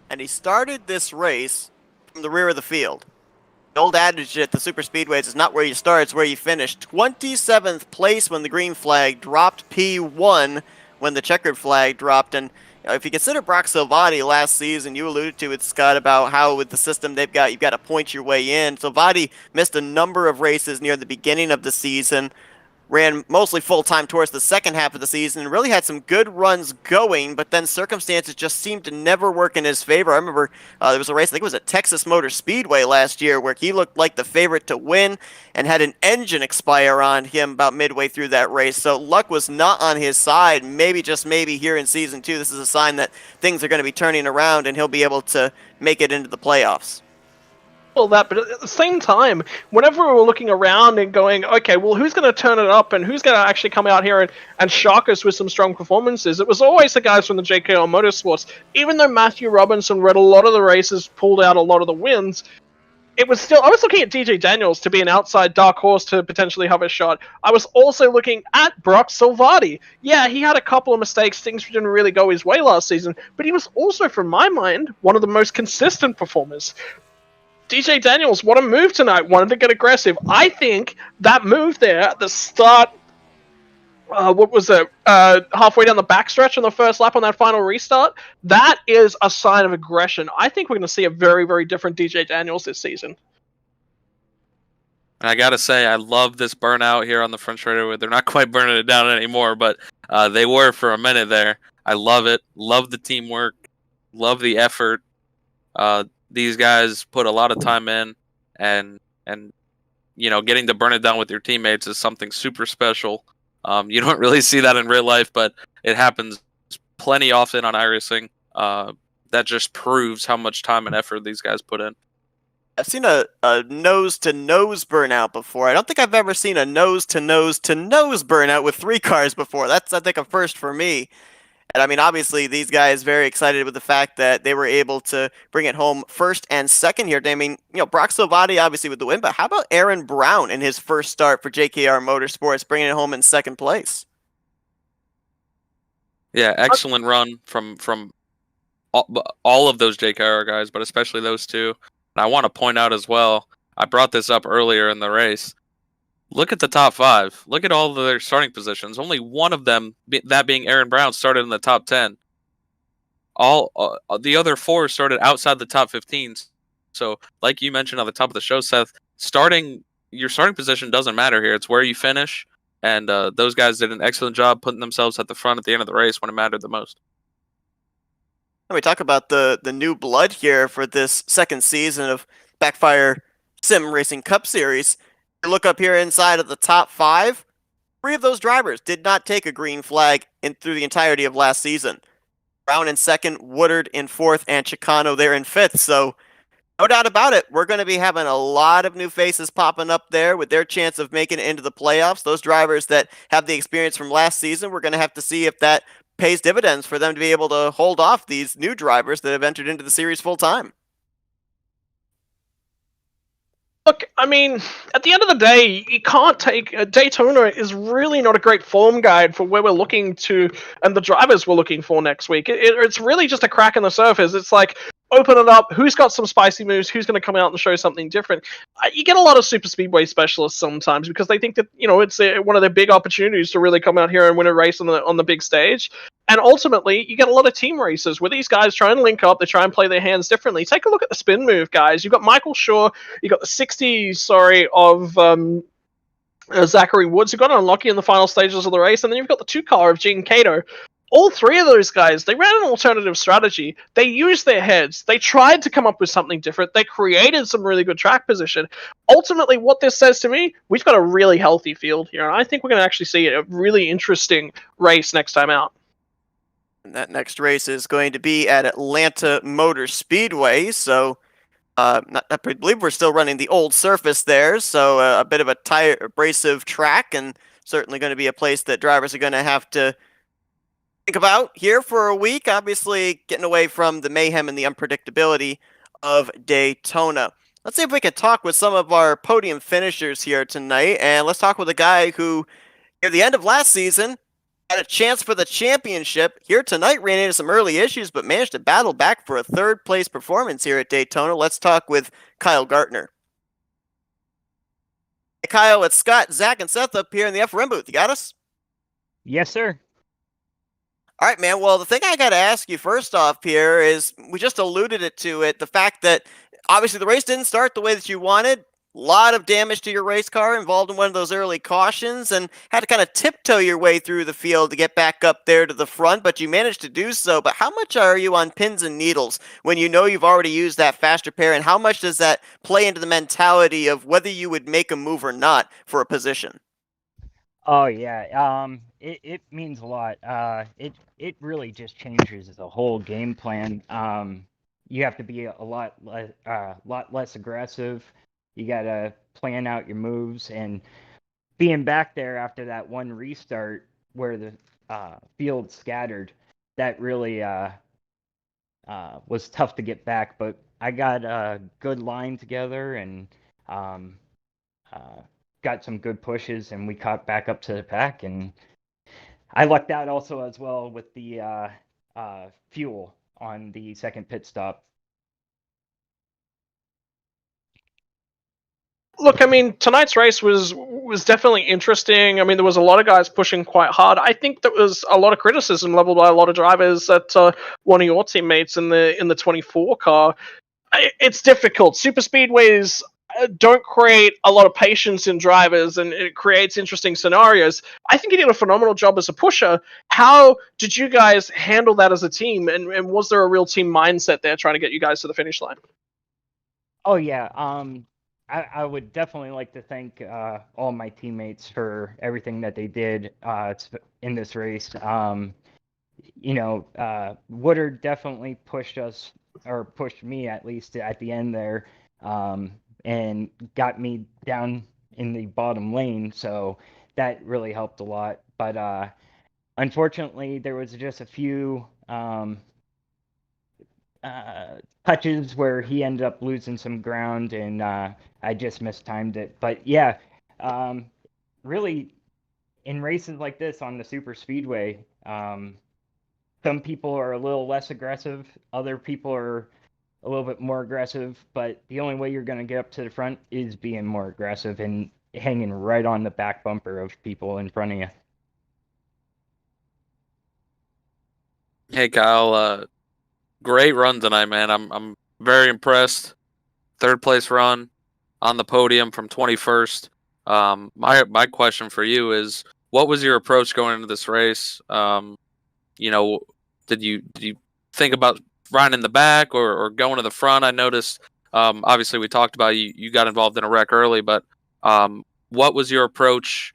S1: And he started this race from the rear of the field. The old adage at the super speedways is not where you start, it's where you finish. 27th place when the green flag dropped, P1 when the checkered flag dropped. And if you consider Brock Silvati last season, you alluded to it, Scott, about how with the system they've got, you've got to point your way in. Silvati missed a number of races near the beginning of the season, ran mostly full-time towards the second half of the season, and really had some good runs going, but then circumstances just seemed to never work in his favor. I remember there was a race, I think it was at Texas Motor Speedway last year, where he looked like the favorite to win and had an engine expire on him about midway through that race. So luck was not on his side. Maybe, just maybe, here in Season 2, this is a sign that things are going to be turning around and he'll be able to make it into the playoffs.
S2: That, but at the same time, whenever we were looking around and going, okay, well, who's going to turn it up and who's going to actually come out here and shock us with some strong performances, it was always the guys from the JKR Motorsports. Even though Matthew Robinson read a lot of the races, pulled out a lot of the wins, it was still, I was looking at DJ Daniels to be an outside dark horse to potentially have a shot. I was also looking at Brock Silvati. Yeah, he had a couple of mistakes, things didn't really go his way last season, but he was also, from my mind, one of the most consistent performers. DJ Daniels, what a move tonight. Wanted to get aggressive. I think that move there at the start, halfway down the backstretch on the first lap on that final restart, that is a sign of aggression. I think we're going to see a very, very different DJ Daniels this season.
S3: And I got to say, I love this burnout here on the front straightaway. They're not quite burning it down anymore, but they were for a minute there. I love it. Love the teamwork. Love the effort. These guys put a lot of time in, and you know, getting to burn it down with your teammates is something super special. You don't really see that in real life, but it happens plenty often on iRacing. That just proves how much time and effort these guys put in.
S1: I've seen a nose-to-nose burnout before. I don't think I've ever seen a nose-to-nose-to-nose burnout with 3 cars before. That's, I think, a first for me. And I mean, obviously, these guys very excited with the fact that they were able to bring it home first and second here. I mean, you know, Brock Silvati obviously with the win, but how about Aaron Brown in his first start for JKR Motorsports, bringing it home in second place?
S3: Yeah, excellent run from all of those JKR guys, but especially those two. And I want to point out as well, I brought this up earlier in the race. Look at the top 5. Look at all of their starting positions. Only one of them, that being Aaron Brown, started in the top 10. All the other 4 started outside the top 15. So, like you mentioned on the top of the show, Seth, your starting position doesn't matter here. It's where you finish. And those guys did an excellent job putting themselves at the front at the end of the race when it mattered the most.
S1: When we talk about the new blood here for this second season of BackFire Sim Racing Cup Series, look up here inside of the top 5. 3 of those drivers did not take a green flag through the entirety of last season. Brown in second, Woodard in fourth, and Chicano there in fifth. So no doubt about it, we're going to be having a lot of new faces popping up there with their chance of making it into the playoffs. Those drivers that have the experience from last season, we're going to have to see if that pays dividends for them to be able to hold off these new drivers that have entered into the series full time.
S2: Look, I mean, at the end of the day, you can't take Daytona is really not a great form guide for where we're looking to and the drivers we're looking for next week. It's really just a crack in the surface. It's like open it up. Who's got some spicy moves? Who's going to come out and show something different? You get a lot of super speedway specialists sometimes because they think that it's one of their big opportunities to really come out here and win a race on the big stage. And ultimately, you get a lot of team races where these guys try and link up, they try and play their hands differently. Take a look at the spin move, guys. You've got Michael Shaw, you got the 60s, of Zachary Woods, who got unlucky in the final stages of the race, and then you've got the 2-car of Gene Cato. All three of those guys, they ran an alternative strategy. They used their heads. They tried to come up with something different. They created some really good track position. Ultimately, what this says to me, we've got a really healthy field here, and I think we're going to actually see a really interesting race next time out.
S1: And that next race is going to be at Atlanta Motor Speedway. So I believe we're still running the old surface there. So a bit of a tire abrasive track, and certainly going to be a place that drivers are going to have to think about here for a week. Obviously, getting away from the mayhem and the unpredictability of Daytona. Let's see if we can talk with some of our podium finishers here tonight. And let's talk with a guy who, near the end of last season, had a chance for the championship. Here tonight ran into some early issues, but managed to battle back for a third-place performance here at Daytona. Let's talk with Kyle Gartner. Hey, Kyle, it's Scott, Zach, and Seth up here in the FRM booth. You got us?
S6: Yes, sir.
S1: All right, man. Well, the thing I got to ask you first off here is, we just alluded to it, the fact that obviously the race didn't start the way that you wanted. A lot of damage to your race car involved in one of those early cautions, and had to kind of tiptoe your way through the field to get back up there to the front, but you managed to do so. But how much are you on pins and needles when you know you've already used that faster pair, and how much does that play into the mentality of whether you would make a move or not for a position?
S6: Oh yeah. It means a lot. It really just changes the whole game plan. You have to be a lot less aggressive. You gotta plan out your moves, and being back there after that one restart where the field scattered, that really was tough to get back. But I got a good line together and got some good pushes, and we caught back up to the pack. And I lucked out also as well with the fuel on the second pit stop.
S2: Look, I mean, tonight's race was definitely interesting. I mean, there was a lot of guys pushing quite hard. I think there was a lot of criticism leveled by a lot of drivers at one of your teammates in the 24 car. It's difficult. Super speedways don't create a lot of patience in drivers, and it creates interesting scenarios. I think you did a phenomenal job as a pusher. How did you guys handle that as a team, and was there a real team mindset there trying to get you guys to the finish line?
S6: Oh yeah. I would definitely like to thank all my teammates for everything that they did in this race. Woodard definitely pushed us, or pushed me at least at the end there, and got me down in the bottom lane. So that really helped a lot. But unfortunately, there was just a few touches where he ended up losing some ground, and I just mistimed it. But yeah, really, in races like this on the super speedway, some people are a little less aggressive, other people are a little bit more aggressive, but the only way you're going to get up to the front is being more aggressive and hanging right on the back bumper of people in front of you.
S3: Hey Kyle, great run tonight, man. I'm very impressed. Third place run on the podium from 21st. My question for you is, what was your approach going into this race? Did you think about riding in the back or going to the front? I noticed, obviously we talked about you got involved in a wreck early, but what was your approach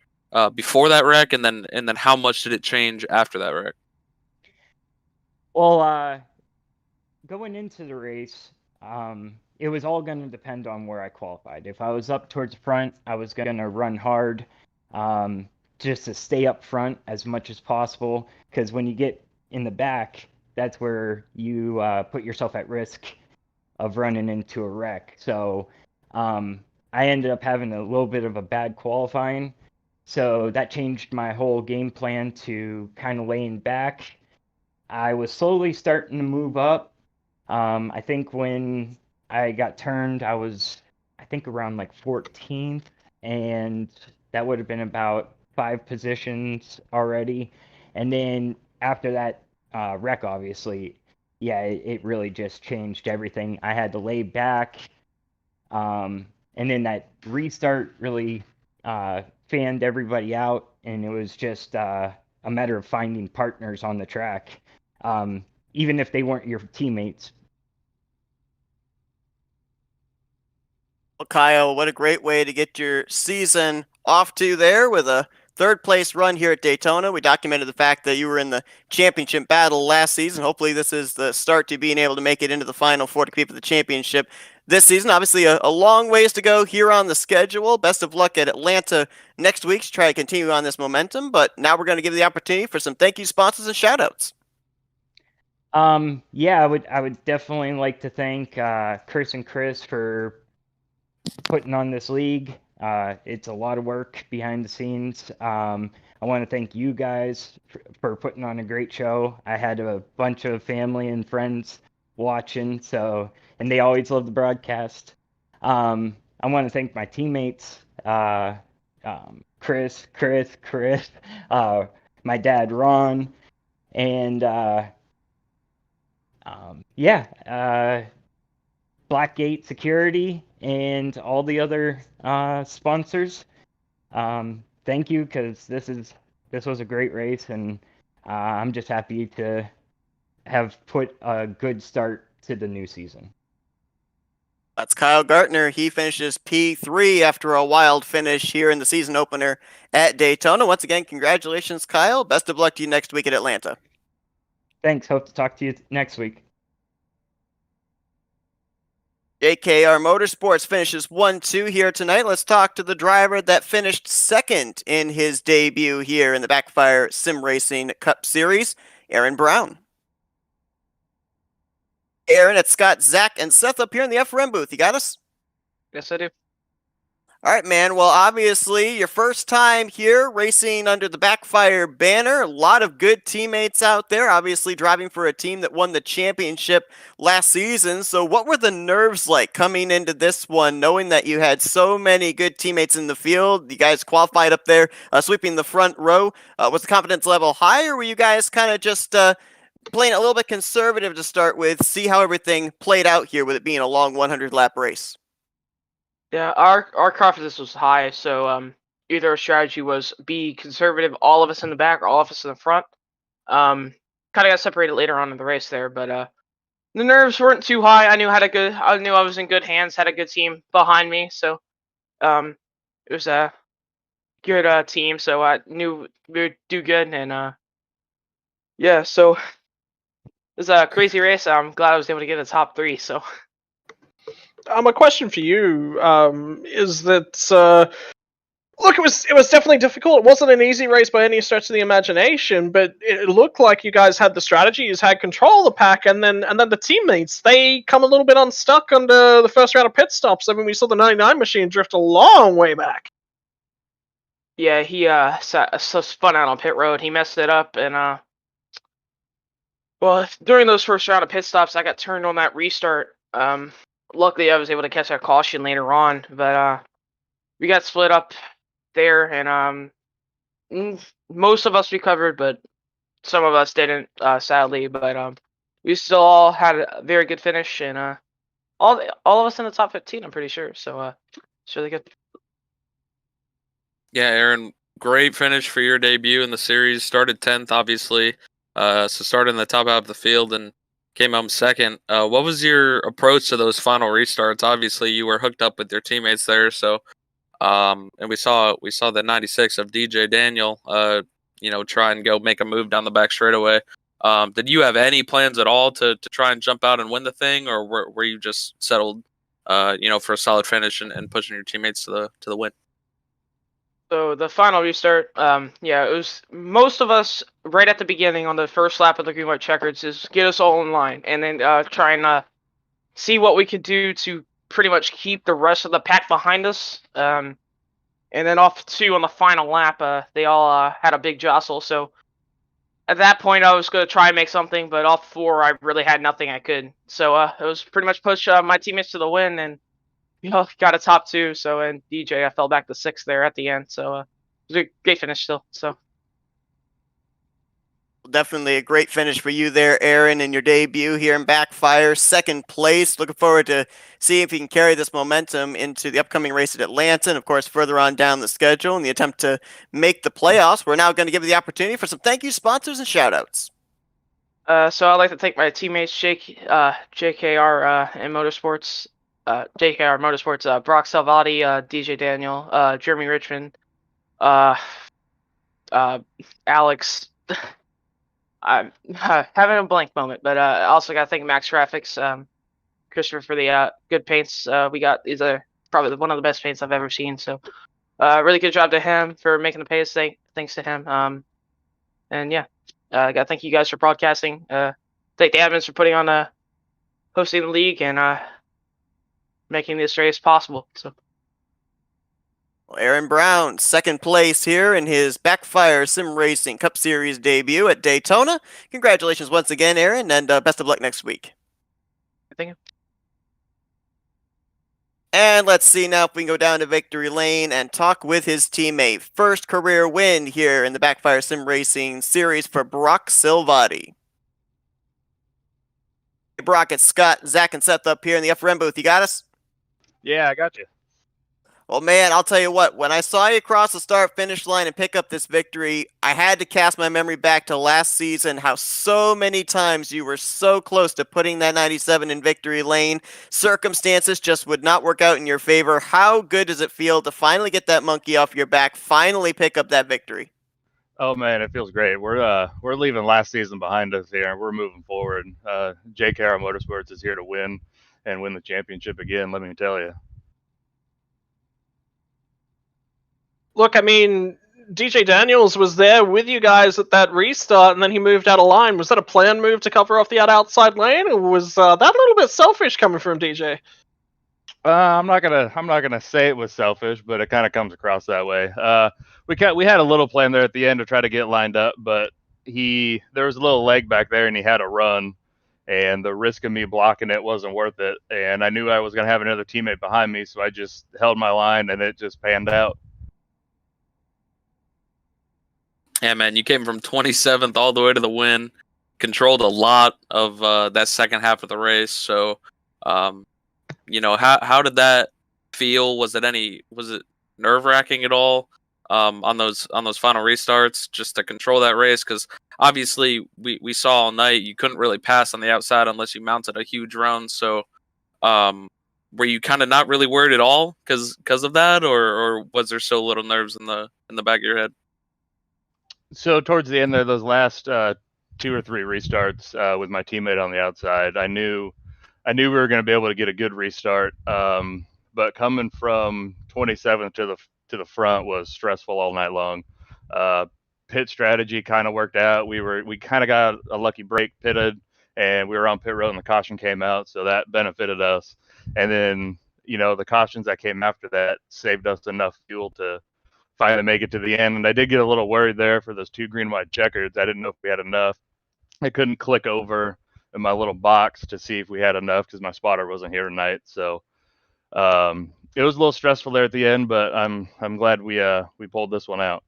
S3: before that wreck, and then how much did it change after that wreck?
S6: Well, going into the race, it was all going to depend on where I qualified. If I was up towards the front, I was going to run hard, um, just to stay up front as much as possible. Because when you get in the back, that's where you put yourself at risk of running into a wreck. So um, I ended up having a little bit of a bad qualifying. So that changed my whole game plan to kind of laying back. I was slowly starting to move up. I think when I got turned, I think, around like 14th, and that would have been about 5 positions already. And then after that wreck, obviously, yeah, it really just changed everything. I had to lay back, and then that restart really fanned everybody out, and it was just a matter of finding partners on the track, even if they weren't your teammates.
S1: Well, Kyle, what a great way to get your season off to there with a third place run here at Daytona. We documented the fact that you were in the championship battle last season. Hopefully, this is the start to being able to make it into the final four to compete for the championship this season. Obviously, a long ways to go here on the schedule. Best of luck at Atlanta next week to try to continue on this momentum. But now we're going to give the opportunity for some thank you sponsors and shout outs.
S6: Yeah, I would definitely like to thank Chris and Chris for putting on this league. It's a lot of work behind the scenes. I want to thank you guys for putting on a great show. I had a bunch of family and friends watching, and they always love the broadcast. I want to thank my teammates, Chris, uh, my dad, Ron, and yeah, Blackgate Security and all the other sponsors. Thank you, because this was a great race, and I'm just happy to have put a good start to the new season.
S1: That's Kyle Gartner. He finishes P3 after a wild finish here in the season opener at Daytona. Once again, congratulations, Kyle. Best of luck to you next week at Atlanta.
S6: Thanks. Hope to talk to you next week.
S1: JKR Motorsports finishes 1-2 here tonight. Let's talk to the driver that finished second in his debut here in the BackFire Sim Racing Cup Series, Aaron Brown. Aaron, it's Scott, Zach, and Seth up here in the FRM booth. You got us?
S2: Yes, I do.
S1: All right, man. Well, obviously, your first time here racing under the BackFire banner. A lot of good teammates out there, obviously driving for a team that won the championship last season. So what were the nerves like coming into this one, knowing that you had so many good teammates in the field? You guys qualified up there, sweeping the front row. Was the confidence level high, or were you guys kind of just playing a little bit conservative to start with, see how everything played out here with it being a long 100-lap race?
S7: Yeah, our confidence was high, so either our strategy was be conservative, all of us in the back or all of us in the front. Kind of got separated later on in the race there, but the nerves weren't too high. I knew I was in good hands, had a good team behind me, so it was a good team, so I knew we would do good, and yeah, so it was a crazy race. I'm glad I was able to get the top 3. So.
S2: A question for you is that look, it was definitely difficult. It wasn't an easy race by any stretch of the imagination, but it looked like you guys had the strategies, had control of the pack, and then the teammates, they come a little bit unstuck under the first round of pit stops. I mean, we saw the 99 machine drift a long way back.
S7: Yeah, he spun out on pit road. He messed it up, and well, during those first round of pit stops, I got turned on that restart. Luckily, I was able to catch that caution later on, but we got split up there, and most of us recovered, but some of us didn't, sadly. But we still all had a very good finish, and all of us in the top 15, I'm pretty sure. So it's really good.
S3: Yeah, Aaron, great finish for your debut in the series. Started 10th, obviously. So started in the top half of the field and came home second. What was your approach to those final restarts? Obviously, you were hooked up with your teammates there, so and we saw the 96 of DJ Daniel, try and go make a move down the back straightaway. Did you have any plans at all to try and jump out and win the thing, or were you just settled, for a solid finish and pushing your teammates to the win?
S7: So the final restart, yeah, it was most of us right at the beginning on the first lap of the green white checkers is get us all in line, and then try and see what we could do to pretty much keep the rest of the pack behind us. And then off two on the final lap, they all had a big jostle. So at that point, I was going to try and make something, but off four, I really had nothing I could. So it was pretty much push my teammates to the win, and got a top two. So and DJ, I fell back to sixth there at the end. So it was a great finish still. So.
S1: Definitely a great finish for you there, Aaron, in your debut here in BackFire. Second place. Looking forward to seeing if you can carry this momentum into the upcoming race at Atlanta and, of course, further on down the schedule in the attempt to make the playoffs. We're now going to give you the opportunity for some thank you sponsors and shout-outs.
S7: So I'd like to thank my teammates, JKR and Motorsports, JKR Motorsports, Brock Salvati, DJ Daniel, Jeremy Richmond, Alex. I'm having a blank moment, but also got to thank Max Graphics, Christopher for the good paints we got. These are probably one of the best paints I've ever seen. So really good job to him for making the paints. Thanks to him. And yeah, I got to thank you guys for broadcasting. Thank the admins for putting on hosting the league and making this race possible. So.
S1: Aaron Brown, second place here in his BackFire Sim Racing Cup Series debut at Daytona. Congratulations once again, Aaron, and best of luck next week.
S7: Thank you.
S1: And let's see now if we can go down to victory lane and talk with his teammate. First career win here in the BackFire Sim Racing Series for Brock Silvati. Brock, it's Scott, Zach, and Seth up here in the upper end booth. You got us?
S8: Yeah, I got you.
S1: Well, man, I'll tell you what, when I saw you cross the start-finish line and pick up this victory, I had to cast my memory back to last season, how so many times you were so close to putting that 97 in victory lane. Circumstances just would not work out in your favor. How good does it feel to finally get that monkey off your back, finally pick up that victory?
S8: Oh man, it feels great. We're leaving last season behind us here, and we're moving forward. JKR Motorsports is here to win and win the championship again. Let me tell you.
S2: Look, I mean, DJ Daniels was there with you guys at that restart, and then he moved out of line. Was that a planned move to cover off the outside lane, or was that a little bit selfish coming from DJ?
S8: I'm not gonna say it was selfish, but it kind of comes across that way. We had a little plan there at the end to try to get lined up, but there was a little leg back there, and he had a run, and the risk of me blocking it wasn't worth it. And I knew I was gonna have another teammate behind me, so I just held my line, and it just panned out.
S3: Yeah, man, you came from 27th all the way to the win, controlled a lot of that second half of the race. So, how did that feel? Was it nerve-wracking at all on those final restarts just to control that race? Because obviously we saw all night you couldn't really pass on the outside unless you mounted a huge run. So, were you kind of not really worried at all because of that, or was there still little nerves in the back of your head?
S8: So towards the end there, those last 2 or 3 restarts with my teammate on the outside, I knew we were going to be able to get a good restart. But coming from 27th to the front was stressful all night long. Pit strategy kind of worked out. We kind of got a lucky break, pitted, and we were on pit road, and the caution came out, so that benefited us. And then the cautions that came after that saved us enough fuel to finally make it to the end. And I did get a little worried there for those 2 green white checkers. I didn't know if we had enough. I couldn't click over in my little box to see if we had enough because my spotter wasn't here tonight. So it was a little stressful there at the end, but I'm glad we pulled this one out.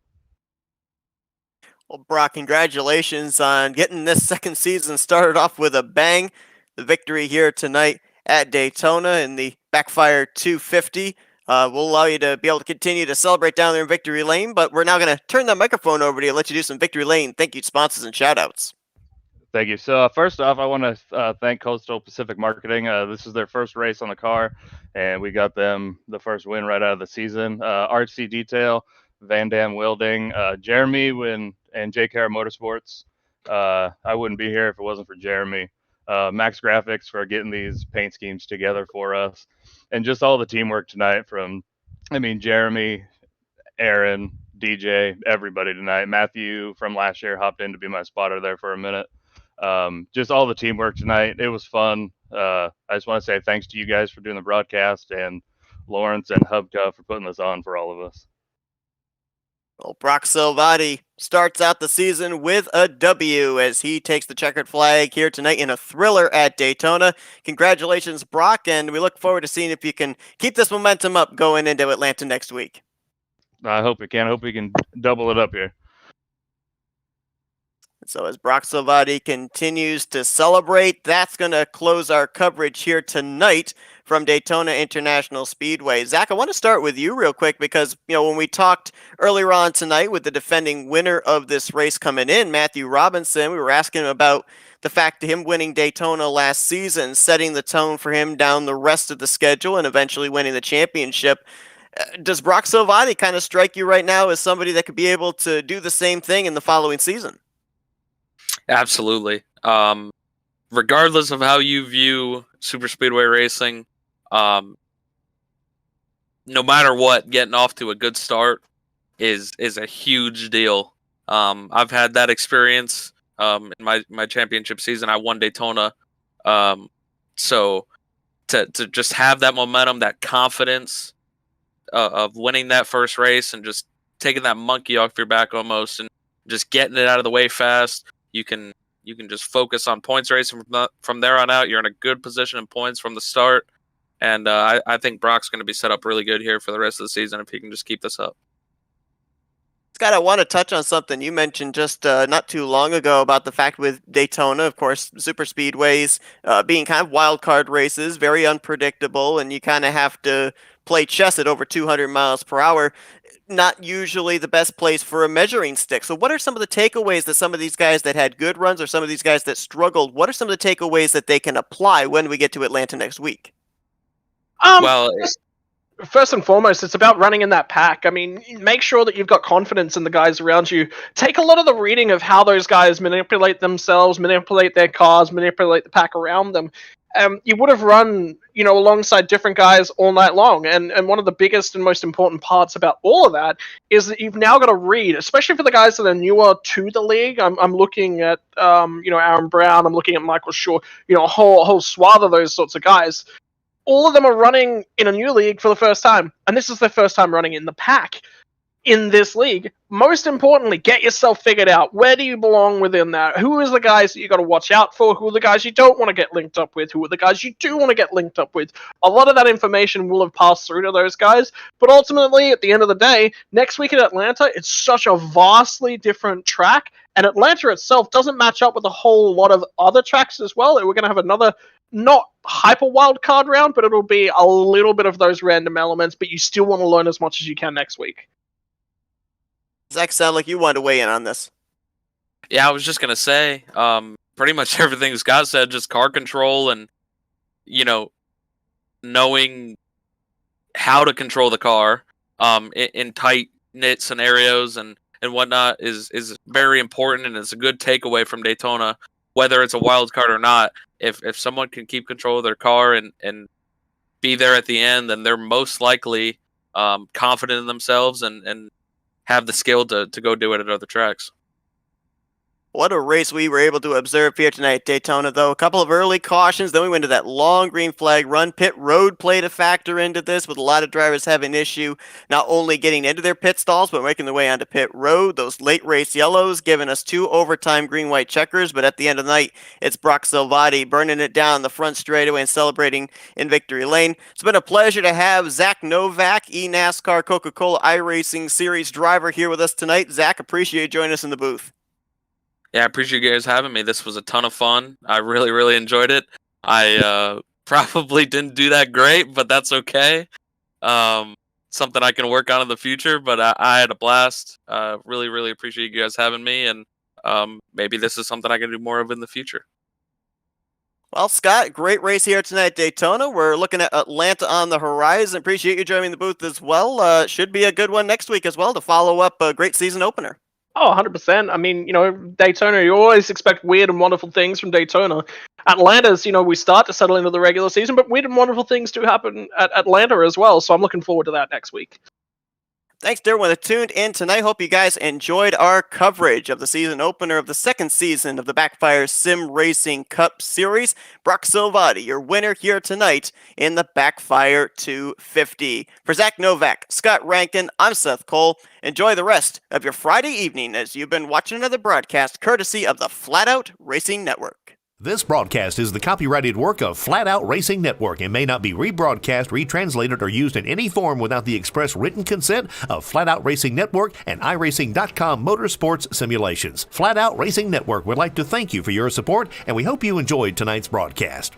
S1: Well, Brock, congratulations on getting this second season started off with a bang. The victory here tonight at Daytona in the BackFire 250. Will allow you to be able to continue to celebrate down there in Victory Lane, but we're now going to turn the microphone over to you and let you do some Victory Lane thank you sponsors and shout-outs.
S8: Thank you. So first off, I want to thank Coastal Pacific Marketing. This is their first race on the car, and we got them the first win right out of the season. RC Detail, Van Dam Welding, Jeremy and JKR Motorsports I wouldn't be here if it wasn't for Jeremy. Max Graphics for getting these paint schemes together for us, and just all the teamwork tonight from, Jeremy, Aaron, DJ, everybody tonight. Matthew from last year hopped in to be my spotter there for a minute. Just all the teamwork tonight. It was fun. I just want to say thanks to you guys for doing the broadcast, and Lawrence and Hubka for putting this on for all of us.
S1: Well, Brock Silvati starts out the season with a W as he takes the checkered flag here tonight in a thriller at Daytona. Congratulations, Brock, and we look forward to seeing if you can keep this momentum up going into Atlanta next week.
S8: I hope we can. I hope we can double it up here.
S1: So as Brock Silvati continues to celebrate, that's going to close our coverage here tonight from Daytona International Speedway. Zach, I want to start with you real quick because, when we talked earlier on tonight with the defending winner of this race coming in, Matthew Robinson, we were asking him about the fact that him winning Daytona last season, setting the tone for him down the rest of the schedule and eventually winning the championship. Does Brock Silvati kind of strike you right now as somebody that could be able to do the same thing in the following season?
S3: Absolutely. Regardless of how you view super speedway racing, no matter what, getting off to a good start is a huge deal. I've had that experience in my championship season. I won Daytona, so to just have that momentum, that confidence of winning that first race and just taking that monkey off your back almost and just getting it out of the way fast. You can just focus on points racing from there on out. You're in a good position in points from the start, and I think Brock's going to be set up really good here for the rest of the season if he can just keep this up.
S1: Scott, I want to touch on something you mentioned just not too long ago about the fact with Daytona, of course, super speedways being kind of wild card races, very unpredictable, and you kind of have to play chess at over 200 miles per hour. Not usually the best place for a measuring stick. So what are some of the takeaways that some of these guys that had good runs or some of these guys that struggled, what are some of the takeaways that they can apply when we get to Atlanta next week?
S2: First and foremost, it's about running in that pack. Make sure that you've got confidence in the guys around you. Take a lot of the reading of how those guys manipulate themselves, manipulate their cars, manipulate the pack around them. You would have run, alongside different guys all night long. And one of the biggest and most important parts about all of that is that you've now got to read, especially for the guys that are newer to the league. I'm looking at, Aaron Brown. I'm looking at Michael Shaw, a whole swath of those sorts of guys. All of them are running in a new league for the first time. And this is their first time running in the pack in this league. Most importantly, get yourself figured out. Where do you belong within that? Who is the guys that you got to watch out for? Who are the guys you don't want to get linked up with? Who are the guys you do want to get linked up with? A lot of that information will have passed through to those guys, but ultimately, at the end of the day, next week in Atlanta, it's such a vastly different track, and Atlanta itself doesn't match up with a whole lot of other tracks as well. We're going to have another not hyper wild card round, but it'll be a little bit of those random elements, but you still want to learn as much as you can next week.
S1: Zach, sound like you wanted to weigh in on this.
S3: Yeah, I was just going to say, pretty much everything Scott said, just car control and, knowing how to control the car in tight-knit scenarios and whatnot is very important, and it's a good takeaway from Daytona, whether it's a wild card or not. If someone can keep control of their car and be there at the end, then they're most likely confident in themselves and have the skill to go do it at other tracks.
S1: What a race we were able to observe here tonight at Daytona, though. A couple of early cautions, then we went to that long green flag run. Pit road played a factor into this, with a lot of drivers having issue not only getting into their pit stalls, but making their way onto pit road. Those late race yellows giving us 2 overtime green-white checkers, but at the end of the night, it's Brock Silvati burning it down the front straightaway and celebrating in victory lane. It's been a pleasure to have Zach Novak, eNASCAR Coca-Cola iRacing Series driver, here with us tonight. Zach, appreciate you joining us in the booth.
S3: Yeah, I appreciate you guys having me. This was a ton of fun. I really, really enjoyed it. I probably didn't do that great, but that's okay. Something I can work on in the future, but I had a blast. Really, really appreciate you guys having me, and maybe this is something I can do more of in the future.
S1: Well, Scott, great race here tonight at Daytona. We're looking at Atlanta on the horizon. Appreciate you joining the booth as well. Should be a good one next week as well to follow up a great season opener.
S2: Oh, 100%. I mean, Daytona, you always expect weird and wonderful things from Daytona. Atlanta's, we start to settle into the regular season, but weird and wonderful things do happen at Atlanta as well. So I'm looking forward to that next week.
S1: Thanks to everyone that tuned in tonight. Hope you guys enjoyed our coverage of the season opener of the second season of the BackFire Sim Racing Cup Series. Brock Silvati, your winner here tonight in the BackFire 250. For Zach Novak, Scott Rankin, I'm Seth Cole. Enjoy the rest of your Friday evening as you've been watching another broadcast courtesy of the Flatout Racing Network.
S9: This broadcast is the copyrighted work of Flatout Racing Network and may not be rebroadcast, retranslated, or used in any form without the express written consent of Flatout Racing Network and iRacing.com Motorsports Simulations. Flatout Racing Network would like to thank you for your support, and we hope you enjoyed tonight's broadcast.